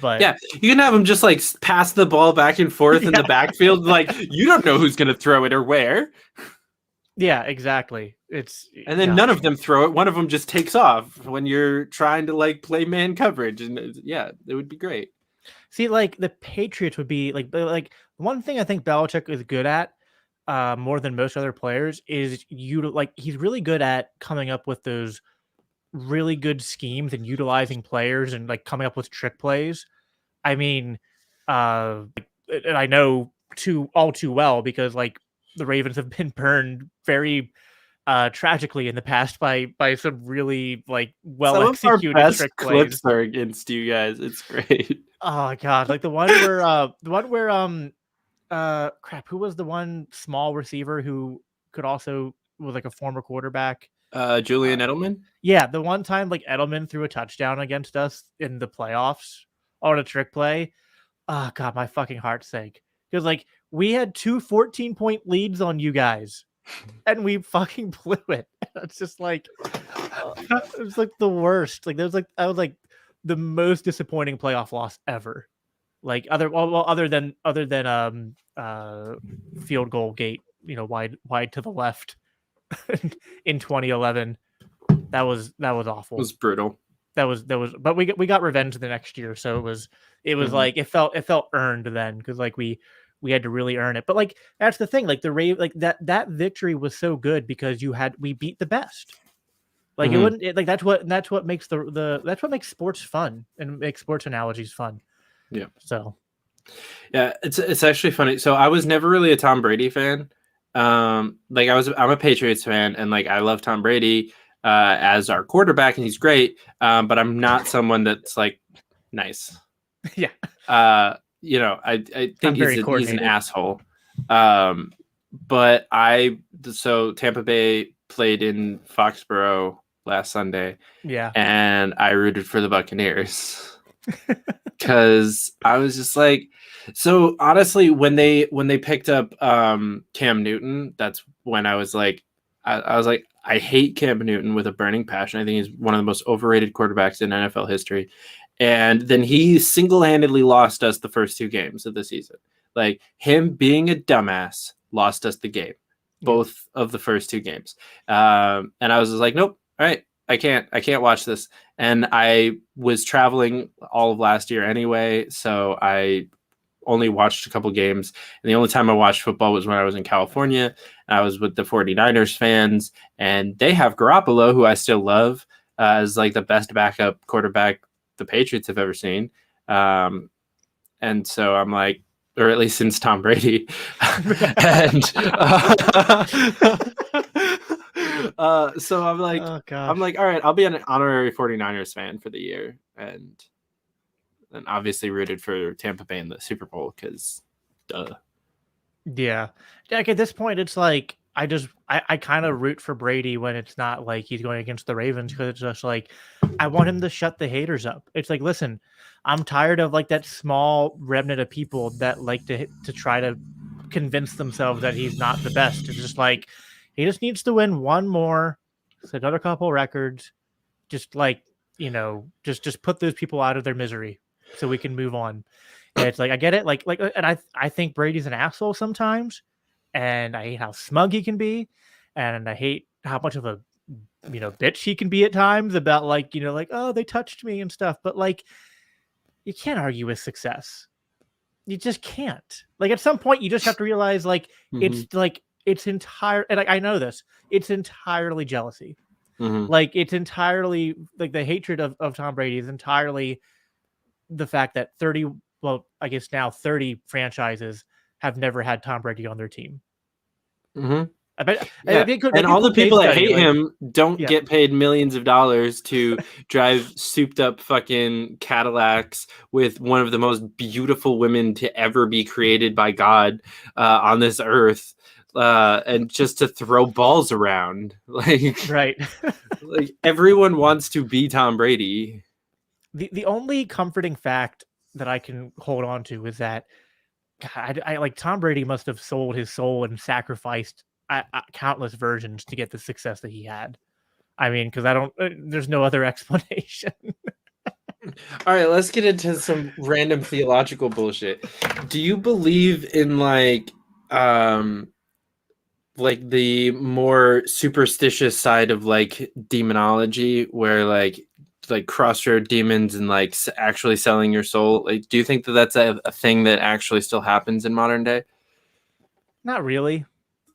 But yeah, you can have them just like pass the ball back and forth in the backfield. Like you don't know who's gonna throw it or where. Yeah, exactly. And then none of them throw it. One of them just takes off when you're trying to like play man coverage, and yeah, it would be great. See, like the Patriots would be like one thing I think Belichick is good at, more than most other players, is he's really good at coming up with those really good schemes and utilizing players and like coming up with trick plays. I mean, and I know all too well because like the Ravens have been burned very tragically in the past by some really like well executed trick plays. Clips are against you guys. It's great. Oh god, like the one where crap, who was the one small receiver who could also was like a former quarterback? Julian Edelman? Yeah, the one time like Edelman threw a touchdown against us in the playoffs on a trick play. Oh god, my fucking heart sank. Because like we had 2 14-point leads on you guys and we fucking blew it. It's just like it was like the worst. Like there's like I was like the most disappointing playoff loss ever. Like other than field goal gate, wide to the left in 2011. That was awful. It was brutal. That was but we got revenge the next year, so it was like it felt earned then because like we had to really earn it. But like that's the thing, like that victory was so good because we beat the best. Like it wouldn't like that's what makes that's what makes sports fun and makes sports analogies fun. Yeah. So yeah, it's actually funny. So I was never really a Tom Brady fan. Like I'm a Patriots fan, and like I love Tom Brady as our quarterback, and he's great. But I'm not someone that's like nice. Yeah. I think he's an asshole. But so Tampa Bay played in Foxborough last Sunday. Yeah. And I rooted for the Buccaneers. Because I was just like, so honestly, when they picked up Cam Newton, that's when I was like, I was like, I hate Cam Newton with a burning passion. I think he's one of the most overrated quarterbacks in NFL history. And then he single-handedly lost us the first 2 games of the season. Like him being a dumbass lost us the game, both of the first 2 games. And I was just like, nope, all right, I can't watch this. And I was traveling all of last year anyway, so I only watched a couple games. And the only time I watched football was when I was in California. I was with the 49ers fans, and they have Garoppolo, who I still love, as like the best backup quarterback the Patriots have ever seen. And so I'm like, or at least since Tom Brady. And so I'm like, oh, I'm like, all right, I'll be an honorary 49ers fan for the year. And obviously rooted for Tampa Bay in the Super Bowl because duh. Yeah. Like at this point, it's like I kind of root for Brady when it's not like he's going against the Ravens, because it's just like I want him to shut the haters up. It's like, listen, I'm tired of like that small remnant of people that like to try to convince themselves that he's not the best. It's just like he just needs to win one more, set another couple records, just like, just put those people out of their misery so we can move on. And it's like, I get it, and I think Brady's an asshole sometimes, and I hate how smug he can be, and I hate how much of a bitch he can be at times about like, oh, they touched me and stuff. But like, you can't argue with success. You just can't. Like, at some point you just have to realize like it's like it's entire, and I know this, it's entirely jealousy. Like, it's entirely like the hatred of Tom Brady is entirely the fact that 30 franchises have never had Tom Brady on their team. I bet, Yeah. And all the people that hate him don't Yeah. get paid millions of dollars to drive souped up fucking Cadillacs with one of the most beautiful women to ever be created by God on this earth, and just to throw balls around. Like, Right. like, everyone wants to be Tom Brady. The only comforting fact that I can hold on to is that God, I like Tom Brady must have sold his soul and sacrificed countless versions to get the success that he had. I mean, because there's no other explanation. All right, let's get into some random theological bullshit. Do you believe in like the more superstitious side of like demonology, where like crossroad demons and like actually selling your soul? Like, do you think that that's a thing that actually still happens in modern day? Not really.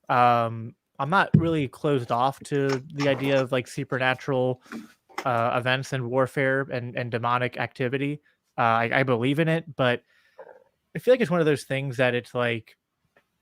I'm not really closed off to the idea of like supernatural events and warfare and demonic activity. I believe in it, but I feel like it's one of those things that it's like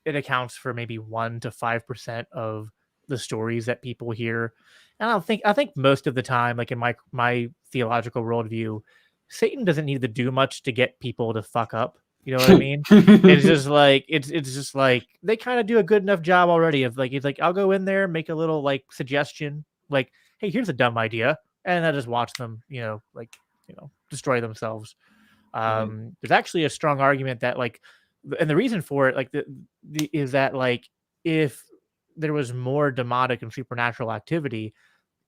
it accounts for maybe 1 to 5% of the stories that people hear. And I think most of the time, like in my theological worldview, Satan doesn't need to do much to get people to fuck up. You know what I mean? It's just like it's just like they kind of do a good enough job already of like, it's like, I'll go in there, make a little like suggestion, like, hey, here's a dumb idea, and I just watch them, destroy themselves. There's actually a strong argument that like, and the reason for it, like is that like if there was more demonic and supernatural activity,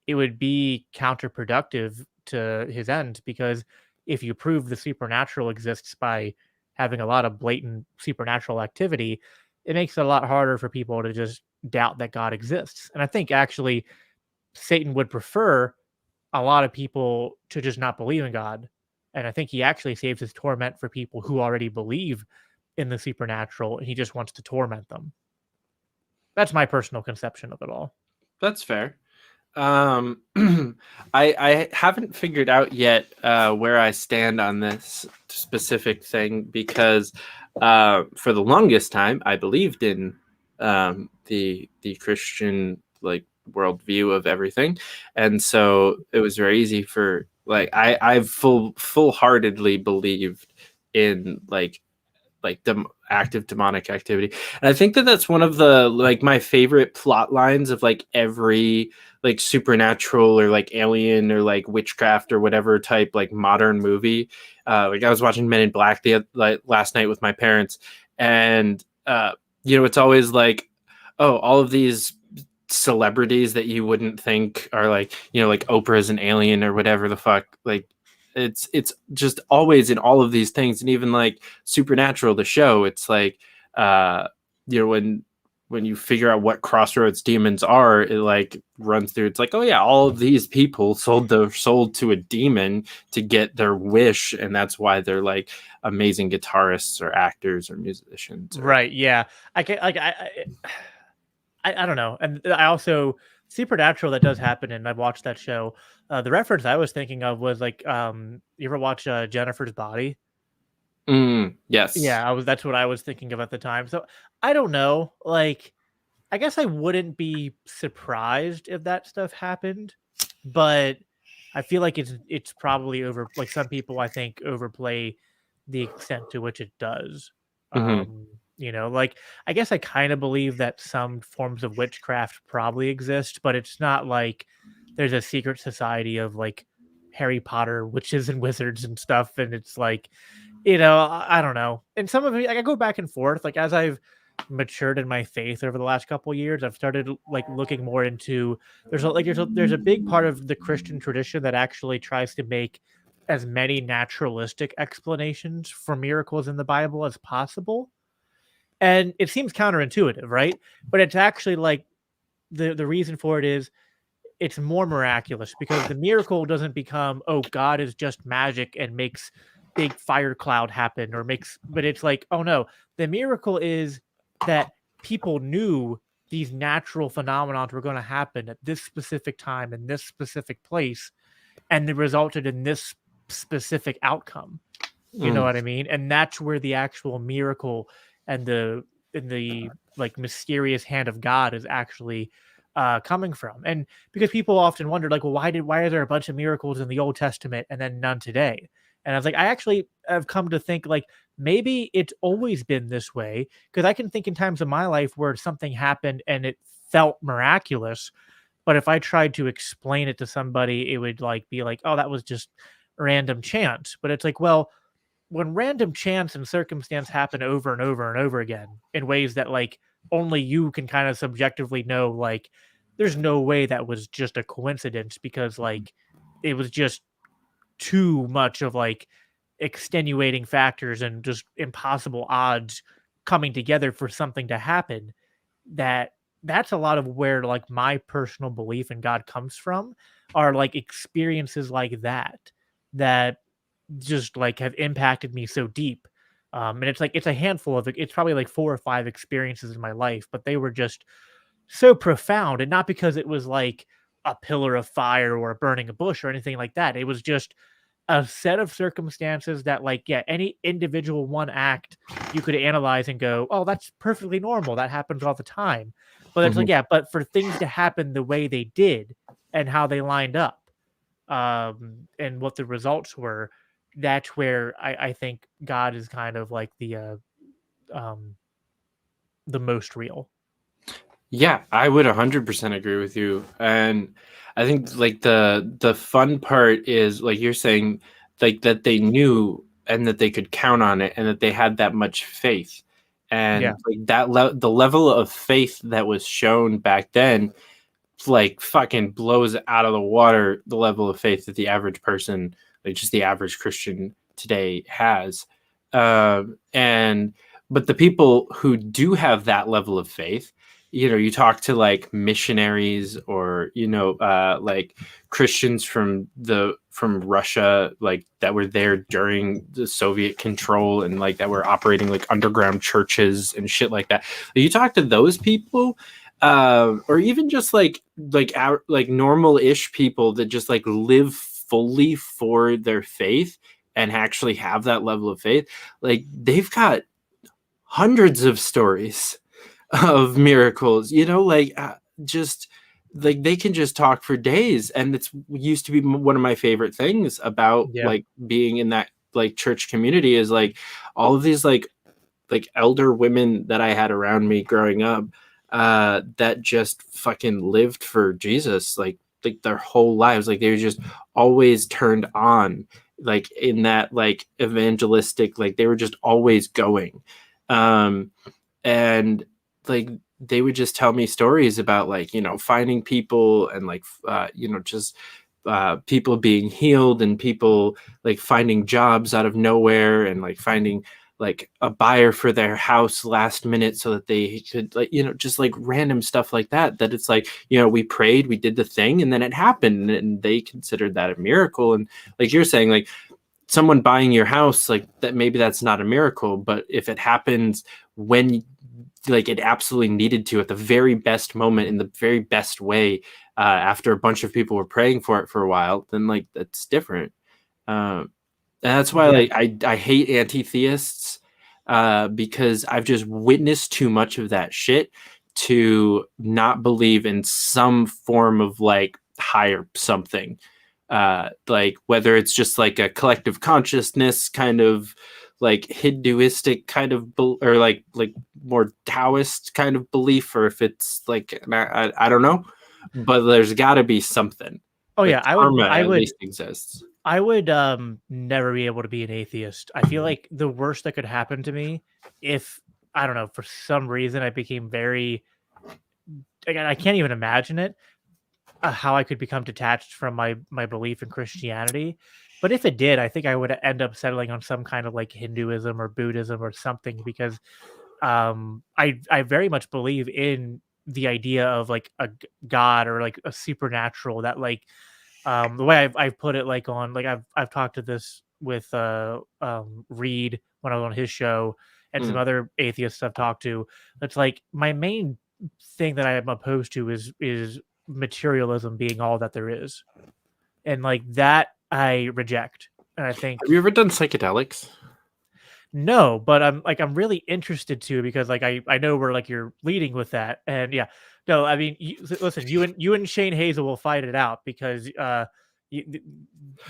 it would be counterproductive to his end, because if you prove the supernatural exists by having a lot of blatant supernatural activity, it makes it a lot harder for people to just doubt that God exists. And I think actually Satan would prefer a lot of people to just not believe in God. And I think he actually saves his torment for people who already believe in the supernatural, and he just wants to torment them. That's my personal conception of it all. That's fair. I haven't figured out yet where I stand on this specific thing, because for the longest time I believed in the Christian like worldview of everything, and so it was very easy for like I've full-heartedly believed in like active demonic activity. And I think that that's one of the like my favorite plot lines of like every like supernatural or like alien or like witchcraft or whatever type like modern movie. Like I was watching Men in Black last night with my parents, and it's always like, oh, all of these celebrities that you wouldn't think are like, like Oprah's an alien or whatever the fuck, like it's just always in all of these things. And even like Supernatural, the show, it's like when you figure out what crossroads demons are, it like runs through, it's like, oh yeah, all of these people sold their soul to a demon to get their wish, and that's why they're like amazing guitarists or actors or musicians right. Yeah, I can like I don't know. And I also, Supernatural, that does happen, and I've watched that show. The reference I was thinking of was like, you ever watch Jennifer's Body? Yes. Yeah, that's what I was thinking of at the time. So I don't know. Like, I guess I wouldn't be surprised if that stuff happened, but I feel like it's probably over. Like some people, I think, overplay the extent to which it does. You know, like I guess I kind of believe that some forms of witchcraft probably exist, but it's not like there's a secret society of like Harry Potter witches and wizards and stuff. And it's like, I don't know. And some of it, like, I go back and forth. Like as I've matured in my faith over the last couple of years, I've started like looking more into there's a big part of the Christian tradition that actually tries to make as many naturalistic explanations for miracles in the Bible as possible. And it seems counterintuitive, right? But it's actually like the reason for it is it's more miraculous because the miracle doesn't become, oh, God is just magic and makes big fire cloud happen but it's like, oh no, the miracle is that people knew these natural phenomena were going to happen at this specific time in this specific place, and they resulted in this specific outcome. You know what I mean? And that's where the actual miracle and the like mysterious hand of God is actually coming from. And because people often wonder, like, well, why are there a bunch of miracles in the Old Testament and then none today? And I was like, I actually have come to think like maybe it's always been this way, because I can think in times of my life where something happened and it felt miraculous, but if I tried to explain it to somebody, it would like be like, oh, that was just random chance. But it's like, well, when random chance and circumstance happen over and over and over again in ways that like only you can kind of subjectively know, like there's no way that was just a coincidence, because like it was just too much of like extenuating factors and just impossible odds coming together for something to happen. That's a lot of where like my personal belief in God comes from, are like experiences like that just like have impacted me so deep. And it's like it's a handful of it's probably like 4 or 5 experiences in my life, but they were just so profound. And not because it was like a pillar of fire or burning a bush or anything like that. It was just a set of circumstances that, like, yeah, any individual one act you could analyze and go, oh, that's perfectly normal, that happens all the time. But it's like, yeah, but for things to happen the way they did and how they lined up, and what the results were, that's where I think God is kind of like the most real. Yeah, I would 100% agree with you. And I think like the fun part is, like you're saying, like that they knew and that they could count on it and that they had that much faith. And like that the level of faith that was shown back then, like fucking blows out of the water the level of faith that the average person, like just the average Christian today has. And but the people who do have that level of faith, you talk to like missionaries or like Christians from Russia, like that were there during the Soviet control and like that were operating like underground churches and shit like that. You talk to those people, or even just like normal-ish people that just like live fully for their faith and actually have that level of faith. Like they've got hundreds of stories of miracles, just like they can just talk for days. And it's used to be one of my favorite things about like being in that like church community is like all of these like elder women that I had around me growing up, that just fucking lived for Jesus, like their whole lives. Like they were just always turned on, like in that like evangelistic, like they were just always going. And like they would just tell me stories about like finding people and like just people being healed and people like finding jobs out of nowhere and like finding like a buyer for their house last minute so that they could like just like random stuff like that it's like we prayed, we did the thing, and then it happened, and they considered that a miracle. And like you're saying, like someone buying your house, like that, maybe that's not a miracle, but if it happens when like it absolutely needed to at the very best moment in the very best way, after a bunch of people were praying for it for a while, then like that's different. And that's why like I hate anti-theists, because I've just witnessed too much of that shit to not believe in some form of like higher something, like whether it's just like a collective consciousness kind of like Hinduistic kind of or like more Taoist kind of belief, or if it's like I don't know, but there's got to be something. Oh Like, yeah, karma at least exists. I would never be able to be an atheist. I feel like the worst that could happen to me if I don't know, for some reason I became very again, I can't even imagine it, how I could become detached from my belief in Christianity. But if it did, I think I would end up settling on some kind of like Hinduism or Buddhism or something because I very much believe in the idea of like a god or like a supernatural that like the way I've put it like on like I've talked to this with Reed when I was on his show and some other atheists I've talked to. It's like my main thing that I am opposed to is materialism being all that there is, and like that I reject. And I think Have you ever done psychedelics? no, but I'm really interested to because like I know where like you're leading with that, and yeah, no, I mean, listen, you and Shane Hazel will fight it out because you,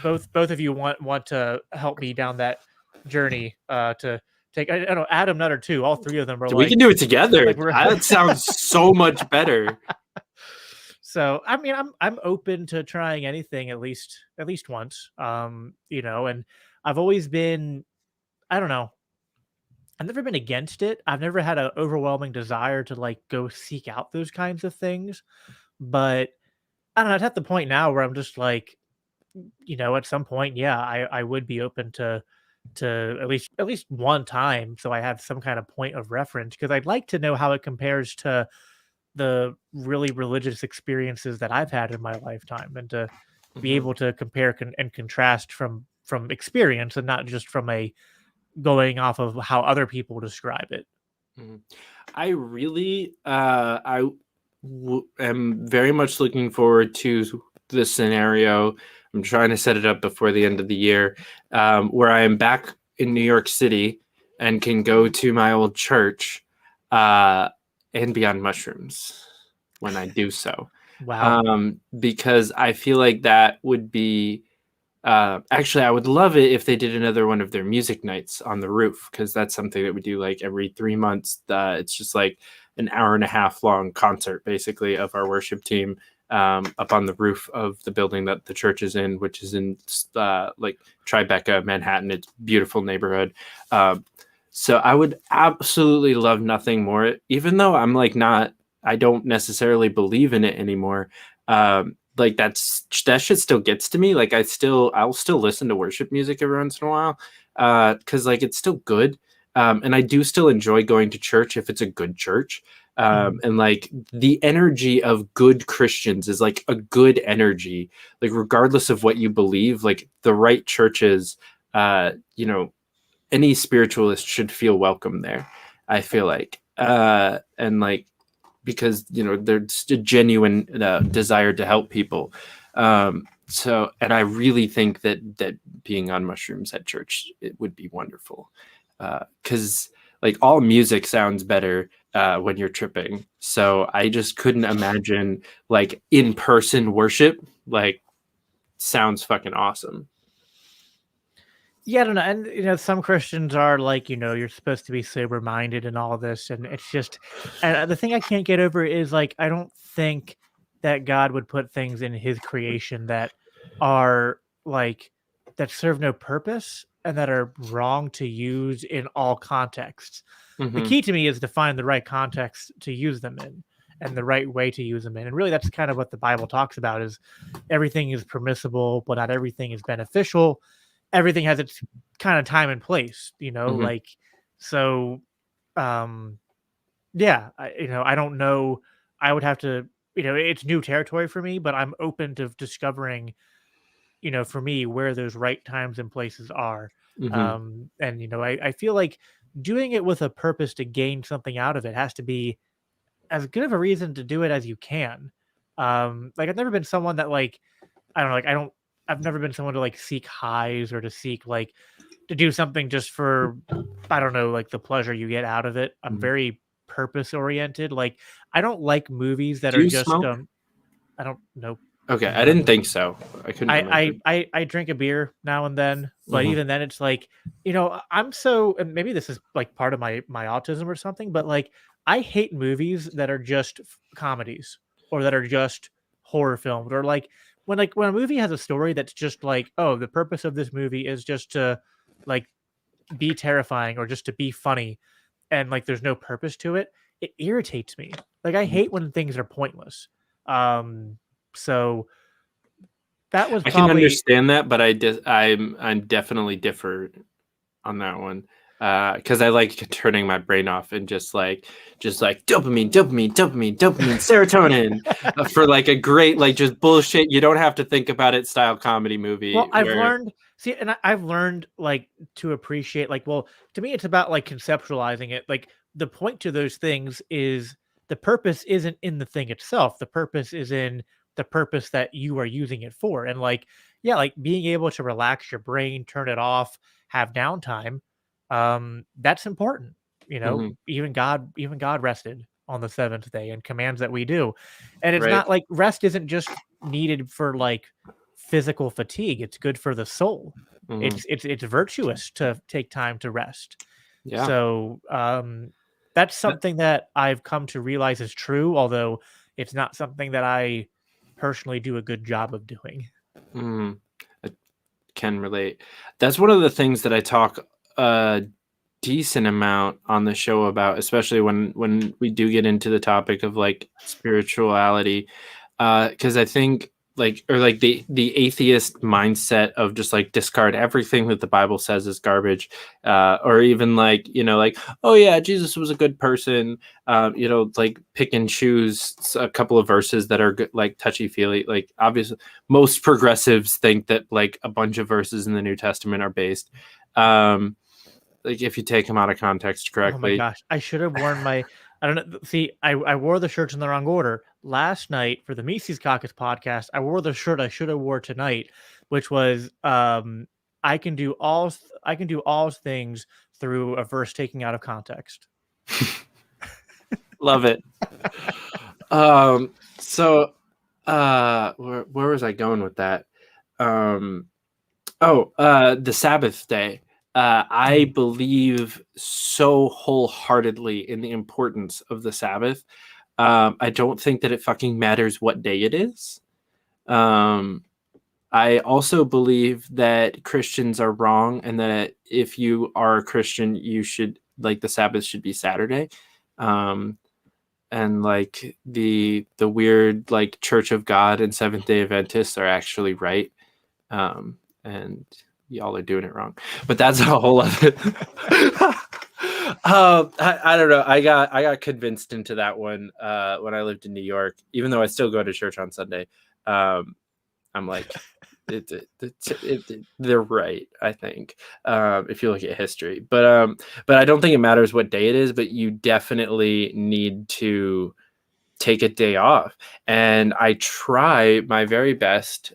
both of you want to help me down that journey to take. I don't know, Adam Nutter too. All three of them are We can do it together. like That sounds so much better. So I mean, I'm open to trying anything at least once. You know, and I've always been, I don't know. I've never been against it. I've never had an overwhelming desire to like go seek out those kinds of things. But I don't know. It's at the point now where I'm just like, you know, at some point, yeah, I would be open to at least one time, so I have some kind of point of reference because I'd like to know how it compares to the really religious experiences that I've had in my lifetime, and to be able to compare and contrast from experience and not just from a going off of how other people describe it. I really am very much looking forward to this scenario. I'm trying to set it up before the end of the year, where I am back in New York City and can go to my old church and be on mushrooms when I do so. Wow. Because I feel like that would be actually, I would love it if they did another one of their music nights on the roof, because that's something that we do like every 3 months. It's just like an hour and a half long concert, basically, of our worship team up on the roof of the building that the church is in, which is in like Tribeca, Manhattan. It's a beautiful neighborhood. So I would absolutely love nothing more, even though I'm like I don't necessarily believe in it anymore. Like that shit still gets to me. Like I'll still listen to worship music every once in a while, because like it's still good, and I do still enjoy going to church if it's a good church, and like the energy of good Christians is like a good energy, like regardless of what you believe. Like the right churches, you know, any spiritualist should feel welcome there, I feel like, and like, because you know there's a genuine desire to help people, so, and I really think that being on mushrooms at church, it would be wonderful, because like all music sounds better when you're tripping, so I just couldn't imagine like in-person worship. Like sounds fucking awesome. Yeah, I don't know. And you know, some Christians are like, you know, you're supposed to be sober minded and all this, and it's just, and the thing I can't get over is like, I don't think that God would put things in His creation that are like that serve no purpose and that are wrong to use in all contexts. The key to me is to find the right context to use them in and the right way to use them in. And really that's kind of what the Bible talks about is everything is permissible, but not everything is beneficial. Everything has its kind of time and place, you know, like, so, yeah, you know, I don't know. I would have to, you know, it's new territory for me, but I'm open to discovering, you know, for me, where those right times and places are. And, you know, I feel like doing it with a purpose to gain something out of it has to be as good of a reason to do it as you can. Like I've never been someone that like, I don't know, like I've never been someone to like seek highs or to seek like to do something just for, I don't know, like the pleasure you get out of it. I'm very purpose oriented. Like I don't like movies that Do are you just smoke? I don't know. Okay, I didn't think so. I couldn't remember. I drink a beer now and then, but Mhm. even then it's like, I'm so, and maybe this is like part of my autism or something, but like I hate movies that are just comedies or that are just horror films, or like when a movie has a story that's just like, oh, the purpose of this movie is just to like be terrifying or just to be funny, and like there's no purpose to it. It irritates me. Like I hate when things are pointless. So that was I can probably understand that, but I'm definitely differ on that one because I like turning my brain off and just like dopamine, dopamine, dopamine, dopamine, serotonin for like a great like just bullshit. You don't have to think about it style comedy movie. well, I've where, learned see, and I've learned like to appreciate like, well, to me it's about like conceptualizing it. Like the point to those things is the purpose isn't in the thing itself. The purpose is in the purpose that you are using it for. And like, yeah, like being able to relax your brain, turn it off, have downtime, that's important. Mhm, Even God rested on the seventh day and commands that we do. And it's right? not like rest isn't just needed for like physical fatigue. It's good for the soul. Mhm, It's virtuous to take time to rest. yeah. So that's something that I've come to realize is true, although it's not something that I personally do a good job of doing. Mhm. I can relate. That's one of the things that I talk a decent amount on the show about, especially when we do get into the topic of like spirituality, because I think like or like the atheist mindset of just like discard everything that the Bible says is garbage, or even like like, oh yeah, Jesus was a good person, like pick and choose a couple of verses that are good, like touchy feely. Like obviously most progressives think that like a bunch of verses in the New Testament are based, like if you take them out of context Oh my correctly. gosh, I should have worn my. I don't know. See, I wore the shirts in the wrong order last night for the Mises Caucus podcast. I wore the shirt I should have wore tonight, which was I can do all things through a verse taking out of context. Love it. So where was I going with that? Um the Sabbath day. I believe so wholeheartedly in the importance of the Sabbath. I don't think that it fucking matters what day it is. Um I also believe that Christians are wrong and that if you are a Christian, you should like the Sabbath should be Saturday. Um and like the weird like Church of God and Seventh Day Adventists are actually right, and y'all are doing it wrong. But that's a whole other. I don't know. I got convinced into that one when I lived in New York. Even though I still go to church on Sunday, I'm like, they're right. I think if you look at history, but I don't think it matters what day it is. But you definitely need to take a day off, and I try my very best.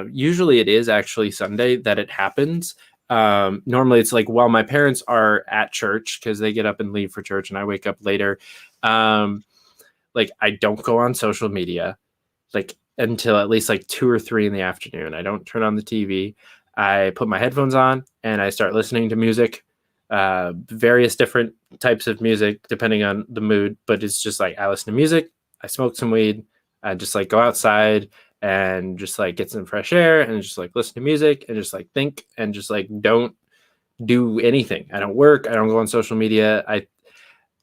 Usually, it is actually Sunday that it happens. Normally, it's like while my parents are at church because they get up and leave for church, and I wake up later. Like I don't go on social media, like until at least like 2 or 3 in the afternoon. I don't turn on the TV. I put my headphones on and I start listening to music, various different types of music depending on the mood. But it's just like I listen to music, I smoke some weed, I just like go outside and just like get some fresh air and just like listen to music and just like think and just like don't do anything. I don't work. I don't go on social media. I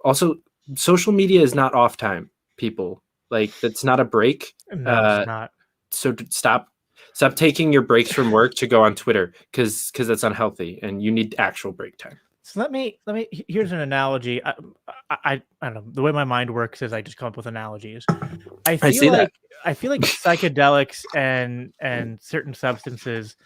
also social media is not off time, people. Like that's not a break. No, it's Uh, not. so stop taking your breaks from work to go on Twitter because that's unhealthy and you need actual break time. So here's an analogy. I don't know, the way my mind works is I just come up with analogies. I I feel see that. like I feel like psychedelics and certain substances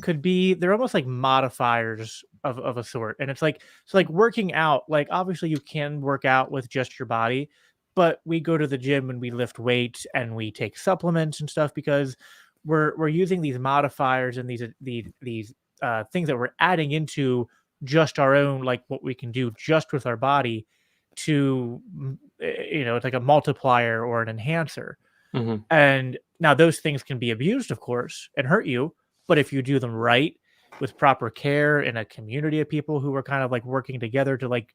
they're almost like modifiers of a sort. And it's like, so like working out, like obviously you can work out with just your body, but we go to the gym and we lift weights and we take supplements and stuff because we're using these modifiers and these things that we're adding into just our own, like what we can do just with our body to it's like a multiplier or an enhancer. Mhm. And now those things can be abused, of course, and hurt you. But if you do them right with proper care in a community of people who are kind of like working together to like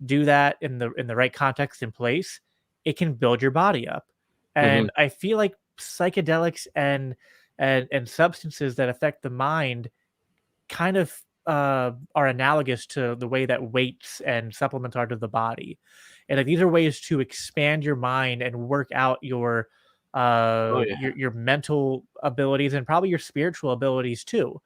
do that in the right context and place, it can build your body up. Mhm. And I feel like psychedelics and substances that affect the mind kind of are analogous to the way that weights and supplements are to the body. And like these are ways to expand your mind and work out Oh yeah. your mental abilities and probably your spiritual abilities too.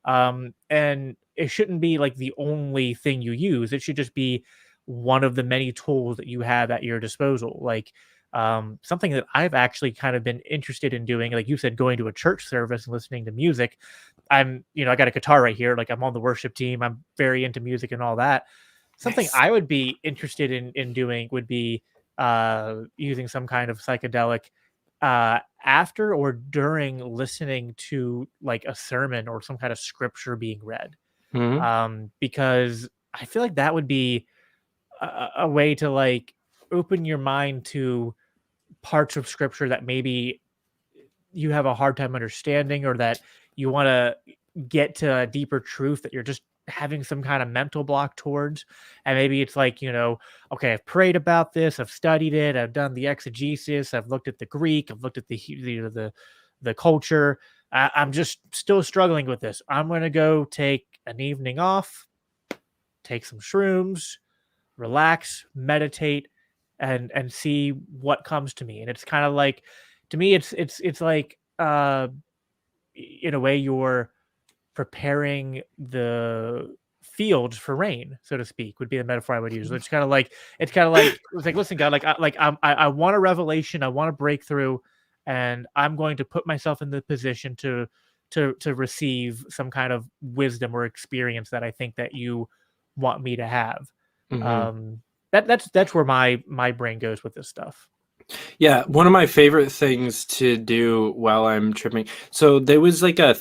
And it shouldn't be like the only thing you use. It should just be one of the many tools that you have at your disposal. Like something that I've actually kind of been interested in doing, like you said, going to a church service and listening to music. I got a guitar right here. Like I'm on the worship team. I'm very into music and all that. Something Nice. I would be interested in doing would be using some kind of psychedelic after or during listening to like a sermon or some kind of scripture being read. Mhm. Because I feel like that would be a way to like open your mind to parts of scripture that maybe you have a hard time understanding, or that you want to get to a deeper truth that you're just having some kind of mental block towards. And maybe it's like, okay, I've prayed about this, I've studied it, I've done the exegesis, I've looked at the Greek, I've looked at the culture. I'm just still struggling with this. I'm going to go take an evening off, take some shrooms, relax, meditate, and see what comes to me. And it's kind of like, to me, it's like in a way you're preparing the fields for rain, so to speak, would be the metaphor I would use. It's like, listen, God, I want a revelation, I want a breakthrough, and I'm going to put myself in the position to receive some kind of wisdom or experience that I think that you want me to have. Mhm. Um, that's where my brain goes with this stuff. Yeah, one of my favorite things to do while I'm tripping. So there was like a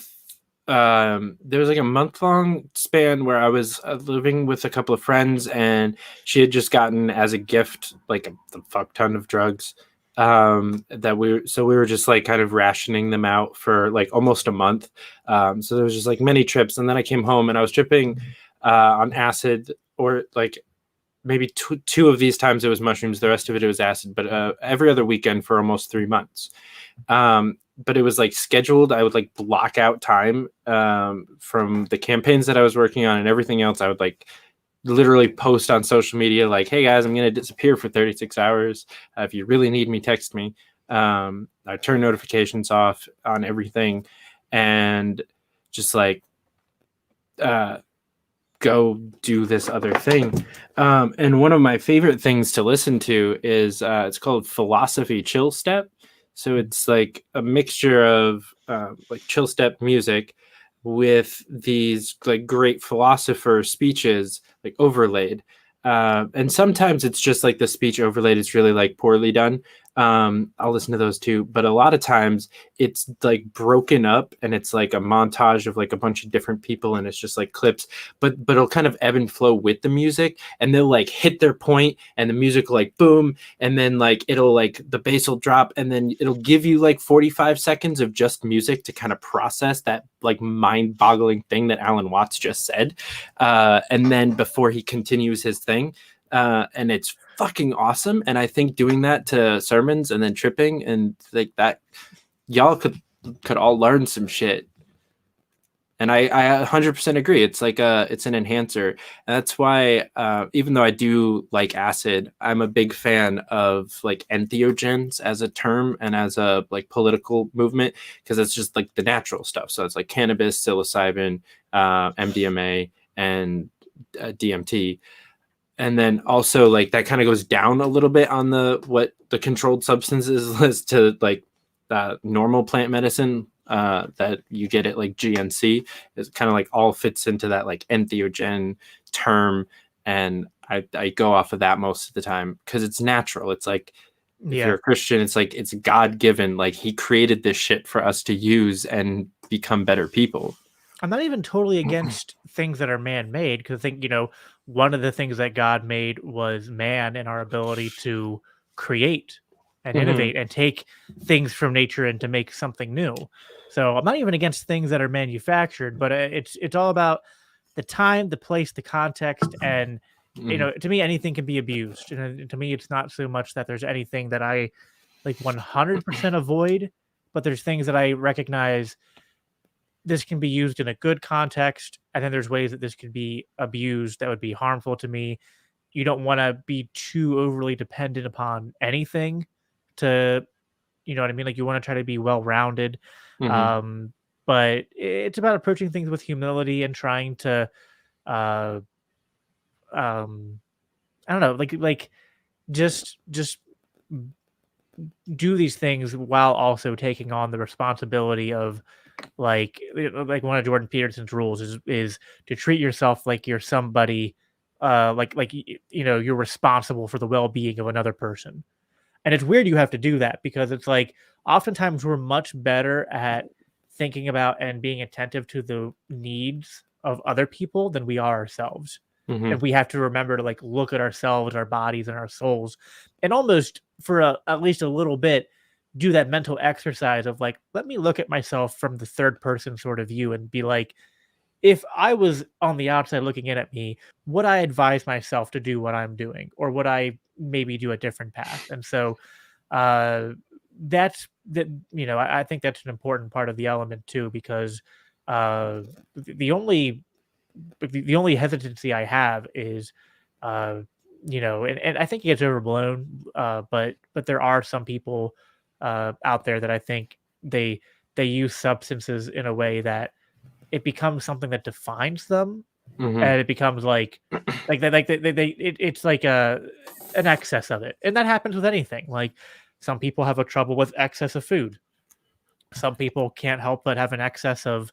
month long span where I was living with a couple of friends, and she had just gotten as a gift like a fuck ton of drugs. We were just like kind of rationing them out for like almost a month. So there was just like many trips, and then I came home and I was tripping on acid, or like maybe two of these times it was mushrooms, the rest of it was acid, but every other weekend for almost 3 months. But it was like scheduled. I would like block out time from the campaigns that I was working on and everything else. I would like literally post on social media like, hey guys, I'm going to disappear for 36 hours. If you really need me, text me. I turn notifications off on everything and just like go do this other thing. And one of my favorite things to listen to is it's called Philosophy Chill Step. So it's like a mixture of like chill step music with these like great philosopher speeches like overlaid. And sometimes it's just like the speech overlaid is really like poorly done. I'll listen to those too, but a lot of times it's like broken up and it's like a montage of like a bunch of different people and it's just like clips, but it'll kind of ebb and flow with the music, and they'll like hit their point and the music will like boom, and then like it'll like the bass will drop, and then it'll give you like 45 seconds of just music to kind of process that like mind-boggling thing that Alan Watts just said, and then before he continues his thing. And it's fucking awesome. And I think doing that to sermons and then tripping and like that, y'all could all learn some shit. And I 100% agree. It's like it's an enhancer. And that's why, even though I do like acid, I'm a big fan of like entheogens as a term and as a like political movement, because it's just like the natural stuff. So it's like cannabis, psilocybin, MDMA, and DMT. And then also like that kind of goes down a little bit on what the controlled substances list to like normal plant medicine that you get at like GNC. It kind of like all fits into that like entheogen term, and I go off of that most of the time because it's natural. It's like if you're a Christian, it's like it's God given. Like he created this shit for us to use and become better people. I'm not even totally against things that are man-made, because I think, one of the things that God made was man and our ability to create and innovate and take things from nature and to make something new. So I'm not even against things that are manufactured, but it's all about the time, the place, the context, and to me, anything can be abused. And to me, it's not so much that there's anything that I like 100% avoid, but there's things that I recognize this can be used in a good context, and then there's ways that this could be abused that would be harmful to me. You don't want to be too overly dependent upon anything to, you know what I mean? Like you want to try to be well-rounded. But it's about approaching things with humility and trying to, I don't know, like just do these things while also taking on the responsibility of like one of Jordan Peterson's rules is to treat yourself like you're somebody, you're responsible for the well-being of another person. And it's weird you have to do that because it's like oftentimes we're much better at thinking about and being attentive to the needs of other people than we are ourselves. And we have to remember to like look at ourselves, our bodies, and our souls, and almost for at least a little bit do that mental exercise of like, let me look at myself from the third person sort of view and be like, if I was on the outside looking in at me, would I advise myself to do what I'm doing, or would I maybe do a different path? And so that's that. I think that's an important part of the element too, because the only hesitancy I have is, and I think it gets overblown, but there are some people out there that I think they use substances in a way that it becomes something that defines them, and it becomes it's like an excess of it, and that happens with anything. Like some people have a trouble with excess of food. Some people can't help but have an excess of,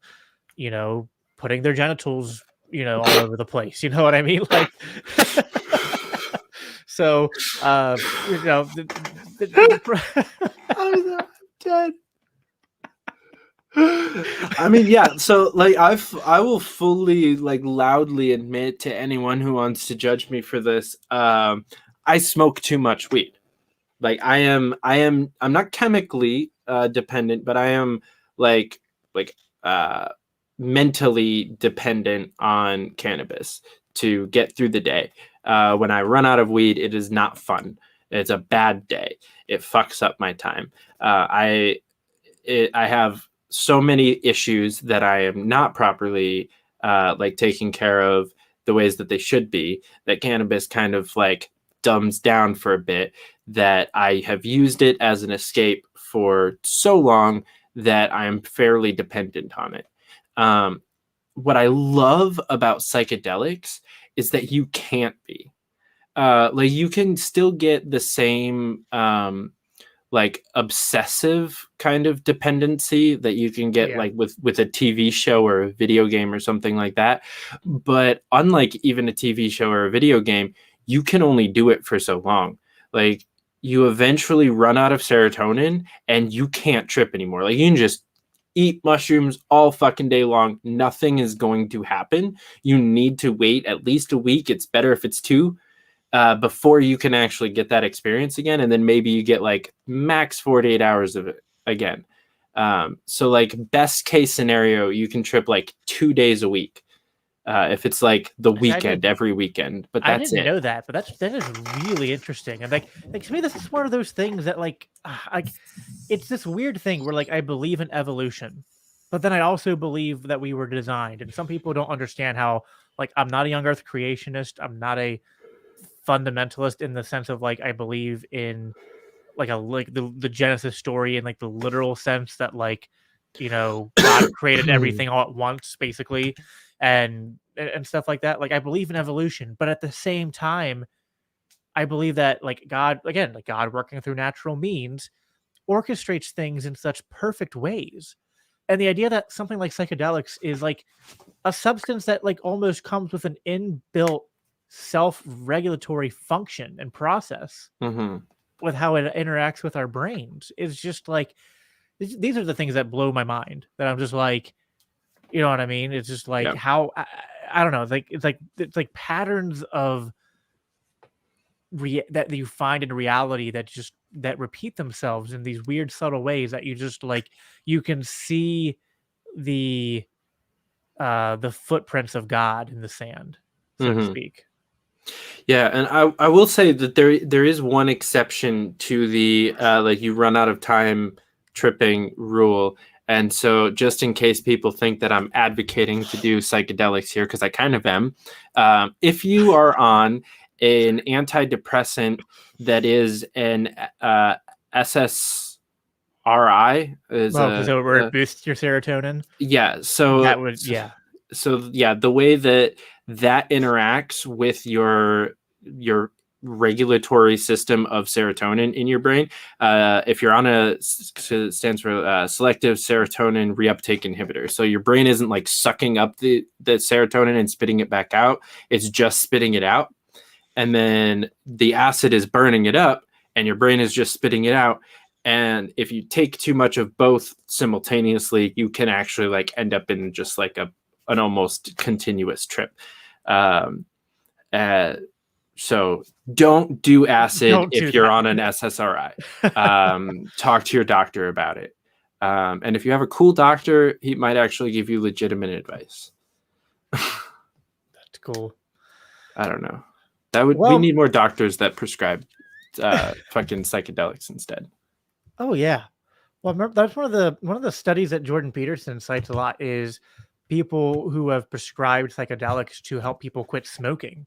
putting their genitals, all over the place. You know what I mean? Like, so, I'm dead. I mean, yeah. So, like, I will fully, like, loudly admit to anyone who wants to judge me for this. I smoke too much weed. Like, I'm not chemically dependent, but I am mentally dependent on cannabis to get through the day. When I run out of weed, it is not fun. It's a bad day. It fucks up my time. I have so many issues that I am not properly taking care of the ways that they should be, that cannabis kind of like dumbs down for a bit, that I have used it as an escape for so long that I am fairly dependent on it. What I love about psychedelics is that you can't be. You can still get the same obsessive kind of dependency that you can get with a TV show or a video game or something like that. But unlike even a TV show or a video game, you can only do it for so long. Like you eventually run out of serotonin and you can't trip anymore. Like you can just eat mushrooms all fucking day long. Nothing is going to happen. You need to wait at least a week. It's better if it's 2 before you can actually get that experience again. And then maybe you get like max 48 hours of it again. So like best case scenario, you can trip like 2 days a week. If it's like the weekend, every weekend, but that's I didn't know that, but that is really interesting. And like to me, this is one of those things that like it's this weird thing where like I believe in evolution, but then I also believe that we were designed. And some people don't understand how like I'm not a young Earth creationist. I'm not a fundamentalist in the sense of like I believe in the Genesis story in like the literal sense that like God created everything all at once basically. And stuff like that. Like I believe in evolution, but at the same time, I believe that like God working through natural means orchestrates things in such perfect ways. And the idea that something like psychedelics is like a substance that like almost comes with an inbuilt self-regulatory function and process with how it interacts with our brains is just like, these are the things that blow my mind, that I'm just like, you know what I mean? It's just like how I don't know. It's like patterns of that you find in reality that repeat themselves in these weird subtle ways that you just like you can see the footprints of God in the sand, so to speak. Yeah, and I will say that there is one exception to the like you run out of time tripping rule. And so just in case people think that I'm advocating to do psychedelics here, because I kind of am, if you are on an antidepressant that is an SSRI, Where it boosts your serotonin. Yeah, so that would So yeah, the way that interacts with your regulatory system of serotonin in your brain, if you're on it stands for selective serotonin reuptake inhibitor. So your brain isn't like sucking up the serotonin and spitting it back out; it's just spitting it out, and then the acid is burning it up, and your brain is just spitting it out. And if you take too much of both simultaneously, you can actually like end up in just like an almost continuous trip. So don't do acid if you're on an SSRI. Talk to your doctor about it. And if you have a cool doctor, he might actually give you legitimate advice. That's cool. I don't know. We need more doctors that prescribe fucking psychedelics instead. Oh yeah. Well, remember, that's one of the studies that Jordan Peterson cites a lot is people who have prescribed psychedelics to help people quit smoking,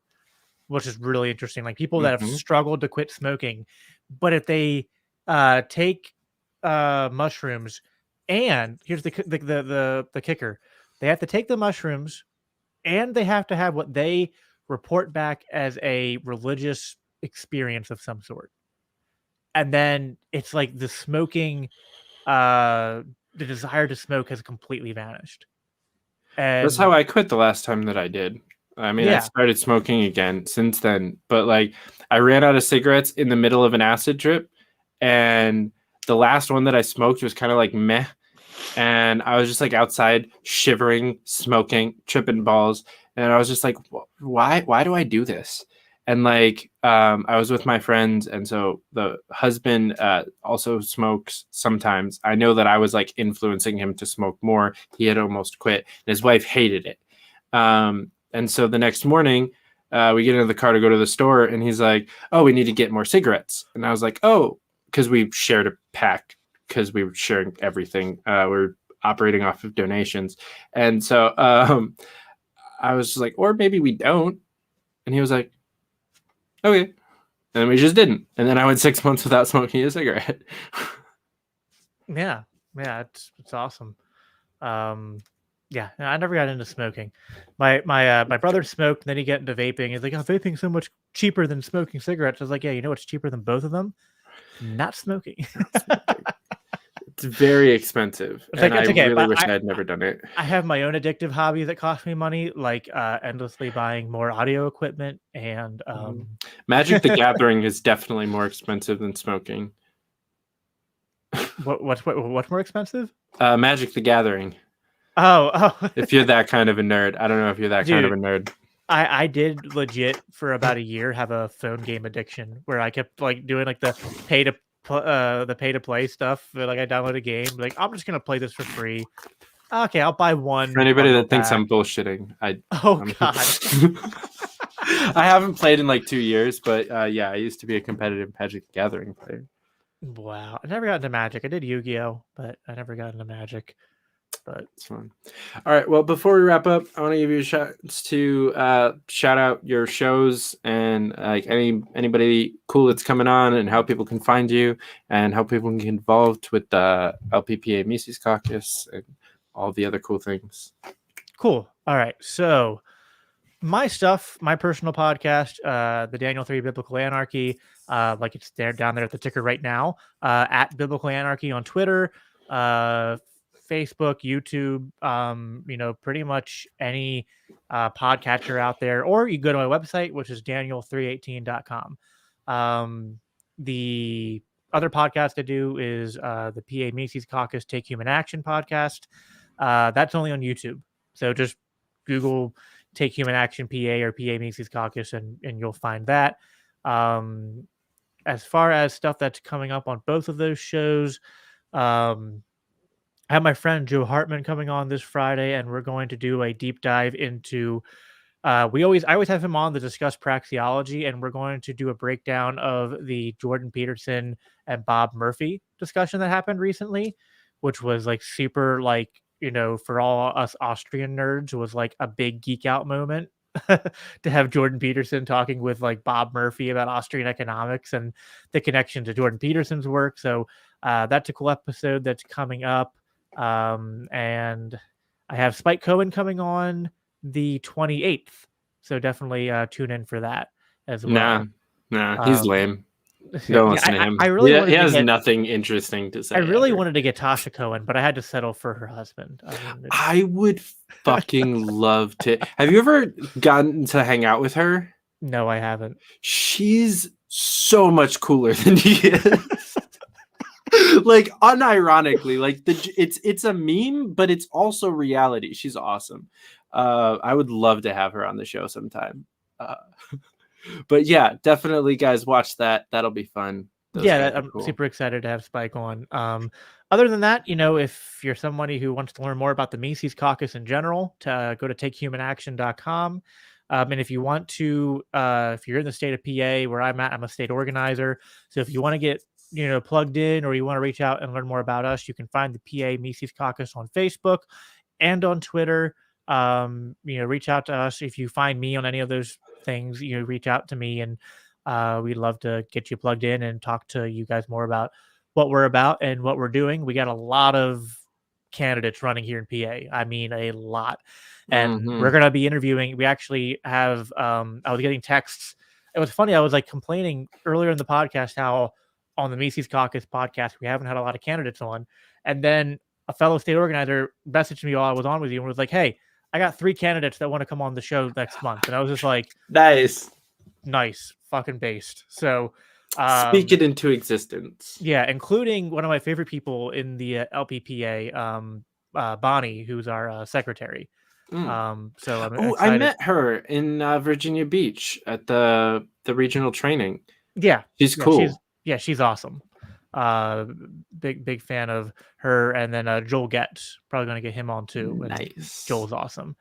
which is really interesting. Like people that have struggled to quit smoking, but if they take mushrooms, and here's the kicker, they have to take the mushrooms, and they have to have what they report back as a religious experience of some sort. And then it's like the smoking, the desire to smoke has completely vanished. And that's how I quit the last time that I did. I mean, I started smoking again since then, but like I ran out of cigarettes in the middle of an acid trip, and the last one that I smoked was kind of like meh. And I was just like outside shivering, smoking, tripping balls. And I was just like, why do I do this? And like, I was with my friends. And so the husband also smokes sometimes. I know that I was like influencing him to smoke more. He had almost quit. And his wife hated it. And so the next morning, we get into the car to go to the store. And he's like, oh, we need to get more cigarettes. And I was like, oh, because we shared a pack, because we were sharing everything. We're operating off of donations. And so I was just like, or maybe we don't. And he was like, okay. And we just didn't. And then I went 6 months without smoking a cigarette. Yeah, it's awesome. Yeah, I never got into smoking. My brother smoked, and then he got into vaping. He's like, oh, vaping's so much cheaper than smoking cigarettes. I was like, yeah, you know what's cheaper than both of them? Not smoking. It's very expensive. It's and like, I okay, really wish I had never done it. I have my own addictive hobby that cost me money, like endlessly buying more audio equipment and Magic the Gathering is definitely more expensive than smoking. What's more expensive? Magic the Gathering. Oh. If you're that kind of a nerd. I don't know if you're that kind of a nerd. I did legit for about a year have a phone game addiction where I kept like doing like the pay to play stuff. Like I download a game, like I'm just gonna play this for free. Okay, I'll buy one. For anybody that thinks I'm bullshitting, God. I haven't played in like 2 years, but yeah, I used to be a competitive Magic the Gathering player. Wow, I never got into Magic. I did Yu-Gi-Oh, but I never got into Magic. But it's fun. All right. Well, before we wrap up, I want to give you a chance to shout out your shows and like anybody cool that's coming on, and how people can find you and how people can get involved with the LPPA Mises Caucus and all the other cool things. Cool. All right. So my stuff, my personal podcast, the Daniel 3 Biblical Anarchy, like it's there down there at the ticker right now, at Biblical Anarchy on Twitter, Facebook, YouTube, pretty much any podcatcher out there, or you go to my website, which is daniel318.com. The other podcast I do is the PA Mises Caucus Take Human Action podcast. That's only on YouTube. So just Google Take Human Action PA or PA Mises Caucus, and you'll find that. As far as stuff that's coming up on both of those shows, I have my friend Joe Hartman coming on this Friday, and we're going to do a deep dive into. I always have him on to discuss praxeology, and we're going to do a breakdown of the Jordan Peterson and Bob Murphy discussion that happened recently, which was like super, like, for all us Austrian nerds, was like a big geek out moment to have Jordan Peterson talking with like Bob Murphy about Austrian economics and the connection to Jordan Peterson's work. So that's a cool episode that's coming up. And I have Spike Cohen coming on the 28th. So definitely tune in for that as well. Nah, he's lame. Don't listen to him. I really he has nothing interesting to say. I really wanted to get Tasha Cohen, but I had to settle for her husband. I would fucking love to. Have you ever gotten to hang out with her? No, I haven't. She's so much cooler than he is. Like, unironically, like it's a meme, but it's also reality. She's awesome. I would love to have her on the show sometime. But yeah, definitely, guys, watch that. That'll be fun. I'm super excited to have Spike on. Other than that, if you're somebody who wants to learn more about the Mises Caucus in general, to go to takehumanaction.com. And if you want to, if you're in the state of PA where I'm at, I'm a state organizer. So if you want to get plugged in, or you want to reach out and learn more about us, you can find the PA Mises Caucus on Facebook and on Twitter. Reach out to us. If you find me on any of those things, reach out to me, and we'd love to get you plugged in and talk to you guys more about what we're about and what we're doing. We got a lot of candidates running here in PA. I mean, a lot. And we're going to be interviewing. We actually have, I was getting texts. It was funny. I was like complaining earlier in the podcast how on the Mises Caucus podcast, we haven't had a lot of candidates on. And then a fellow state organizer messaged me while I was on with you and was like, hey, I got 3 candidates that want to come on the show next month. And I was just like, nice, fucking based. So speak it into existence. Yeah, including one of my favorite people in the LPPA, Bonnie, who's our secretary. So I'm excited. I met her in Virginia Beach at the regional training. Yeah, she's cool. She's awesome. Big fan of her. And then Joel Getz, probably going to get him on too. Nice. Joel's awesome.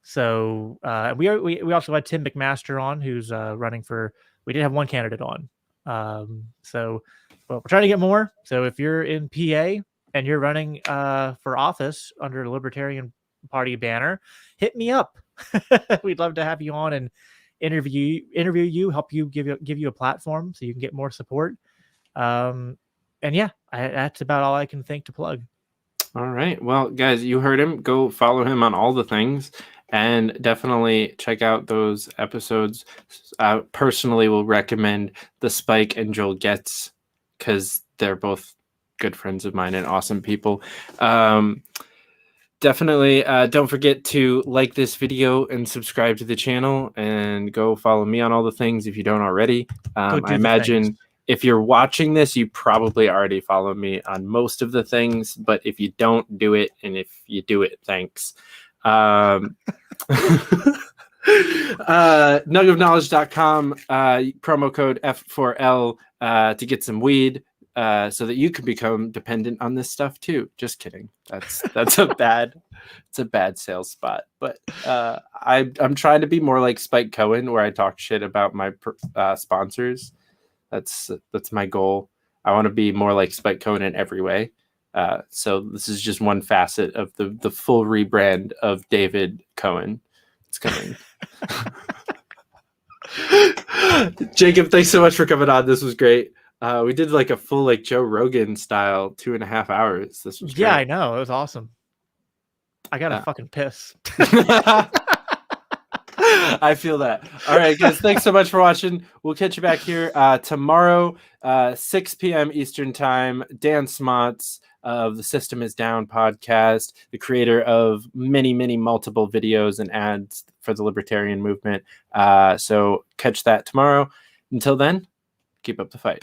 So we also had Tim McMaster on, who's running for. We did have one candidate on. But we're trying to get more. So if you're in PA and you're running for office under the Libertarian Party banner, hit me up. We'd love to have you on and interview you, help you, give you a platform so you can get more support. And yeah, that's about all I can think to plug. All right. Well, guys, you heard him. Go follow him on all the things and definitely check out those episodes. I personally will recommend the Spike and Joel Getz because they're both good friends of mine and awesome people. Definitely don't forget to like this video and subscribe to the channel, and go follow me on all the things if you don't already. I imagine if you're watching this, you probably already follow me on most of the things, but if you don't, do it. And if you do it, thanks. Nugofknowledge.com, promo code F4L to get some weed, so that you can become dependent on this stuff too. Just kidding. That's a bad sales spot. But I'm trying to be more like Spike Cohen, where I talk shit about my sponsors. That's my goal. I want to be more like Spike Cohen in every way. So this is just one facet of the full rebrand of David Cohen. It's coming. Jacob, thanks so much for coming on. This was great. We did like a full like Joe Rogan style 2.5 hours. This was great. Yeah, I know. It was awesome. I gotta fucking piss. I feel that. All right, guys, thanks so much for watching. We'll catch you back here tomorrow, 6 p.m. Eastern time. Dan Smots of the System is Down podcast, the creator of many multiple videos and ads for the libertarian movement. So catch that tomorrow. Until then, keep up the fight.